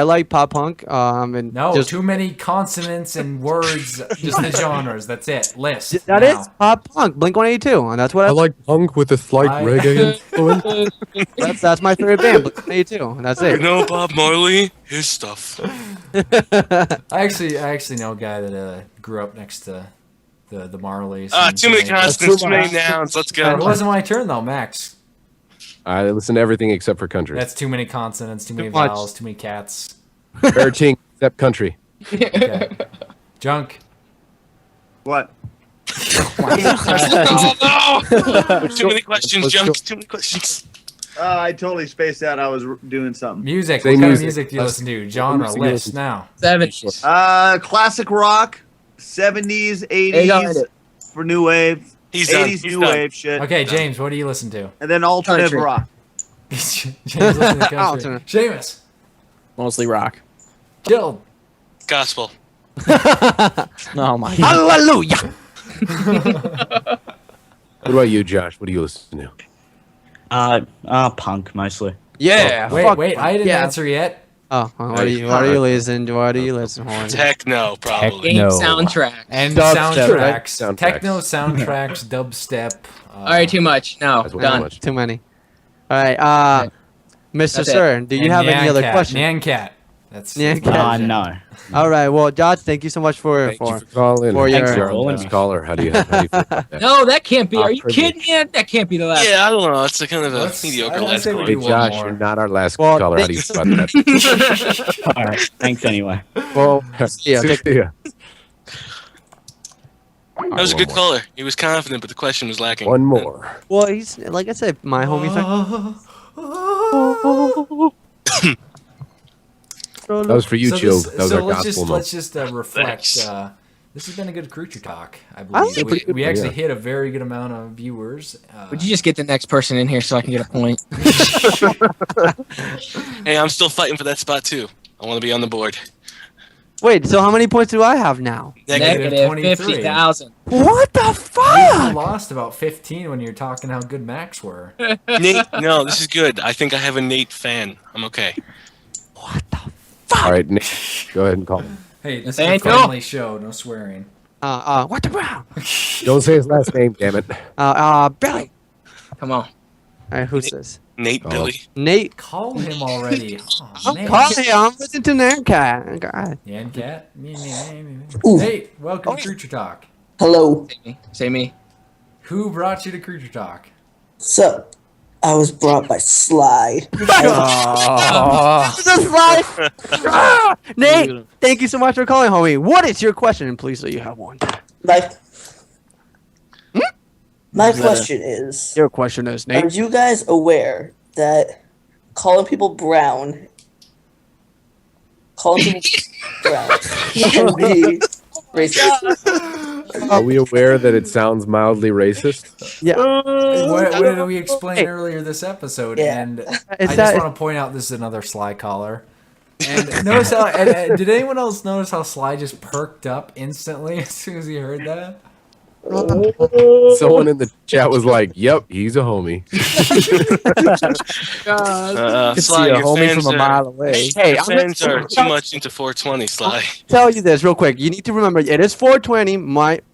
like pop punk. And No, just, too many consonants and words. Just the genres. That's it. List. that now. is pop punk. Blink-182, and that's what I like. like punk with a slight reggae influence. That's my favorite band. Blink-182, and that's You it. know Bob Marley? His stuff. I actually know a guy that grew up next to the Marleys. Too many consonants. constants, too many nouns. Let's It go. wasn't my turn though, Max. I listen to everything except for country. That's too many consonants, too many much. vowels, too many cats. Everything except country. Okay. Junk. What? Oh no! Too many questions, Junk. Too many questions. I totally spaced out. I was doing something. Music. Say What kind of music. music do you listen to? Genre music you list listen now. 70s. Classic rock, 70s, Hey, go 80s ahead. for new wave. He's done. 80s He's new done. wave shit. Okay, James, what do you listen to? And then alternative Country. rock. James listens to country. Alternate. Seamus. Mostly rock. Killed. Gospel. Oh my god. Hallelujah. What about you, Josh? What do you listen to? Punk mostly. Yeah. Wait, I didn't answer yet. Oh, what are you listening? What are you listening to? Techno, probably. Game soundtrack. And Dubstep, right? soundtracks. Techno soundtracks, dubstep. All right, too much. No, That's way done. much. Too many. All right. Mr. That's it. Sir, do you and have any other Nyan Cat. questions? Nyan Cat. That's No. All right. Well, Josh, thank you so much for Thank you for calling. for Thanks your- for calling. Caller. How do you feel about that? No, that can't be. Are you privilege. kidding me? That can't be the last. Yeah, I don't know. It's a kind of a Let's- mediocre I'd last say we call. Hey, do one Josh, more. you're not our last Well, caller. How do you feel about that? All right. Thanks anyway. Well, yeah. Yeah. That was a good caller. He was confident, but the question was lacking. One more. Well, he's like I said, my homie's That was for you, So Chilled. this- That was so our let's gospel just, note. let's just reflect. Thanks. This has been a good Kootra talk, I think believe. pretty good We one, actually yeah. hit a very good amount of viewers. Would you just get the next person in here so I can get a point? Hey, I'm still fighting for that spot too. I want to be on the board. Wait, so how many points do I have now? Negative 23. 50,000. What the You fuck? lost about 15 when you were talking how good Max were. Nate, no, this is good. I think I have a Nate fan. I'm okay. All right, Nick, go ahead and call him. Hey, this is Thank a you. family show, no swearing. What the brown? Don't say his last name, damn it. Billy. Come on. All right, who's this? Nate, Oh. Billy. Nate. Call him already. Oh, I'm man. calling. I'm listening to Nancat. God. Yan Cat? Hey, welcome to Kootra Talk. Hello. Say me. Who brought you to Kootra Talk? So, I was brought by Sly. Nate, thank you so much for calling, homie. What is your question, please? So you have one. My question is, Your question is, are Nate. you guys aware that calling people brown can be racist? Are we aware that it sounds mildly racist? Yeah. What did we explain earlier this episode? Yeah. And I Is just that- want to point out this is another Sly caller. And notice how? Did anyone else notice how Sly just perked up instantly as soon as he heard that? Someone in the chat was like, "Yep, he's a homie." Sly, see a your homie fans from a are, mile away. Hey, your I'm fans gonna- are too much into 420, Sly. Tell you this real quick. You need to remember it is 420.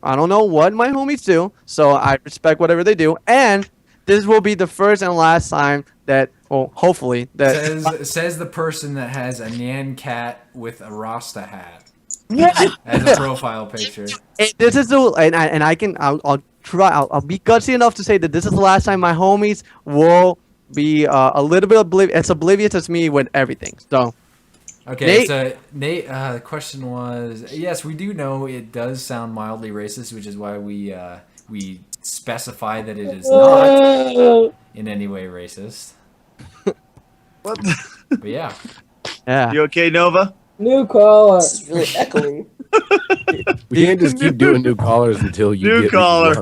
I don't know what my homies do, so I respect whatever they do. And this will be the first and last time that, well, hopefully that. Says the person that has a Nyan Cat with a Rasta hat Yeah. as a profile picture. This is the and I can I'll try I'll be gutsy enough to say that this is the last time my homies will be a little bit oblivious as me with everything. So. Okay, Nate? so Nate, the question was, yes, we do know it does sound mildly racist, which is why we specify that it is not in any way racist. What? But yeah. Yeah. You okay, Nova? New caller. This is really echoey. We can't just keep doing new callers until you New get caller.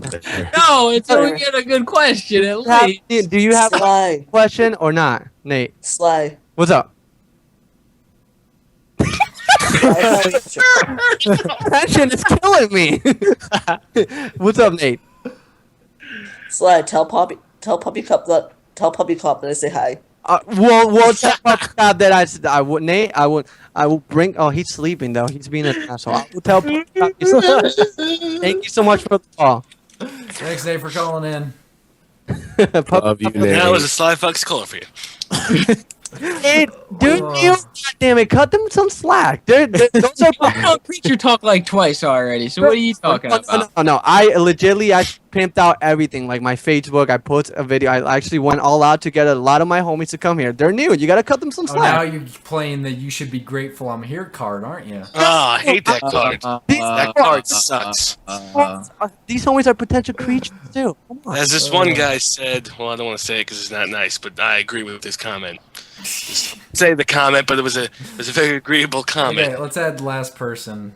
No, until we get a good question at least. Do you have a Sly. question or not, Nate? Sly. What's up? Tension is killing me. What's up, Nate? Sly, tell Puppy Cup that I say hi. Well, tell Puppy that I would, Nate. I will bring. Oh, he's sleeping though. He's being an asshole. I will tell Puppy. Thank you so much for the call. Thanks, Nate, for calling in. Love you, Nate. That was a Sly Fox caller for you. Dude, you damn it, cut them some slack. Those are Preacher talk like twice already. So what are you talking about? No. I pimped out everything. Like my Facebook, I put a video. I actually went all out to get a lot of my homies to come here. They're new. You gotta cut them some Oh, slack. now you're playing the "You should be grateful I'm here" card, aren't you? Oh, I hate that card. That card sucks. These homies are potential creatures too. Come on. As this one guy said, well, I don't want to say it because it's not nice, but I agree with his comment. Just say the comment, but it was a very agreeable comment. Okay, let's add the last person.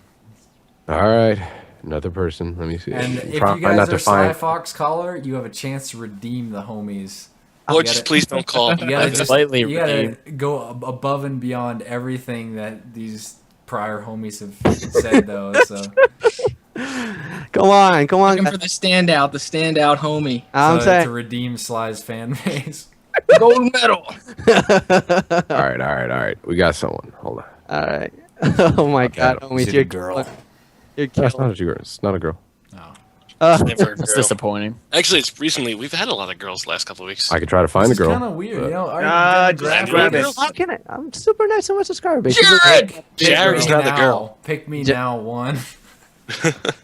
All right, another person. Let me see. And if Try you guys not are to Sly find. Fox caller, you have a chance to redeem the homies. Or You just gotta- please don't call. You gotta, Slightly you gotta redeem. go above and beyond everything that these prior homies have said, though. So Come on. Looking for the standout homie. I'm to saying. redeem Sly's fan base. Gold medal. All right. We got someone. Hold on. All right. Oh my God, homies, Is it you're a girl? You're That's killing. not a girl. It's not a girl. Never a That's girl. disappointing. Actually, it's recently. We've had a lot of girls the last couple of weeks. I could try to find It's a girl. kind of weird, but- you know. Are you just gonna grab it. How can I? I'm super nice to my subscriber base. Jared. Jared's not a girl. Pick me now, one.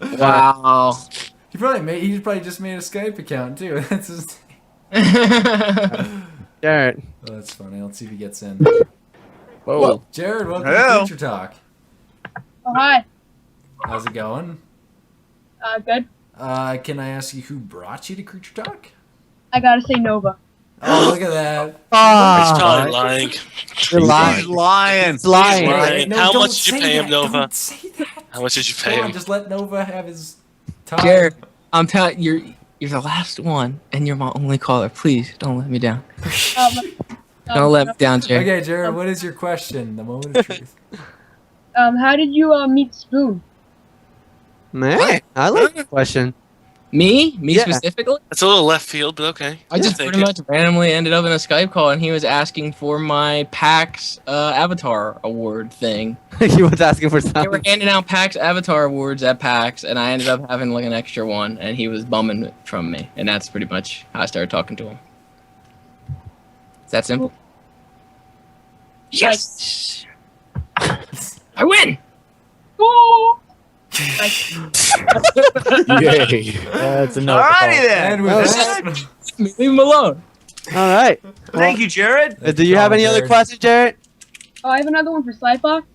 Wow. He probably just made a Skype account too. That's just. Jared. Oh, that's funny. Let's see if he gets in. Whoa. Jared, welcome Hello. to Creature Talk. Oh, hi. How's it going? Good. Can I ask you who brought you to Creature Talk? I gotta say Nova. Oh, look at that. He's Ah, probably lying. you're lying. He's lying. It's lying. He's lying. No, How don't much did you say pay him, that. Nova? Don't say that. How much did you pay Come on, him? just let Nova have his time. Jared, I'm telling you're the last one, and you're my only caller. Please don't let me down. Don't let me down, Jared. Okay, Jared, what is your question? The moment of truth. How did you meet Spoon? Man, I like the question. Me Yeah. specifically? That's a little left field, but okay. I just Take pretty it. much randomly ended up in a Skype call, and he was asking for my PAX Avatar Award thing. He was asking for They were something. handing out PAX Avatar Awards at PAX, and I ended up having like an extra one, and he was bumming it from me, and that's pretty much how I started talking to him. Is that simple? Yes! I win! Oh! Yay. That's enough. Alrighty then. And with that, Leave him alone. All right. Thank you, Jared. Do you have any other Jared. questions, Jared? I have another one for Sly Fox.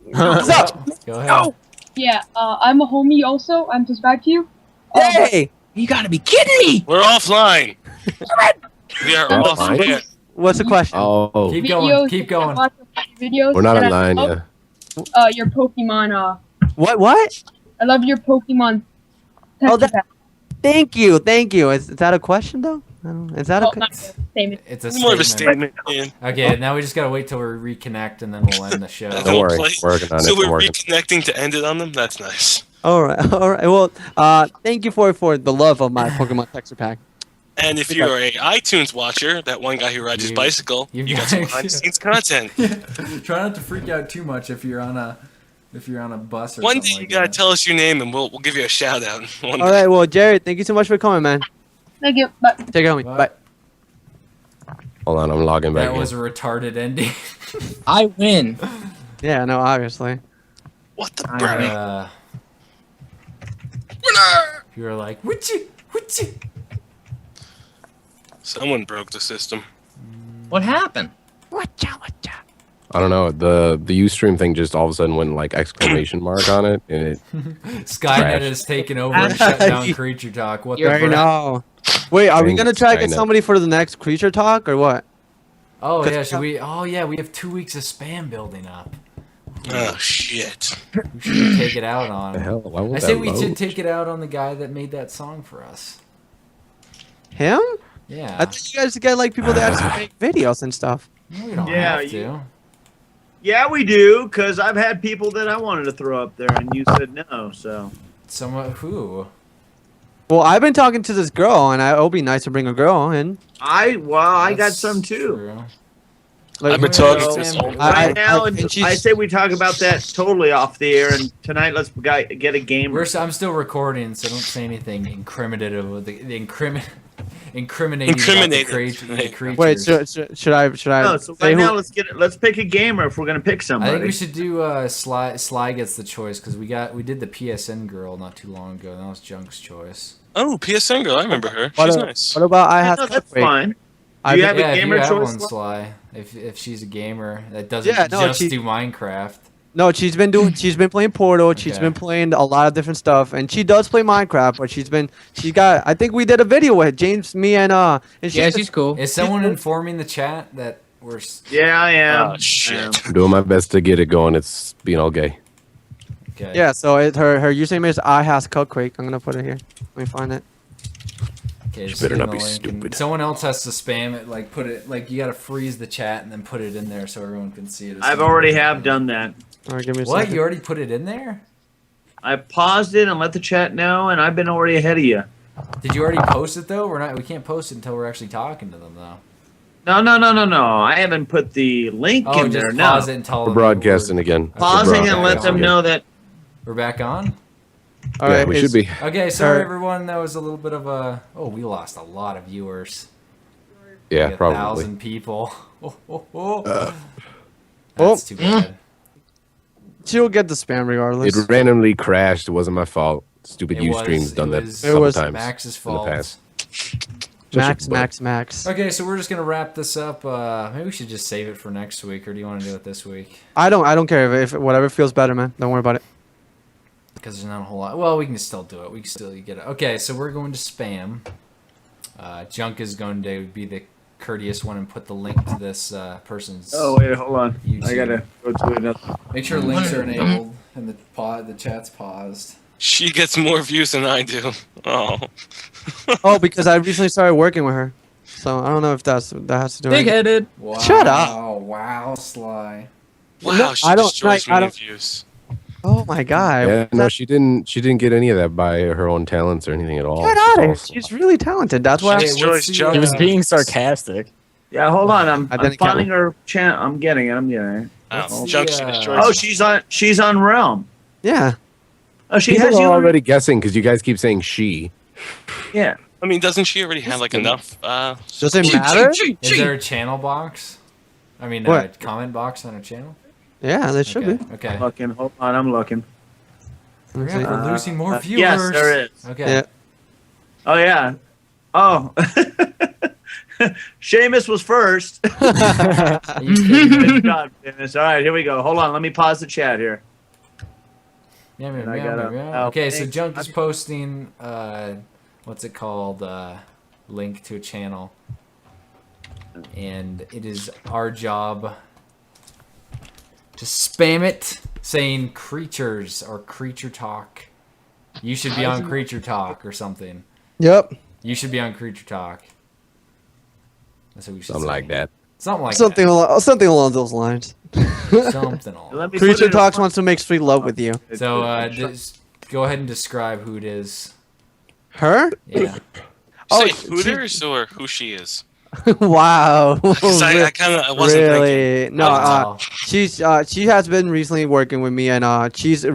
What's up? Go ahead. Yeah, I'm a homie also. I'm subscribed to you. Hey, You gotta be kidding me! We're offline. We are Offline? offline. what's the question? Oh, Keep Videos, going. Keep I going. watch your videos. we're not and I online love, yet. your Pokemon. What? I love your Pokemon. Oh, texture pack. Thank you. Is that a question though? I don't know. Is that Oh, a not a statement. It's a More of a statement. statement. Yeah. Okay, now we just gotta wait till we reconnect and then we'll end the show. Don't worry. play- Working on So it. we're Working. reconnecting to end it on them? That's nice. All right. Well, thank you for the love of my Pokemon texture pack. And if you're a iTunes watcher, that one guy who rides his You- bicycle, you you got some guys- behind the scenes content. Try not to freak out too much if you're on a bus or One something day you like gotta that. tell us your name and we'll give you a shout out. One All day. right. Well, Jared, thank you so much for coming, man. Thank you. Bye. Take it home. Bye. Hold on, I'm logging back That in. was a retarded ending. I win. Yeah. No. Obviously. What the I Bernie? You were like, witchy. Someone broke the system. What happened? I don't know. The Ustream thing just all of a sudden went like exclamation mark on it, and it Skynet Crashed. has taken over and shut down Creature Talk. What the I frick? know. Wait, are we Dang gonna it, try to get Skynet. somebody for the next creature talk or what? Oh yeah, should we? Oh yeah, we have 2 weeks of spam building up. Oh shit. We should take it out on. the hell? Why I won't say that we load? should take it out on the guy that made that song for us. Him? Yeah. I thought you guys get like people that actually make videos and stuff. No, we don't Yeah, have to. Yeah, we do, because I've had people that I wanted to throw up there, and you said no, so. Somewhat who? Well, I've been talking to this girl, and it'll be nice to bring a girl in. I got That's some too. true. Like, I've been talking to this whole Right now, and she's- I say we talk about that totally off the air, and tonight let's get a game. I'm still recording, so don't say anything incriminative. The incriminating Incriminating. the creatures. Wait, should I? No, so say right now who- let's pick a gamer if we're gonna pick I somebody. think we should do Sly gets the choice because we did the PSN girl not too long ago. That was Junk's choice. Oh, PSN girl, I remember her. What, She's a- nice. what about I have? no, that's Wait, fine. I Do you think- have a If gamer you have choice? one, Sly. If she's a gamer that doesn't Yeah, no, just she- do Minecraft. No, she's been playing Portal. She's Okay. been playing a lot of different stuff, and she does play Minecraft. But she got. I think we did a video with James, me, and Yeah, she's cool. Is someone informing the chat that we're? Yeah, I am. Oh shit. I'm doing my best to get it going. It's being all gay. Okay. Yeah, so her username is iHasCodeQuake. I'm gonna put it here. Let me find it. Okay, just better give not the be link, and stupid. someone else has to spam it. Like put it. Like you gotta freeze the chat and then put it in there so everyone can see it. I've already have done that. All right, give me a What? second. You already put it in there? I paused it and let the chat know, and I've been already ahead of you. Did you already post it though? We can't post it until we're actually talking to them though. No. I haven't put the link Oh, in just there. pause No. it and tell We're them. broadcasting again. Pausing and We're let them broadcasting know that. We're back on. All Yeah, right, we should be. Okay, sorry Her- everyone. That was a little bit of a. Oh, we lost a lot of viewers. Yeah, Like probably. 1,000 people. Oh. That's too bad. She'll get the spam regardless. It randomly crashed. It wasn't my fault. Stupid It Ustream's was- done it that was- a couple was times Max's in fault. the past. Max. Okay, so we're just gonna wrap this up. Maybe we should just save it for next week, or do you want to do it this week? I don't care if whatever feels better, man. Don't worry about it. Because there's not a whole lot. Well, we can still do it. We can still get it. Okay, so we're going to spam. Junk is going to be the courteous one and put the link to this person's. Oh wait, hold on. YouTube. I gotta go to another. Make sure links are enabled and the chat's paused. She gets more views than I do. Oh. Oh, because I recently started working with her, so I don't know if that has to do. with it. Big-headed. Wow, Shut up. Wow, Sly. Wow, No, she I don't- destroys I me in don't- views. Oh my god. Yeah, no, she didn't get any of that by her own talents or anything at all. Get She's out of here. awesome. She's really talented. That's why. Hey, I'm, what's the, He was being sarcastic. Yeah, hold on. I'm didn't finding count. her channel. I'm getting it. Oh, the, Junk, she uh, destroys Oh, she's on Realm. yeah. Oh, she People has are you. already guessing because you guys keep saying she. Yeah. I mean, doesn't she already have like enough? Does it matter? Is there a channel box? I mean, What? comment box on her channel? Yeah, there should Okay. be. Okay. Looking. Hold on. I'm looking. We're losing more viewers. Yes, there is. Okay. Yeah. Oh yeah. Oh. Seamus was first. Good job, Seamus. All right, here we go. Hold on. Let me pause the chat here. Yeah, And I gotta- Okay, so thanks. Junk is posting, what's it called? Link to a channel. And it is our job to spam it saying creatures or creature talk. You should be on creature talk or something. Yep. You should be on creature talk. That's what we should Something say. like that. Something like Something along those lines. that. Something along. Let me put Creature it in Talks a- wants to make sweet love with you. So just go ahead and describe who it is. Her? Yeah. Oh, Say Hooters or who she is? Wow. 'Cause I kind of wasn't thinking. Really? No, Wow. she has been recently working with me, and she's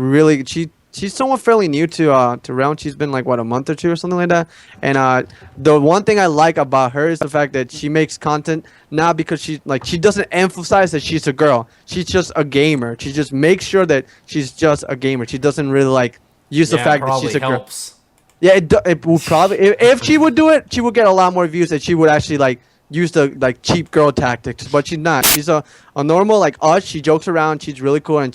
somewhat fairly new to Realm. She's been like a month or two or something like that. And the one thing I like about her is the fact that she makes content not because she doesn't emphasize that she's a girl. She's just a gamer. She just makes sure that she's just a gamer. She doesn't really use the Yeah, fact that probably she's a girl. helps. Yeah, it would probably if she would do it, she would get a lot more views. That she would actually use the cheap girl tactics, but she's not. She's a normal like us. She jokes around. She's really cool, and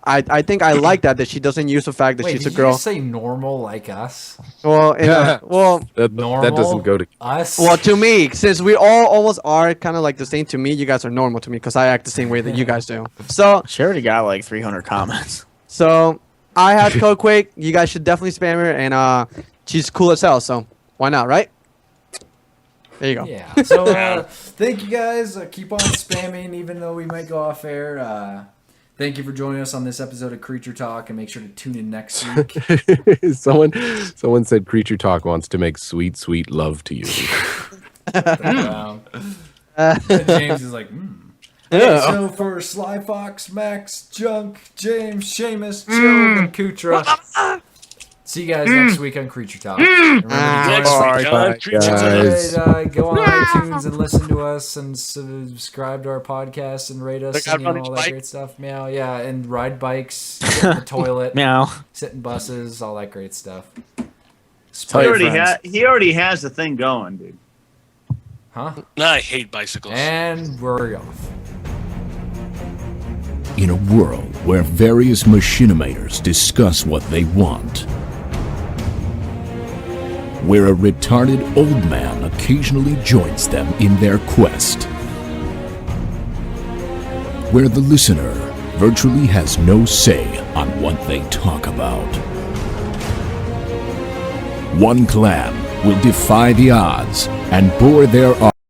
I think I like that she doesn't use the fact that Wait, she's did a girl. you just say normal like us? Well, That Normal doesn't go to. us. well, to me, since we all almost are kind of like the same. To me, you guys are normal to me because I act the same way that you guys do. So She already got like 300 comments. I have Codequake. You guys should definitely spam her, and she's cool as hell. So why not, right? There you go. Yeah. So thank you guys. Keep on spamming, even though we might go off air. Thank you for joining us on this episode of Creature Talk, and make sure to tune in next week. Someone said Creature Talk wants to make sweet, sweet love to you. James is like, Okay, so for Sly Fox, Max, Junk, James, Seamus, Joe, and Kootra, See you guys next week on Creature Talk. Remember to join Next us. week on Creature Talk. Go on iTunes and listen to us and subscribe to our podcast and rate us and all that great stuff. Meow, yeah, and ride bikes, sit in the toilet, Meow, sit in buses, all that great stuff. He already has the thing going, dude. Huh? I hate bicycles. And we're off. In a world where various machinimators discuss what they want, where a retarded old man occasionally joins them in their quest, where the listener virtually has no say on what they talk about. One clan will defy the odds and bore their